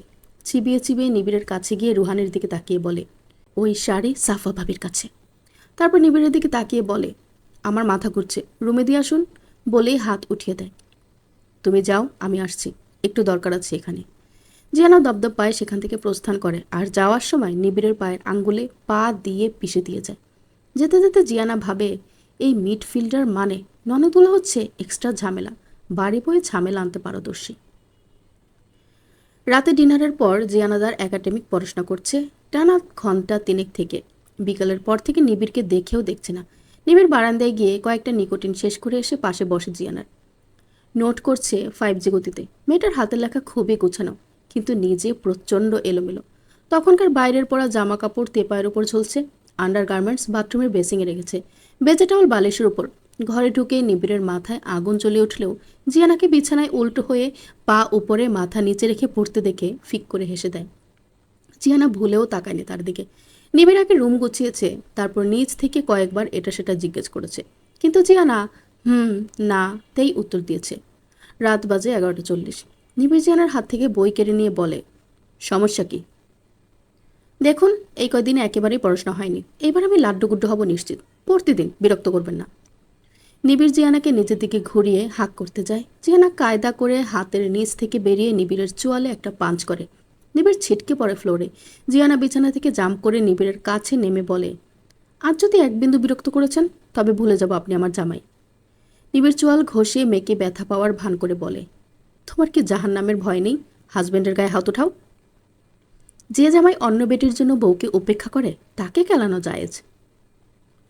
চিবিয়ে চিবিয়ে নিবিড়ের কাছে গিয়ে রুহানির দিকে তাকিয়ে বলে, ওই শাড়ি সাফা ভাবির কাছে। তারপর নিবিড়ের দিকে তাকিয়ে বলে, আমার মাথা ঘুরছে, রুমে দিয়ে আসুন। বলেই হাত উঠিয়ে দেয়। তুমি যাও, আমি আসছি, একটু দরকার আছে এখানে। জিয়ানা দপদপ পায়ে সেখান থেকে প্রস্থান করে আর যাওয়ার সময় নিবিড়ের পায়ের আঙ্গুলে পা দিয়ে পিষে দিয়ে যায়। যেতে যেতে জিয়ানা ভাবে, এই মিডফিল্ডার মানে ননদগুলো হচ্ছে এক্সট্রা ঝামেলা, বাড়ি বয়ে ঝামেলা আনতে পারদর্শী। রাতে ডিনারের পর জিয়ানাদার একাডেমিক পড়াশোনা করছে টানা ঘন্টা তিনেক থেকে। বিকালের পর থেকে নিবিড়কে দেখেও দেখছে না। নিবিড় বারান্দায় গিয়ে কয়েকটা নিকোটিন শেষ করে এসে পাশে বসে জিয়ানার। নোট করছে 5G গতিতে। মেয়েটার হাতের লেখা খুবই গোছানো, কিন্তু নিজে প্রচণ্ড এলোমেলো। তখনকার বাইরের পরা জামা কাপড় তেপায়ের উপর ঝুলছে, আন্ডার গার্মেন্টস বাথরুমের বেসিংয়ে রেখেছে, বেজে টাওয়াল বালিশের উপর। ঘরে ঢুকে নিবিড়ের মাথায় আগুন জ্বলে উঠলেও জিয়ানাকে বিছানায় উল্টো হয়ে পা উপরে মাথা নিচে রেখে পড়তে দেখে ফিক করে হেসে দেয়। জিয়ানা ভুলেও তাকায়নি তার দিকে। নিবিড় আগে রুম গুছিয়েছে, তারপর নিজ থেকে কয়েকবার এটা সেটা জিজ্ঞেস করেছে, কিন্তু জিয়ানা না তেই উত্তর দিয়েছে। রাত বাজে 11:40। নিবিড় জিয়ানার হাত থেকে বই কেড়ে নিয়ে বলে, সমস্যা কি? দেখুন, এই কয়দিনে একেবারেই পড়াশোনা হয়নি, এইবার আমি লাড্ডুগুড্ডু হব নিশ্চিত, পড়তে দিন, বিরক্ত করবেন না। নিবিড় জিয়ানাকে নিজের দিকে ঘুরিয়ে হাঁক করতে যায়। জিয়ানা কায়দা করে হাতের নিচ থেকে বেরিয়ে নিবিড়ের চোয়ালে একটা পাঞ্চ করে। নিবিড় ছিটকে পড়ে ফ্লোরে। জিয়ানা বিছানা থেকে জাম্প করে নিবিড়ের কাছে নেমে বলে, আজ যদি এক বিন্দু বিরক্ত করেছেন তবে ভুলে যাব আপনি আমার জামাই। নিবিড় চোয়াল ঘষে মেয়েকে ব্যথা পাওয়ার ভান করে বলে, তোমার কি জাহান্নামের ভয় নেই? হাজব্যান্ডের গায়ে হাত উঠাও। যে জামাই অন্য বেটির জন্য বউকে উপেক্ষা করে তাকে কেলানো জায়েজ।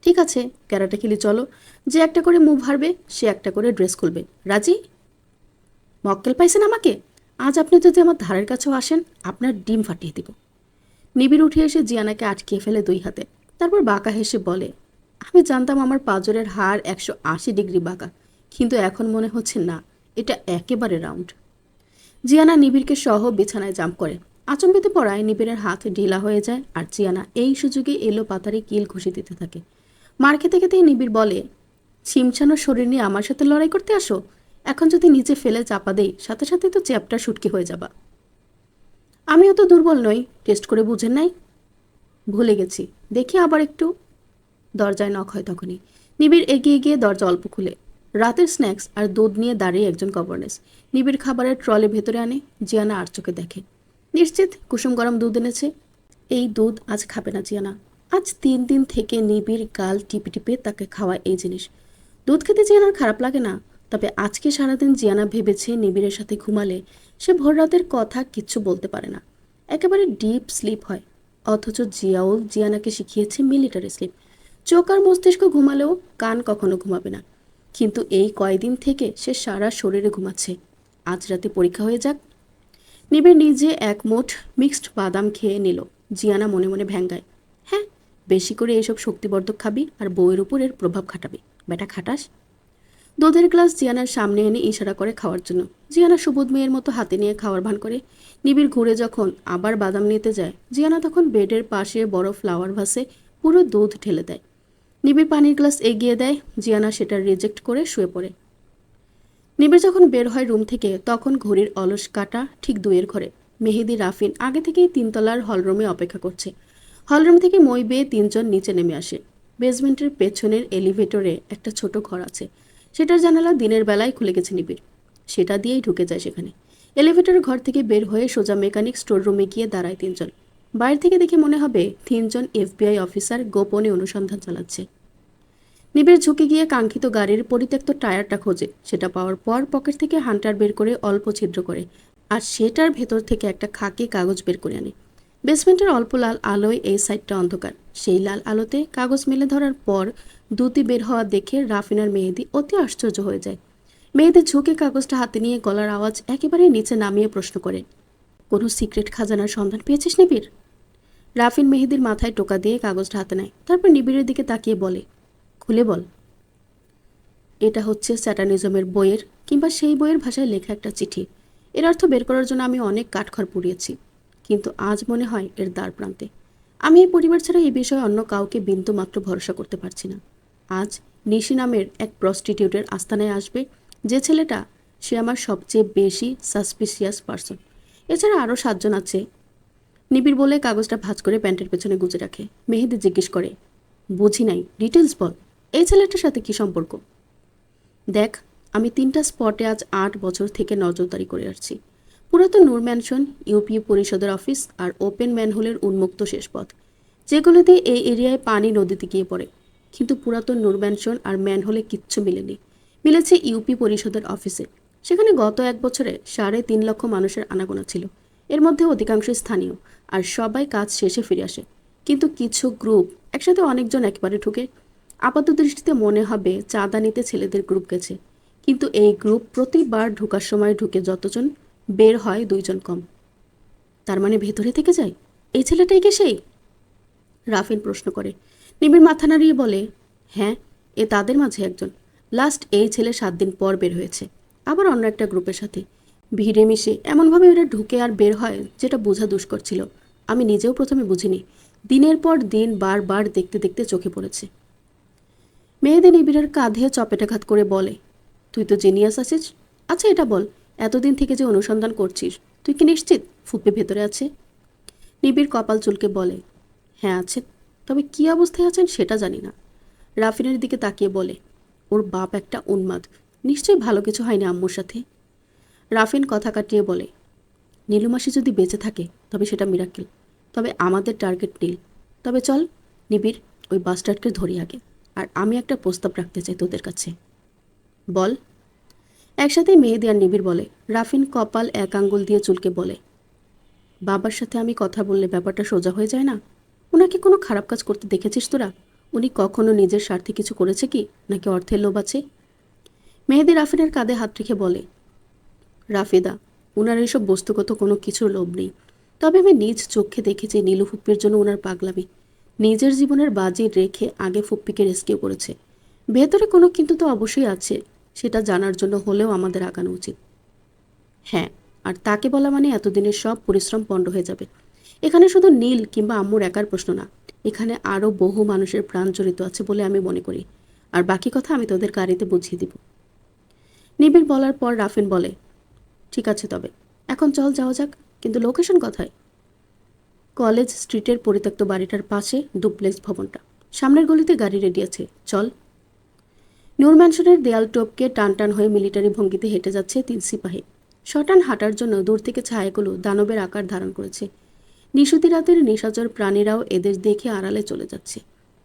ঠিক আছে, ক্যারাটে খেলি চলো। যে একটা করে মুভ হারবে সে একটা করে ড্রেস খুলবে। রাজি? মক্কেল পাইছেন আমাকে? আজ আপনি যদি আমার ধারের কাছেও আসেন আপনার ডিম ফাটিয়ে দিব। নিবিড় উঠে এসে জিয়ানাকে আটকিয়ে ফেলে দুই হাতে। তারপর বাঁকা হেসে বলে, আমি জানতাম আমার পাঁজরের হাড় 180 ডিগ্রি বাঁকা, কিন্তু এখন মনে হচ্ছে না, এটা একেবারে রাউন্ড। জিয়ানা নিবিড়কে সহ বিছানায় জাম্প করে। আচম্বিতে পড়ায় নিবিড়ের হাত ঢিলা হয়ে যায় আর জিয়ানা এই সুযোগে এলো পাতারে কিল ঘুষি দিতে থাকে। মার খেতে খেতেই নিবিড় বলে, ছিমছানো শরীর নিয়ে আমার সাথে লড়াই করতে আসো? এখন যদি নিচে ফেলে চাপা দেই সাথে সাথে তো চ্যাপটা শুটকি হয়ে যাবা। আমিও তো দুর্বল নই, টেস্ট করে বুঝেন নাই? ভুলে গেছি, দেখি আবার একটু। দরজায় নক হয় তখনই। নিবিড় এগিয়ে গিয়ে দরজা অল্প খুলে। রাতের স্ন্যাক্স আর দুধ নিয়ে দাঁড়িয়ে একজন গভর্নেস। নিবিড় খাবারের ট্রলে ভেতরে আনে। জিয়ানা আর চোখে দেখে, নিশ্চিত কুসুম গরম দুধ এনেছে। এই দুধ আজ খাবে না জিয়ানা। আজ 3 দিন থেকে নিবিড় গাল টিপে টিপে তাকে খাওয়ায় এই জিনিস। দুধ খেতে জিয়ানার খারাপ লাগে না, তবে আজকে সারাদিন জিয়ানা ভেবেছে নিবিড়ের সাথে ঘুমালে সে ভোর রাতের কথা কিচ্ছু বলতে পারে না, একেবারে ডিপ স্লিপ হয়। অথচ জিয়াউল জিয়ানাকে শিখিয়েছে মিলিটারি স্লিপ। চোখ আর মস্তিষ্ক ঘুমালেও কান কখনো ঘুমাবে না। কিন্তু এই কয়দিন থেকে সে সারা শরীরে ঘুমাচ্ছে। আজ রাতে পরীক্ষা হয়ে যাক। নিবিড় নিজে এক মুঠ মিক্সড বাদাম খেয়ে নিল। জিয়ানা মনে মনে ভ্যাঙ্গায়, হ্যাঁ, বেশি করে এসব শক্তিবর্ধক খাবি আর বউয়ের উপর এর প্রভাব খাটাবি, বেটা খাটাস। দুধের গ্লাস জিয়ানার সামনে এনে ইশারা করে খাওয়ার জন্য। জিয়ানা সুবোধ মেয়ের মতো হাতে নিয়ে খাওয়ার ভান করে। নিবিড় ঘুরে যখন আবার বাদাম নিতে যায়, জিয়ানা তখন বেডের পাশে বড় ফ্লাওয়ার ভাসে পুরো দুধ ঢেলে দেয়। নিবিড় পানির গ্লাস এগিয়ে দেয়, জিয়ানা সেটা রিজেক্ট করে শুয়ে পড়ে। নিবিড় যখন বের হয় রুম থেকে তখন ঘড়ির অলস কাটা ঠিক 2-এর ঘরে। মেহেদি রাফিন আগে থেকেই 3তলার হলরুমে অপেক্ষা করছে। হলরুম থেকে মই বেয়ে 3জন নিচে নেমে আসে। বেসমেন্টের পেছনের এলিভেটরে একটা ছোট ঘর আছে, সেটার জানালা দিনের বেলায় খুলে গেছে নিবিড়। সেটা দিয়েই ঢুকে যায় সেখানে। এলিভেটর ঘর থেকে বের হয়ে সোজা মেকানিক স্টোর রুমে গিয়ে দাঁড়ায় তিনজন। বাইরে থেকে দেখে মনে হবে তিনজন FBI অফিসার গোপনে অনুসন্ধান চালাচ্ছে। নিবিড় ঝুঁকে গিয়ে কাঙ্ক্ষিত গাড়ির পরিত্যক্ত টায়ারটা খোঁজে। সেটা পাওয়ার পর পকেট থেকে হান্টার বের করে অল্প ছিদ্র করে, আর সেটার ভেতর থেকে একটা খাকি কাগজ বের করে আনে। বেসমেন্টের অল্প লাল আলোয় এই সাইডটা অন্ধকার। সেই লাল আলোতে কাগজ মেলে ধরার পর দুটি বের হওয়া দেখে রাফিন আর মেহেদি অতি আশ্চর্য হয়ে যায়। মেহেদি ঝুঁকে কাগজটা হাতে নিয়ে গলার আওয়াজ একেবারে নিচে নামিয়ে প্রশ্ন করে, কোনো সিক্রেট খাজানার সন্ধান পেয়েছিস নিবিড়? রাফিন মেহেদির মাথায় টোকা দিয়ে কাগজটা হাতে নেয়, তারপর নিবিড়ের দিকে তাকিয়ে বলে, খুলে বল। এটা হচ্ছে স্যাটানিজমের বইয়ের কিংবা সেই বইয়ের ভাষায় লেখা একটা চিঠি। এর অর্থ বের করার জন্য আমি অনেক কাঠখড় পুড়িয়েছি, কিন্তু আজ মনে হয় এর দ্বার প্রান্তে। আমি এই পরিবার ছাড়া এই বিষয়ে অন্য কাউকে বিন্দু মাত্র ভরসা করতে পারছি না। আজ নিশি নামের এক প্রস্টিটিউটের আস্তানায় আসবে যে ছেলেটা, সে আমার সবচেয়ে বেশি সাসপিসিয়াস পারসন। এছাড়া আরও 7 জন আছে। নিবিড় বলে কাগজটা ভাঁজ করে প্যান্টের পেছনে গুজে রাখে। মেহেদি জিজ্ঞেস করে, বুঝি নাই, ডিটেলস বল। এই ছেলেটার সাথে কি সম্পর্ক? দেখ, আমি 3টা স্পটে আজ 8 বছর থেকে নজরদারি করে আসছি। পুরাতন নূর ম্যানশন, ইউপি পরিষদের অফিস আর ওপেন ম্যানহোলের উন্মুক্ত শেষ পথ, যেগুলোতে এই এরিয়ায় পানি নদীতে গিয়ে পড়ে। কিন্তু পুরাতন নূর ম্যানশন আর ম্যানহোলে কিচ্ছু মিলেনি। মিলেছে ইউপি পরিষদের অফিসে। সেখানে গত 1 বছরে 3.5 লক্ষ মানুষের আনাগোনা ছিল। এর মধ্যে অধিকাংশ স্থানীয়, আর সবাই কাজ শেষে ফিরে আসে। কিন্তু কিছু গ্রুপ একসাথে অনেকজন একবারে ঢুকে। আপাত দৃষ্টিতে মনে হবে চাঁদা নিতে ছেলেদের গ্রুপ গেছে, কিন্তু এই গ্রুপ প্রতিবার ঢোকার সময় ঢুকে যতজন, বের হয় 2 জন কম। তার মানে ভেতরে থেকে যায় এই ছেলেটাই কি সেই? রাফিন প্রশ্ন করে। নিবিড় মাথা নাড়িয়ে বলে, হ্যাঁ, এ তাদের মাঝে একজন। লাস্ট এই ছেলে 7 দিন পর বের হয়েছে, আবার অন্য একটা গ্রুপের সাথে। ভিড়ে মিশে এমনভাবে এরা ঢুকে আর বের হয় যেটা বোঝা দুষ্কর ছিল। আমি নিজেও প্রথমে বুঝিনি। দিনের পর দিন বারবার দেখতে দেখতে চোখে পড়েছে। মেয়েদের নিবিড়ের কাঁধে চপেটাঘাত করে বলে, তুই তো জিনিয়াস আছিস। আচ্ছা এটা বল, এতদিন থেকে যে অনুসন্ধান করছিস, তুই কি নিশ্চিত ফুপ্পি ভেতরে আছে? নিবিড় কপাল চুলকে বলে, হ্যাঁ আছে, তবে কী অবস্থায় আছেন সেটা জানি না। রাফিনের দিকে তাকিয়ে বলে, ওর বাপ একটা উন্মাদ, নিশ্চয়ই ভালো কিছু হয়নি আম্মুর সাথে। রাফিন কথা কাটিয়ে বলে, নীলুমাসি যদি বেঁচে থাকে তবে সেটা মিরাকেল, তবে আমাদের টার্গেট নীল। তবে চল নিবিড়, ওই বাস্টার্ডকে ধরি আগে, আর আমি একটা প্রস্তাব রাখতে চাই তোদের কাছে। বল। একসাথে মেহেদি আর নিবিড় বলে। রাফিন কপাল এক আঙ্গুল দিয়ে চুলকে বলে, বাবার সাথে আমি কথা বললে ব্যাপারটা সোজা হয়ে যায় না? ওনাকে কোনো খারাপ কাজ করতে দেখেছিস তোরা? উনি কখনো নিজের স্বার্থে কিছু করেছে কি, নাকি অর্থের লোভ আছে? মেহেদি রাফিনের কাঁধে হাত রেখে বলে, রাফিদা, ওনার এইসব বস্তুগত কোনো কিছুর লোভ নেই। তবে আমি নিজ চোখে দেখেছি নীলু ফুপ্পির জন্য ওনার পাগলামি। নিজের জীবনের বাজি রেখে আগে ফুপ্পিকে রেস্কিউ করেছে। ভেতরে কোনো কিন্তু তো অবশ্যই আছে, সেটা জানার জন্য হলেও আমাদের আগানো উচিত। হ্যাঁ, আর তাকে বলা মানে এতদিনের সব পরিশ্রম পণ্ড হয়ে যাবে। এখানে শুধু নীল কিংবা আম্মুর একার প্রশ্ন না, এখানে আরও বহু মানুষের প্রাণ জড়িত আছে বলে আমি মনে করি। আর বাকি কথা আমি তোদের গাড়িতে বুঝিয়ে দিব। নিবিড় বলার পর রাফিন বলে, ঠিক আছে, তবে এখন চল যাওয়া যাক, কিন্তু লোকেশন কোথায়? কলেজ স্ট্রিটের পরিত্যক্ত বাড়িটার পাশে ডুপ্লেক্স ভবনটা। সামনের গলিতে গাড়ি রেডি আছে, চল। নূর ম্যানশনের দেয়াল টপকে টান টান হয়ে মিলিটারি ভঙ্গিতে হেঁটে যাচ্ছে 3 সিপাহী। শটান হাঁটার জন্য দূর থেকে ছায়াগুলো দানবের আকার ধারণ করেছে। নিশুতি রাতের নিশাচর প্রাণীরাও এদের দেখে আড়ালে চলে যাচ্ছে।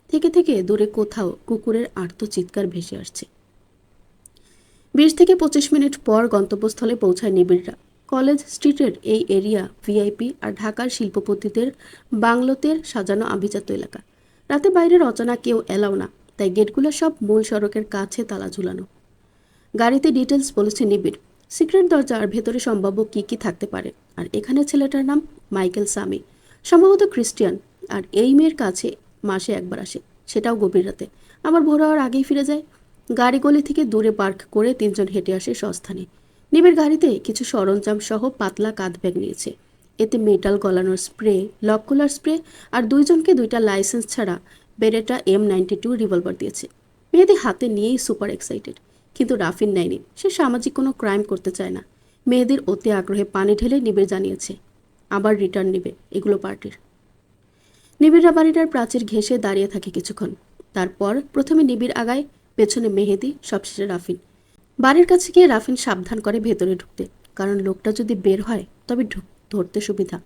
থেকে থেকে দূরে কোথাও কুকুরের আর্ত চিৎকার ভেসে আসছে। 20 থেকে 25 মিনিট পর গন্তব্যস্থলে পৌঁছায় নিবিড়রা। কলেজ স্ট্রিটের এই এরিয়া ভিআইপি আর ঢাকার শিল্পপতিদের বাংলোতের সাজানো আভিজাত্য এলাকা। রাতে বাইরের অচেনা কেউ এলাও না, তাই গেটগুলো সব মূল সড়কের কাছে তালা ঝুলানো। গাড়িতে ডিটেলস বলেছে নিবিড়, সিক্রেট দরজা আর ভেতরে সম্ভাব্য কী কী থাকতে পারে। আর এখানে ছেলেটার নাম মাইকেল সামি, সম্ভবত খ্রিস্টিয়ান। আর এই মেয়ের কাছে মাসে একবার আসে, সেটাও গভীর রাতে, আবার ভোর হওয়ার আগেই ফিরে যায়। গাড়ি গলি থেকে দূরে পার্ক করে 3 জন হেঁটে আসে স্বস্থানে। নিবিড় গাড়িতে কিছু সরঞ্জাম সহ পাতলা কাঁধ ব্যাগ নিয়েছে। এতে মেটাল গলানোর স্প্রে, লক খোলার স্প্রে আর 2 জনকে 2টা লাইসেন্স ছাড়া বেরেটা M92 রিভলভার দিয়েছে। মেয়েদের হাতে নিয়েই সুপার এক্সাইটেড। কিন্তু রাফিন নেয়নি, সে সামাজিক কোনো ক্রাইম করতে চায় না। মেয়েদের অতি আগ্রহে পানি ঢেলে নিবিড় জানিয়েছে আবার রিটার্ন নেবে, এগুলো পার্টির। নিবিড়রা বাড়িটার প্রাচীর ঘেঁষে দাঁড়িয়ে থাকে কিছুক্ষণ। তারপর প্রথমে নিবিড় আগায়, পেছনে মেহেদি, সবশেষে রাফিন। বাড়ির কাছে গিয়ে রাফিন সাবধান করে ভেতরে ঢুকতে। কারণ লোকটা যদি বের হয় তবে ধরতে সুবিধা।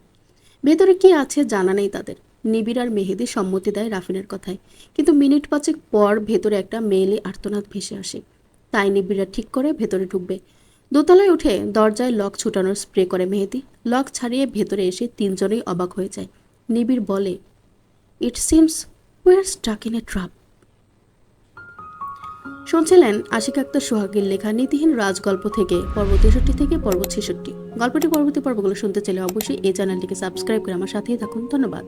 ভেতরে কি আছে জানা নেই তাদের। নিবিড় আর মেহেদি সম্মতি দেয় রাফিনের কথায়, কিন্তু মিনিট 5 পর ভেতরে একটা মেয়েলি আর্তনাদ ভেসে আসে। তাই নিবিড়রা ঠিক করে ভেতরে ঢুকবে। দোতলায় উঠে দরজায় লক ছুটানোর স্প্রে করে মেহেদি। লক ছাড়িয়ে ভেতরে এসে তিনজনেই অবাক হয়ে যায়। নিবিড় বলে, it seems we are stuck in a trap. শুনছিলেন আশিক আক্তার সোহাগীর লেখা নীতিহীন রাজগল্প থেকে পর্ব 63 থেকে পর্ব 66। গল্পটি পরবর্তী পর্বগুলো শুনতে চাইলে অবশ্যই এই চ্যানেলটিকে সাবস্ক্রাইব করে আমার সাথেই থাকুন। ধন্যবাদ।